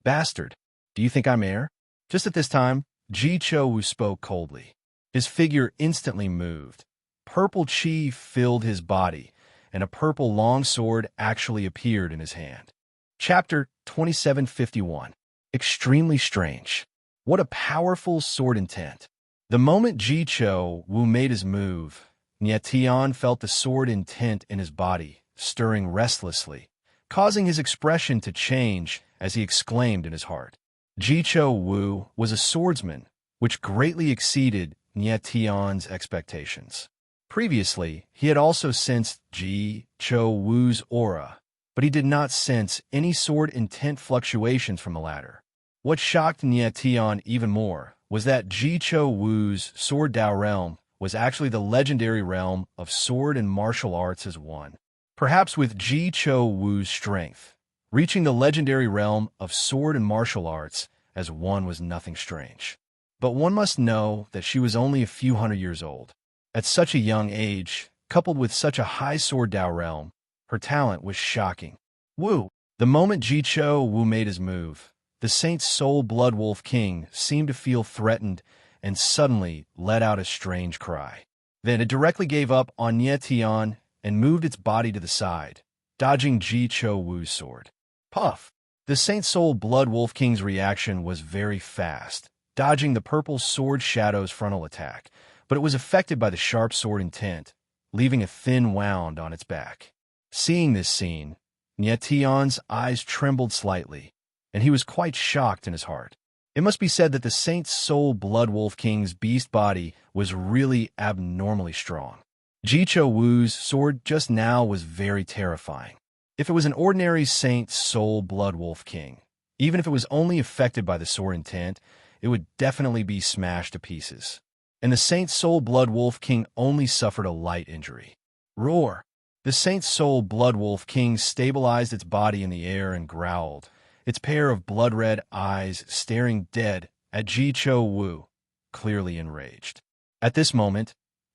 Bastard, do you think I'm air? Just at this time, Ji Cho Wu spoke coldly. His figure instantly moved. Purple qi filled his body, and a purple longsword actually appeared in his hand. Chapter 2751. Extremely strange. What a powerful sword intent. The moment Ji Cho Wu made his move, Nye Tian felt the sword intent in his body, stirring restlessly, causing his expression to change as he exclaimed in his heart. Ji Cho Wu was a swordsman, which greatly exceeded Nye Tian's expectations. Previously, he had also sensed Ji Cho Wu's aura, but he did not sense any sword intent fluctuations from the latter. What shocked Nye Tian even more was that Ji Cho Wu's Sword Dao realm was actually the legendary realm of sword and martial arts as one. Perhaps with Ji Cho Wu's strength, reaching the legendary realm of sword and martial arts as one was nothing strange. But one must know that she was only a few hundred years old. At such a young age, coupled with such a high Sword Dao realm, her talent was shocking. Wu! The moment Ji Cho Wu made his move, the Saint's Soul Blood Wolf King seemed to feel threatened and suddenly let out a strange cry. Then it directly gave up on Nye Tian and moved its body to the side, dodging Ji Cho Wu's sword. Puff! The Saint Soul Blood Wolf King's reaction was very fast, dodging the purple sword shadow's frontal attack, but it was affected by the sharp sword intent, leaving a thin wound on its back. Seeing this scene, Nye Tian's eyes trembled slightly, and he was quite shocked in his heart. It must be said that the Saint Soul Blood Wolf King's beast body was really abnormally strong. Ji Cho Wu's sword just now was very terrifying. If it was an ordinary Saint Soul Blood Wolf King, even if it was only affected by the sword intent, it would definitely be smashed to pieces. And the Saint Soul Blood Wolf King only suffered a light injury. Roar! The Saint Soul Blood Wolf King stabilized its body in the air and growled, its pair of blood-red eyes staring dead at Ji Cho Wu, clearly enraged. At this moment,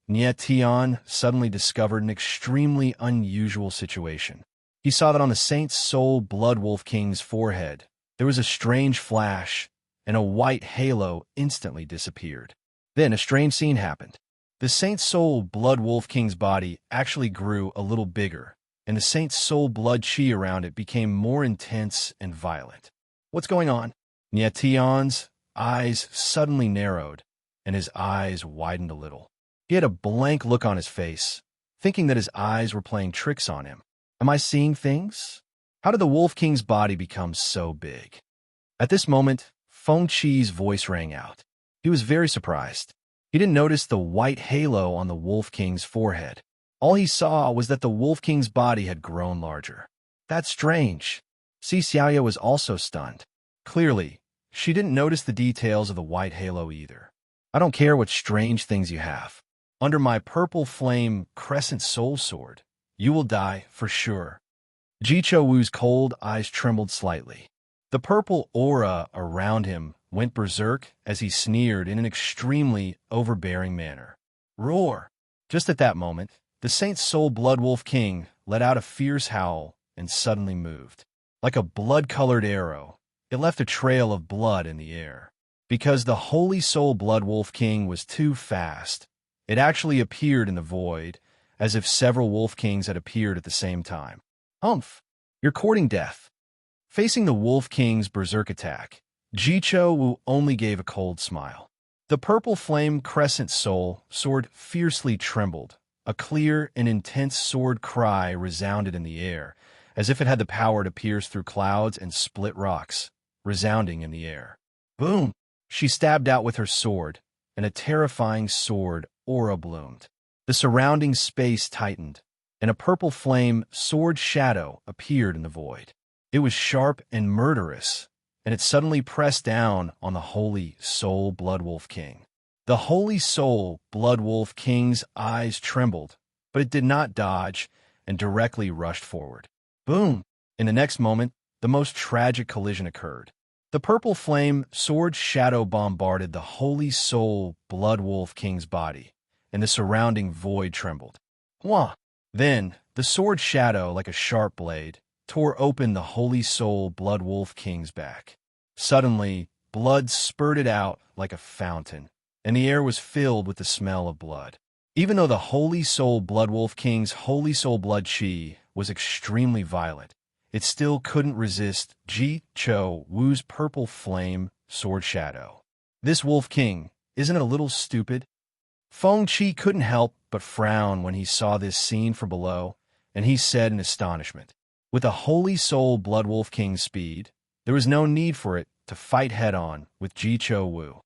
Nye Tian suddenly discovered an extremely unusual situation. He saw that on the Saint Soul Blood Wolf King's forehead, there was a strange flash, and a white halo instantly disappeared. Then a strange scene happened. The Saint Soul Blood Wolf King's body actually grew a little bigger, and the Saint Soul Blood Qi around it became more intense and violent. What's going on? Nye Tian's eyes suddenly narrowed, and his eyes widened a little. He had a blank look on his face, thinking that his eyes were playing tricks on him. Am I seeing things? How did the Wolf King's body become so big? At this moment, Feng Qi's voice rang out. He was very surprised. He didn't notice the white halo on the Wolf King's forehead. All he saw was that the Wolf King's body had grown larger. That's strange. Si Xiaoya was also stunned. Clearly, she didn't notice the details of the white halo either. I don't care what strange things you have. Under my purple flame crescent soul sword, you will die for sure. Ji Cho Wu's cold eyes trembled slightly. The purple aura around him went berserk as he sneered in an extremely overbearing manner. Roar! Just at that moment, the Saint Soul Blood Wolf King let out a fierce howl and suddenly moved. Like a blood-colored arrow, it left a trail of blood in the air. Because the Holy Soul Blood Wolf King was too fast, it actually appeared in the void, as if several Wolf Kings had appeared at the same time. Humph! You're courting death. Facing the Wolf King's berserk attack, Ji Cho Wu only gave a cold smile. The purple flame crescent soul sword fiercely trembled. A clear and intense sword cry resounded in the air, as if it had the power to pierce through clouds and split rocks, resounding in the air. Boom! She stabbed out with her sword, and a terrifying sword aura bloomed. The surrounding space tightened, and a purple flame sword shadow appeared in the void. It was sharp and murderous, and it suddenly pressed down on the Holy Soul Blood Wolf King. The Holy Soul Blood Wolf King's eyes trembled, but it did not dodge and directly rushed forward. Boom! In the next moment, the most tragic collision occurred. The purple flame sword shadow bombarded the Holy Soul Blood Wolf King's body, and the surrounding void trembled. Wah! Then, the sword shadow, like a sharp blade, tore open the Holy Soul Blood Wolf King's back. Suddenly, blood spurted out like a fountain, and the air was filled with the smell of blood. Even though the Holy Soul Blood Wolf King's Holy Soul Blood Qi was extremely violent, it still couldn't resist Ji Cho Wu's purple flame sword shadow. This Wolf King, isn't it a little stupid? Feng Qi couldn't help but frown when he saw this scene from below, and he said in astonishment, with a Holy Soul Blood Wolf King's speed, there was no need for it to fight head-on with Ji Cho Wu.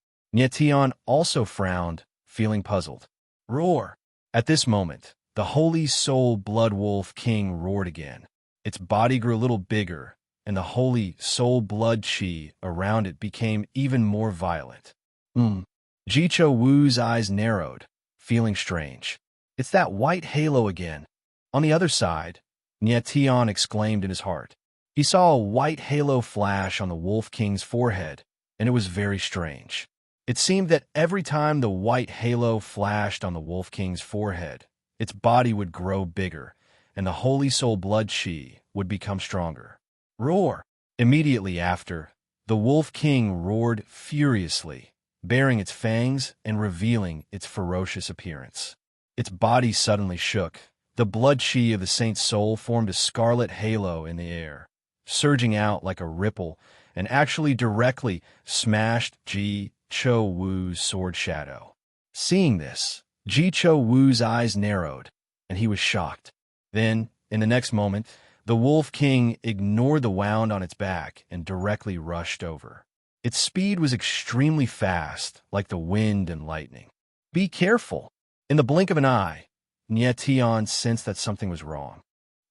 Tian also frowned, feeling puzzled. Roar! At this moment, the Holy Soul Blood Wolf King roared again. Its body grew a little bigger, and the Holy Soul Blood Qi around it became even more violent. Ji Cho Wu's eyes narrowed, feeling strange. It's that white halo again. On the other side, Tian exclaimed in his heart. He saw a white halo flash on the Wolf King's forehead, and it was very strange. It seemed that every time the white halo flashed on the Wolf King's forehead, its body would grow bigger, and the Holy Soul Blood Qi would become stronger. Roar! Immediately after, the Wolf King roared furiously, baring its fangs and revealing its ferocious appearance. Its body suddenly shook. The blood Qi of the Saint's soul formed a scarlet halo in the air, surging out like a ripple, and actually directly smashed Ji Cho Wu's sword shadow. Seeing this, Ji Cho Wu's eyes narrowed, and he was shocked. Then, in the next moment, the Wolf King ignored the wound on its back and directly rushed over. Its speed was extremely fast, like the wind and lightning. Be careful! In the blink of an eye, Tian sensed that something was wrong.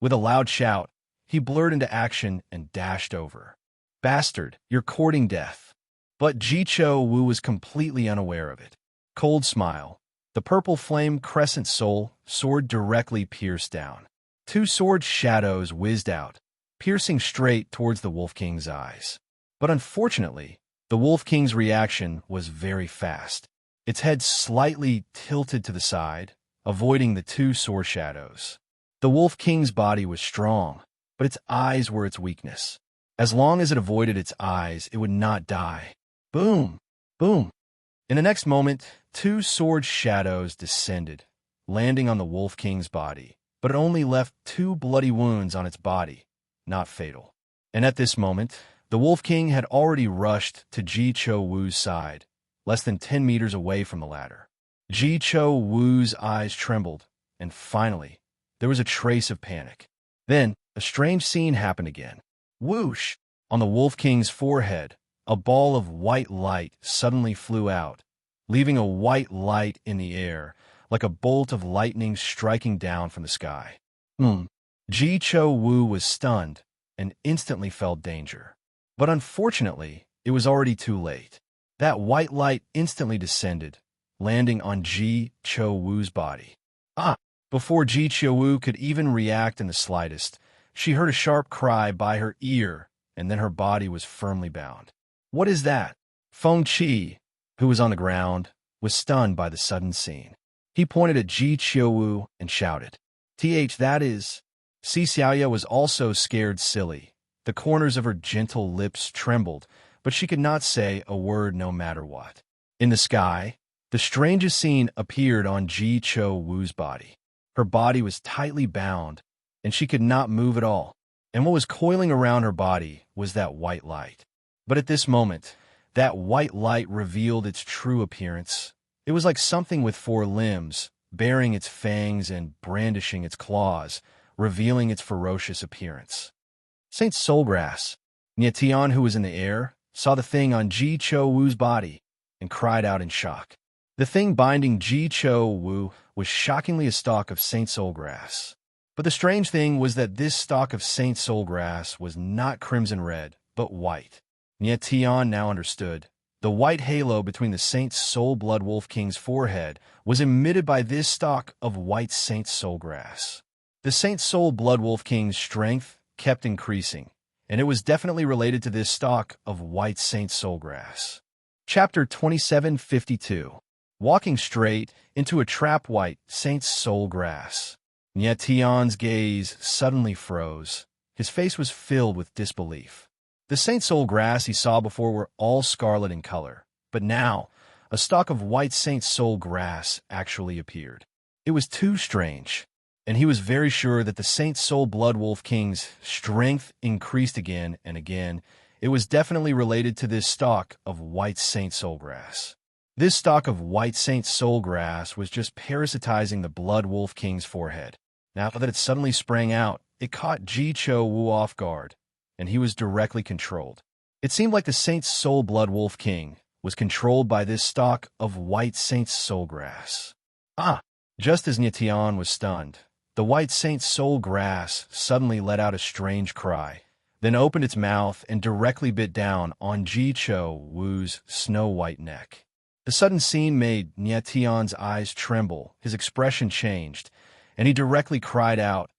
With a loud shout, he blurred into action and dashed over. Bastard, you're courting death. But Ji Cho Wu was completely unaware of it. Cold smile. The purple flame crescent soul sword directly pierced down. Two sword shadows whizzed out, piercing straight towards the Wolf King's eyes. But unfortunately, the Wolf King's reaction was very fast. Its head slightly tilted to the side, avoiding the two sword shadows. The Wolf King's body was strong, but its eyes were its weakness. As long as it avoided its eyes, it would not die. Boom! Boom! In the next moment, two sword shadows descended, landing on the Wolf King's body, but it only left two bloody wounds on its body, not fatal. And at this moment, the Wolf King had already rushed to Ji Cho Wu's side, less than 10 meters away from the latter. Ji Cho Wu's eyes trembled, and finally, there was a trace of panic. Then, a strange scene happened again. Whoosh! On the Wolf King's forehead, a ball of white light suddenly flew out, leaving a white light in the air, like a bolt of lightning striking down from the sky. Ji Cho Wu was stunned and instantly felt danger. But unfortunately, it was already too late. That white light instantly descended, landing on Ji Cho Wu's body. Before Ji Cho Wu could even react in the slightest, she heard a sharp cry by her ear, and then her body was firmly bound. "What is that?" Feng Qi, who was on the ground, was stunned by the sudden scene. He pointed at Ji Cho Wu and shouted, that is..." Si Xiaoya was also scared silly. The corners of her gentle lips trembled, but she could not say a word no matter what. In the sky, the strangest scene appeared on Ji Cho Wu's body. Her body was tightly bound, and she could not move at all. And what was coiling around her body was that white light. But at this moment, that white light revealed its true appearance. It was like something with 4 limbs, baring its fangs and brandishing its claws, revealing its ferocious appearance. Saint Soulgrass, Nietian, who was in the air, saw the thing on Ji Cho Wu's body and cried out in shock. The thing binding Ji Cho Wu was shockingly a stalk of Saint Soulgrass. But the strange thing was that this stalk of Saint Soulgrass was not crimson red, but white. Nietian now understood. The white halo between the Saint Soul Blood Wolf King's forehead was emitted by this stalk of white Saint Soulgrass. The Saint Soul Blood Wolf King's strength kept increasing, and it was definitely related to this stalk of white Saint Soulgrass. Chapter 2752. Walking straight into a trap white Saint Soulgrass. Nietian's gaze suddenly froze. His face was filled with disbelief. The Saint Soulgrass he saw before were all scarlet in color, but now a stalk of white Saint Soulgrass actually appeared. It was too strange, and he was very sure that the Saint Soul Blood Wolf King's strength increased again and again. It was definitely related to this stalk of white Saint Soulgrass. This stalk of white Saint Soulgrass was just parasitizing the Blood Wolf King's forehead. Now that it suddenly sprang out, it caught Ji Cho Wu off guard, and he was directly controlled. It seemed like the Saint Soul Blood Wolf King was controlled by this stalk of white Saint Soulgrass. Just as Nietian was stunned, the white Saint Soulgrass suddenly let out a strange cry, then opened its mouth and directly bit down on Ji Cho Wu's snow-white neck. The sudden scene made Nietian's eyes tremble, his expression changed, and he directly cried out,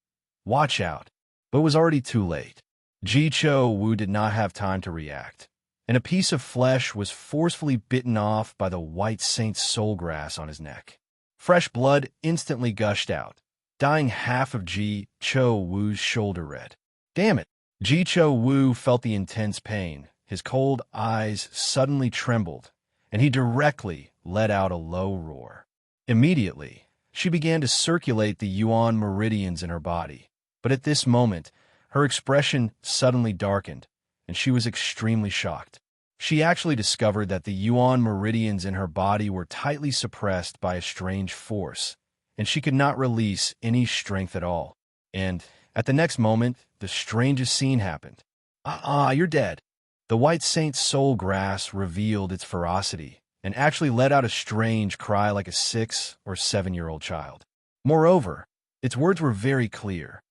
"Watch out!" But it was already too late. Ji Cho Wu did not have time to react, and a piece of flesh was forcefully bitten off by the white Saint Soulgrass on his neck. Fresh blood instantly gushed out, dyeing half of Ji Cho Wu's shoulder red. Damn it! Ji Cho Wu felt the intense pain. His cold eyes suddenly trembled, and he directly let out a low roar. Immediately, she began to circulate the yuan meridians in her body, but at this moment, her expression suddenly darkened, and she was extremely shocked. She actually discovered that the yuan meridians in her body were tightly suppressed by a strange force, and she could not release any strength at all. And, at the next moment, the strangest scene happened. You're dead. The white Saint Soulgrass revealed its ferocity, and actually let out a strange cry like a 6- or 7-year-old child. Moreover, its words were very clear.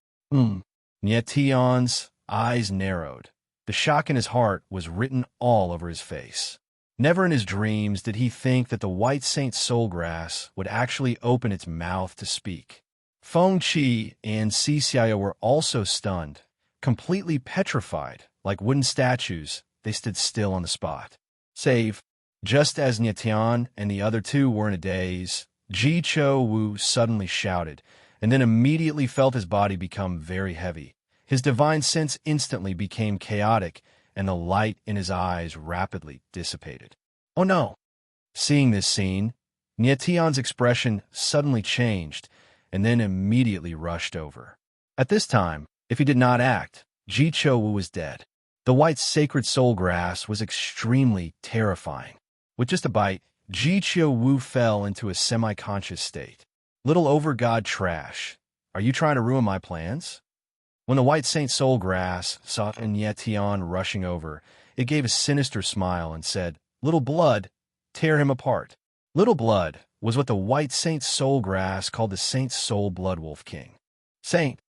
Nietian's eyes narrowed. The shock in his heart was written all over his face. Never in his dreams did he think that the white Saint Soulgrass would actually open its mouth to speak. Feng Qi and Si Xiaoya were also stunned. Completely petrified, like wooden statues, they stood still on the spot. Save, just as Nietian and the other two were in a daze, Ji Cho Wu suddenly shouted, and then immediately felt his body become very heavy. His divine sense instantly became chaotic, and the light in his eyes rapidly dissipated. Oh no! Seeing this scene, Nietian's expression suddenly changed, and then immediately rushed over. At this time, if he did not act, Ji Cho Wu was dead. The white sacred Soulgrass was extremely terrifying. With just a bite, Ji Cho Wu fell into a semi-conscious state. Little over-god trash, are you trying to ruin my plans? When the white Saint Soulgrass saw Nietian rushing over, it gave a sinister smile and said, "Little blood, tear him apart." Little blood was what the white Saint Soul grass called the Saint Soul Bloodwolf King. Saint.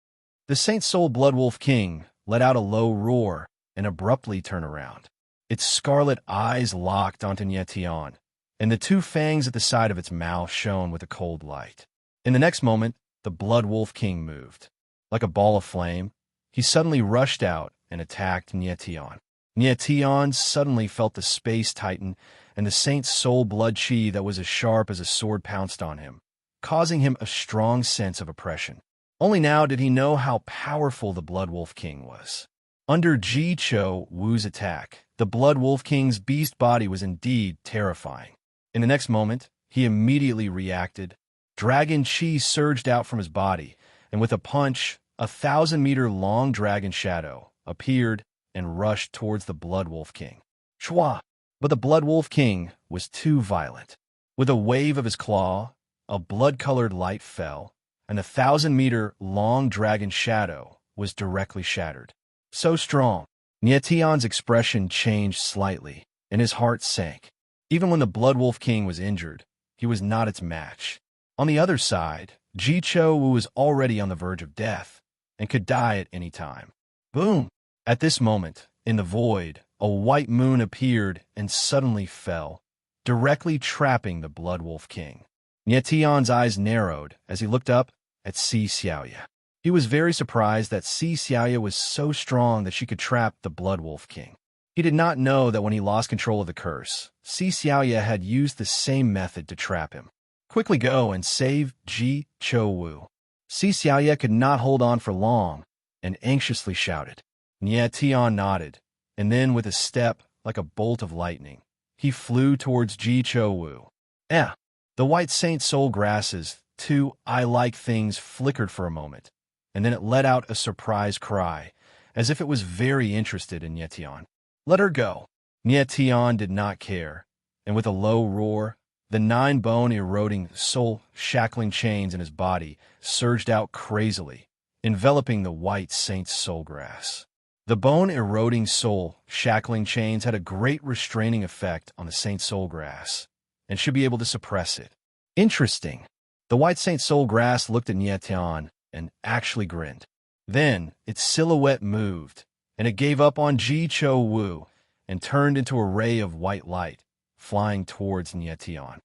The Saint Soul Bloodwolf King let out a low roar and abruptly turned around. Its scarlet eyes locked onto Nyetian, and the two fangs at the side of its mouth shone with a cold light. In the next moment, the Blood Wolf King moved. Like a ball of flame, he suddenly rushed out and attacked Nyetian. Nyetian suddenly felt the space tighten, and the Saint Soul blood chi that was as sharp as a sword pounced on him, causing him a strong sense of oppression. Only now did he know how powerful the Blood Wolf King was. Under Ji Cho Wu's attack, the Blood Wolf King's beast body was indeed terrifying. In the next moment, he immediately reacted. Dragon chi surged out from his body, and with a punch, 1,000-meter-long dragon shadow appeared and rushed towards the Blood Wolf King. Shwa! But the Blood Wolf King was too violent. With a wave of his claw, a blood-colored light fell, and the 1,000-meter-long dragon shadow was directly shattered. So strong, Nyetian's expression changed slightly, and his heart sank. Even when the Blood Wolf King was injured, he was not its match. On the other side, Ji Cho Wu was already on the verge of death and could die at any time. Boom! At this moment, in the void, a white moon appeared and suddenly fell, directly trapping the Blood Wolf King. Nyetian's eyes narrowed as he looked up at Si Xiaoya. He was very surprised that Si Xiaoya was so strong that she could trap the Blood Wolf King. He did not know that when he lost control of the curse, Si Xiaoya had used the same method to trap him. Quickly go and save Ji Cho Wu. Si Xiaoya could not hold on for long and anxiously shouted. Nyetian nodded, and then with a step like a bolt of lightning, he flew towards Ji Cho Wu. The white Saint Soul grasses, two eye-like things flickered for a moment, and then it let out a surprised cry, as if it was very interested in Nyetian. Let her go. Nyetian did not care, and with a low roar, the 9 bone-eroding, soul-shackling chains in his body surged out crazily, enveloping the white Saint Soul grass. The bone-eroding soul-shackling chains had a great restraining effect on the Saint Soul grass, and should be able to suppress it. Interesting. The white Saint Soul grass looked at Nyetian and actually grinned. Then its silhouette moved, and it gave up on Ji Cho Wu and turned into a ray of white light, flying towards Nyetian.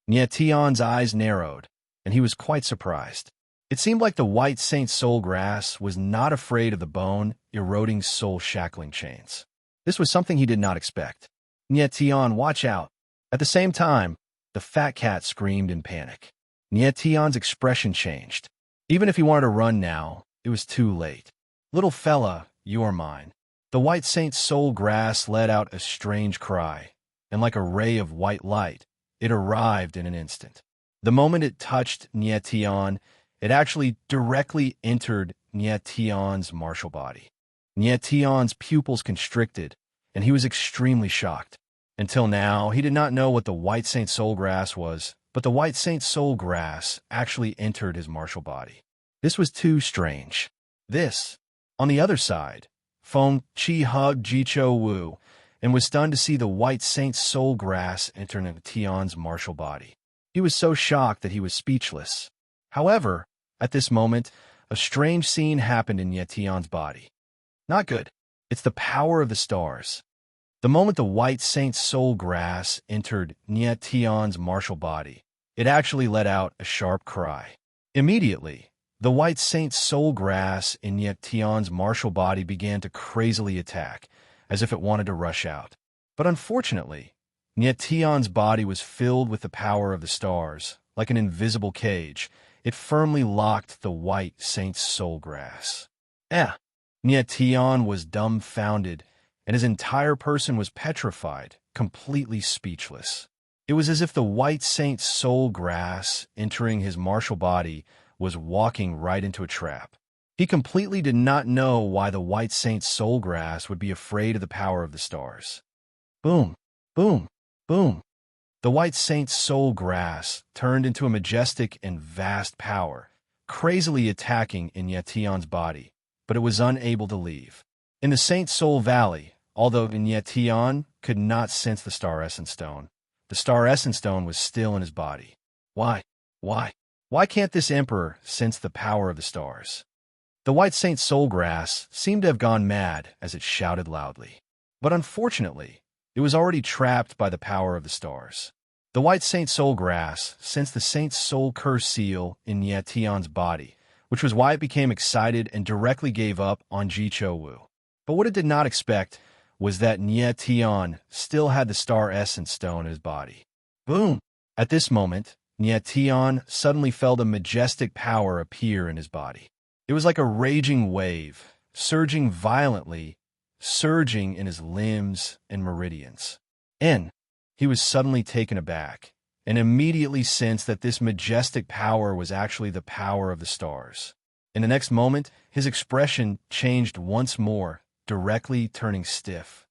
Nyetian's eyes narrowed, and he was quite surprised. It seemed like the white Saint Soul grass was not afraid of the bone-eroding soul-shackling chains. This was something he did not expect. Nyetian, watch out! At the same time, the fat cat screamed in panic. Nyetian's expression changed. Even if he wanted to run now, it was too late. Little fella, you are mine. The white Saint Soul grass let out a strange cry, and like a ray of white light, it arrived in an instant. The moment it touched Nyetian, it actually directly entered Nyetian's martial body. Nyetian's pupils constricted, and he was extremely shocked. Until now, he did not know what the white Saint Soul grass was, but the white Saint Soul grass actually entered his martial body. This was too strange. On the other side, Feng Qi hugged Ji Cho Wu and was stunned to see the white Saint Soul grass enter Nyetian's martial body. He was so shocked that he was speechless. However, at this moment, a strange scene happened in Nyetian's body. Not good. It's the power of the stars. The moment the white Saint Soul grass entered Nyetian's martial body, it actually let out a sharp cry. Immediately, the white Saint Soul grass in Nyetian's martial body began to crazily attack, as if it wanted to rush out. But unfortunately, Nyetian's body was filled with the power of the stars. Like an invisible cage, it firmly locked the white Saint Soul grass. Nyetian was dumbfounded, and his entire person was petrified, completely speechless. It was as if the white Saint Soul grass entering his martial body was walking right into a trap. He completely did not know why the white Saint Soul grass would be afraid of the power of the stars. Boom, boom, boom. The white Saint Soul grass turned into a majestic and vast power, crazily attacking in Nyetian's body, but it was unable to leave. In the Saint Soul Valley, although Nyetian could not sense the Star Essence Stone. The Star Essence Stone was still in his body. Why? Why? Why can't this emperor sense the power of the stars? The White Saint Soulgrass seemed to have gone mad as it shouted loudly. But unfortunately, it was already trapped by the power of the stars. The White Saint Soulgrass sensed the Saint's Soul Curse seal in Nyetian's body, which was why it became excited and directly gave up on Jichou. But what it did not expect was that Nyetian still had the Star Essence Stone in his body. Boom! At this moment, Nyetian suddenly felt a majestic power appear in his body. It was like a raging wave, surging violently, surging in his limbs and meridians. And he was suddenly taken aback, and immediately sensed that this majestic power was actually the power of the stars. In the next moment, his expression changed once more, directly turning stiff.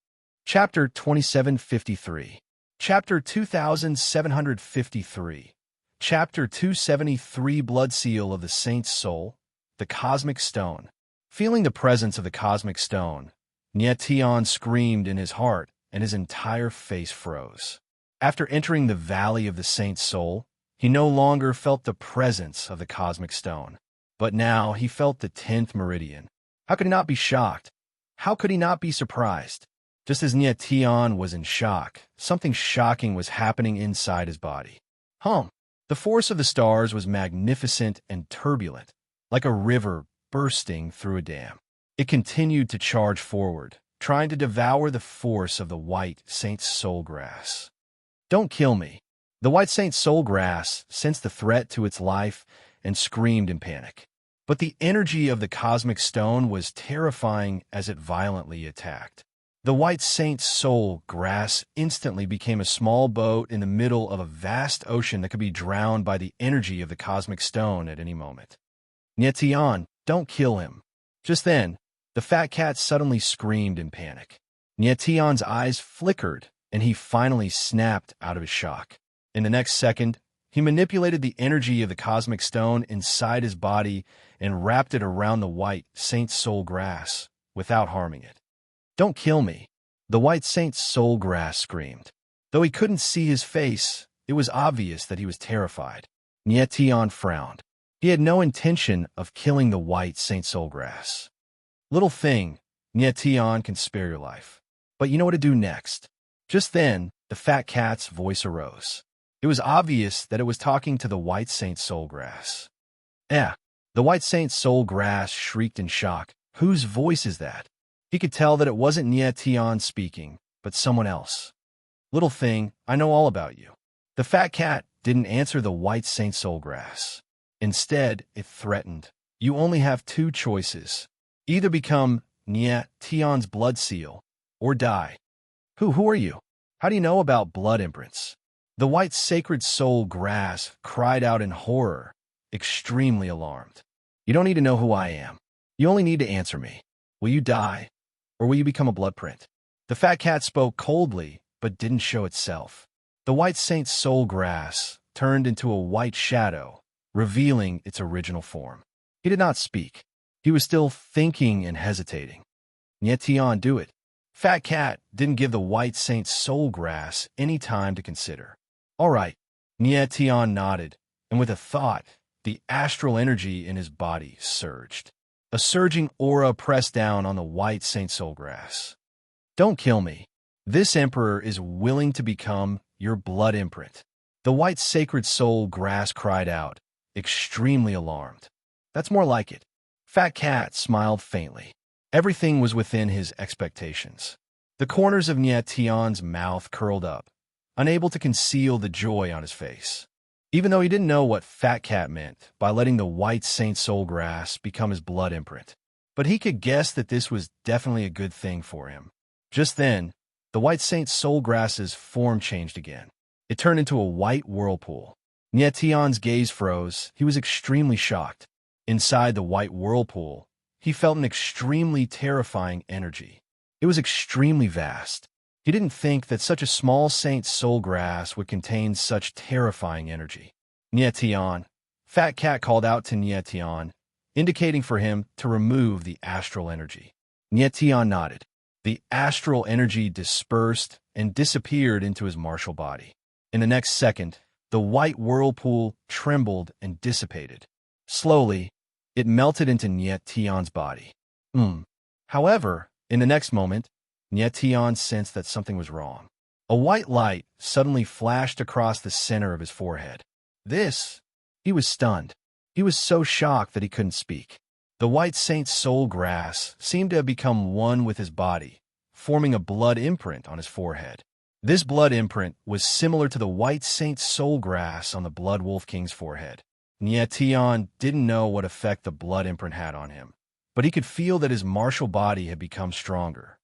Chapter 2753. Chapter 2753. Chapter 273. Blood Seal of the Saint's Soul, the Cosmic Stone. Feeling the presence of the Cosmic Stone, Nyetian screamed in his heart, and his entire face froze. After entering the Valley of the Saint's Soul, he no longer felt the presence of the Cosmic Stone, but now he felt the 10th meridian. How could he not be shocked? How could he not be surprised? Just as Nyetian was in shock, something shocking was happening inside his body. The force of the stars was magnificent and turbulent, like a river bursting through a dam. It continued to charge forward, trying to devour the force of the White Saint Soulgrass. Don't kill me. The White Saint Soulgrass sensed the threat to its life and screamed in panic. But the energy of the Cosmic Stone was terrifying as it violently attacked. The White Saint Soulgrass instantly became a small boat in the middle of a vast ocean that could be drowned by the energy of the Cosmic Stone at any moment. Nyetian, don't kill him. Just then, the fat cat suddenly screamed in panic. Nyetian's eyes flickered, and he finally snapped out of his shock. In the next second, he manipulated the energy of the Cosmic Stone inside his body and wrapped it around the White Saint Soulgrass without harming it. Don't kill me, the White Saint Soulgrass screamed. Though he couldn't see his face, it was obvious that he was terrified. Nyetian frowned. He had no intention of killing the White Saint Soulgrass. Little thing, Nyetian can spare your life. But you know what to do next. Just then, the fat cat's voice arose. It was obvious that it was talking to the White Saint Soulgrass. The White Saint Soulgrass shrieked in shock. Whose voice is that? He could tell that it wasn't Nyetian speaking, but someone else. Little thing, I know all about you. The fat cat didn't answer the White Saint Soulgrass. Instead, it threatened. You only have two choices. Either become Nyetian's blood seal, or die. Who are you? How do you know about blood imprints? The White Sacred Soulgrass cried out in horror, extremely alarmed. You don't need to know who I am. You only need to answer me. Will you die, or will you become a blood print? The fat cat spoke coldly, but didn't show itself. The White Saint Soulgrass turned into a white shadow, revealing its original form. He did not speak. He was still thinking and hesitating. Nyetian, do it. Fat Cat didn't give the White Saint Soulgrass any time to consider. All right, Nyetian nodded, and with a thought, the astral energy in his body surged. A surging aura pressed down on the White Saint Soulgrass. Don't kill me. This emperor is willing to become your blood imprint. The White Sacred Soulgrass cried out, extremely alarmed. That's more like it. Fat Cat smiled faintly. Everything was within his expectations. The corners of Nyetian's mouth curled up, unable to conceal the joy on his face. Even though he didn't know what Fat Cat meant by letting the White Saint Soulgrass become his blood imprint, but he could guess that this was definitely a good thing for him. Just then, the White Saint Soulgrass's form changed again. It turned into a white whirlpool. Nyetian's gaze froze. He was extremely shocked. Inside the white whirlpool, he felt an extremely terrifying energy. It was extremely vast. He didn't think that such a small Saint Soulgrass would contain such terrifying energy. Nyetian. Fat Cat called out to Nyetian, indicating for him to remove the astral energy. Nyetian nodded. The astral energy dispersed and disappeared into his martial body. In the next second, the white whirlpool trembled and dissipated. Slowly, it melted into Niet Tion's body. However, in the next moment, Niet Tion sensed that something was wrong. A white light suddenly flashed across the center of his forehead. He was stunned. He was so shocked that he couldn't speak. The white saint's soul grass seemed to have become one with his body, forming a blood imprint on his forehead. This blood imprint was similar to the white saint's soul grass on the Blood Wolf King's forehead. Niet Tion didn't know what effect the blood imprint had on him, but he could feel that his martial body had become stronger.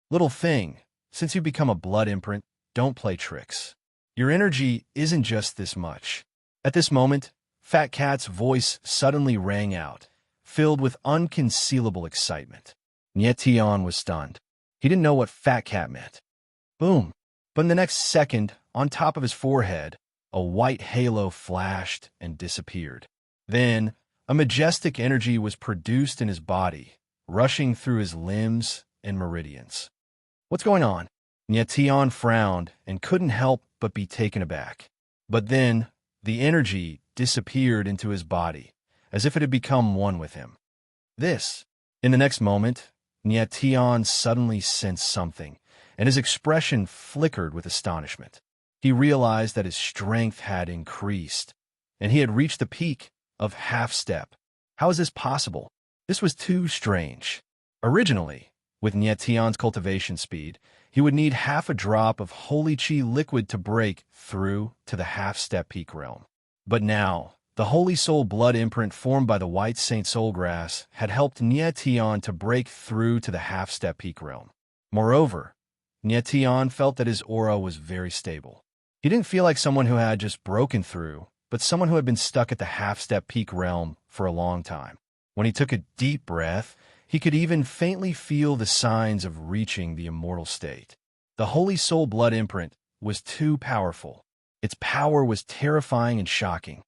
Little thing, since you become a blood imprint, don't play tricks. Your energy isn't just this much. At this moment, Fat Cat's voice suddenly rang out, filled with unconcealable excitement. Niet Tion was stunned. He didn't know what Fat Cat meant. Boom! But in the next second, on top of his forehead, a white halo flashed and disappeared. Then, a majestic energy was produced in his body, rushing through his limbs and meridians. What's going on? Niet Tion frowned and couldn't help but be taken aback. But then, the energy disappeared into his body, as if it had become one with him. In the next moment, Niet Tion suddenly sensed something, and his expression flickered with astonishment. He realized that his strength had increased, and he had reached the peak of half-step. How is this possible? This was too strange. Originally, with Niet Tion's cultivation speed, he would need half a drop of holy chi liquid to break through to the half-step peak realm. But now, the Holy Soul blood imprint formed by the White Saint Soul Grass had helped Niet Tion to break through to the half-step peak realm. Moreover, Niet Tion felt that his aura was very stable. He didn't feel like someone who had just broken through, but someone who had been stuck at the half-step peak realm for a long time. When he took a deep breath, he could even faintly feel the signs of reaching the immortal state. The Holy Soul blood imprint was too powerful. Its power was terrifying and shocking.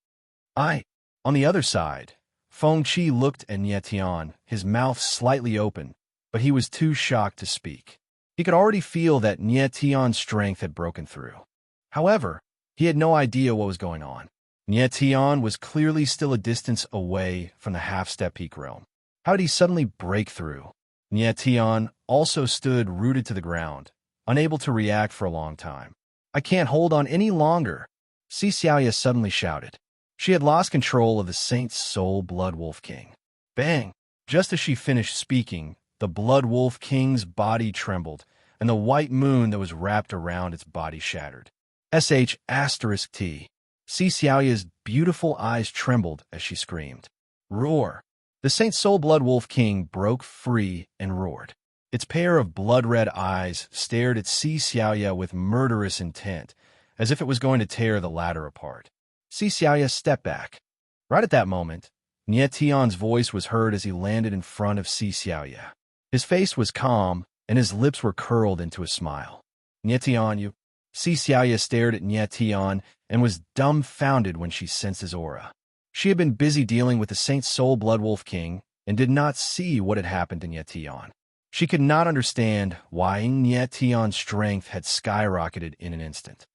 On the other side, Feng Qi looked at Niet Tion, his mouth slightly open, but he was too shocked to speak. He could already feel that Niet Tion's strength had broken through. However, he had no idea what was going on. Niet Tion was clearly still a distance away from the half-step peak realm. How did he suddenly break through? Niet Tion also stood rooted to the ground, unable to react for a long time. I can't hold on any longer, Si Xiaoya suddenly shouted. She had lost control of the Saint's Soul Blood Wolf King. Bang! Just as she finished speaking, the Blood Wolf King's body trembled, and the white moon that was wrapped around its body shattered. Si Xiaoya's beautiful eyes trembled as she screamed. Roar! The Saint Soul Blood Wolf King broke free and roared. Its pair of blood-red eyes stared at Si Xiaoya with murderous intent, as if it was going to tear the latter apart. Si Xiaoya stepped back. Right at that moment, Niet Tion's voice was heard as he landed in front of Si Xiaoya. His face was calm, and his lips were curled into a smile. Niet Tion, you... Si Xiaoya stared at Niet Tion and was dumbfounded when she sensed his aura. She had been busy dealing with the Saint Soul Blood Wolf King and did not see what had happened to Niet Tion. She could not understand why Niet Tion's strength had skyrocketed in an instant.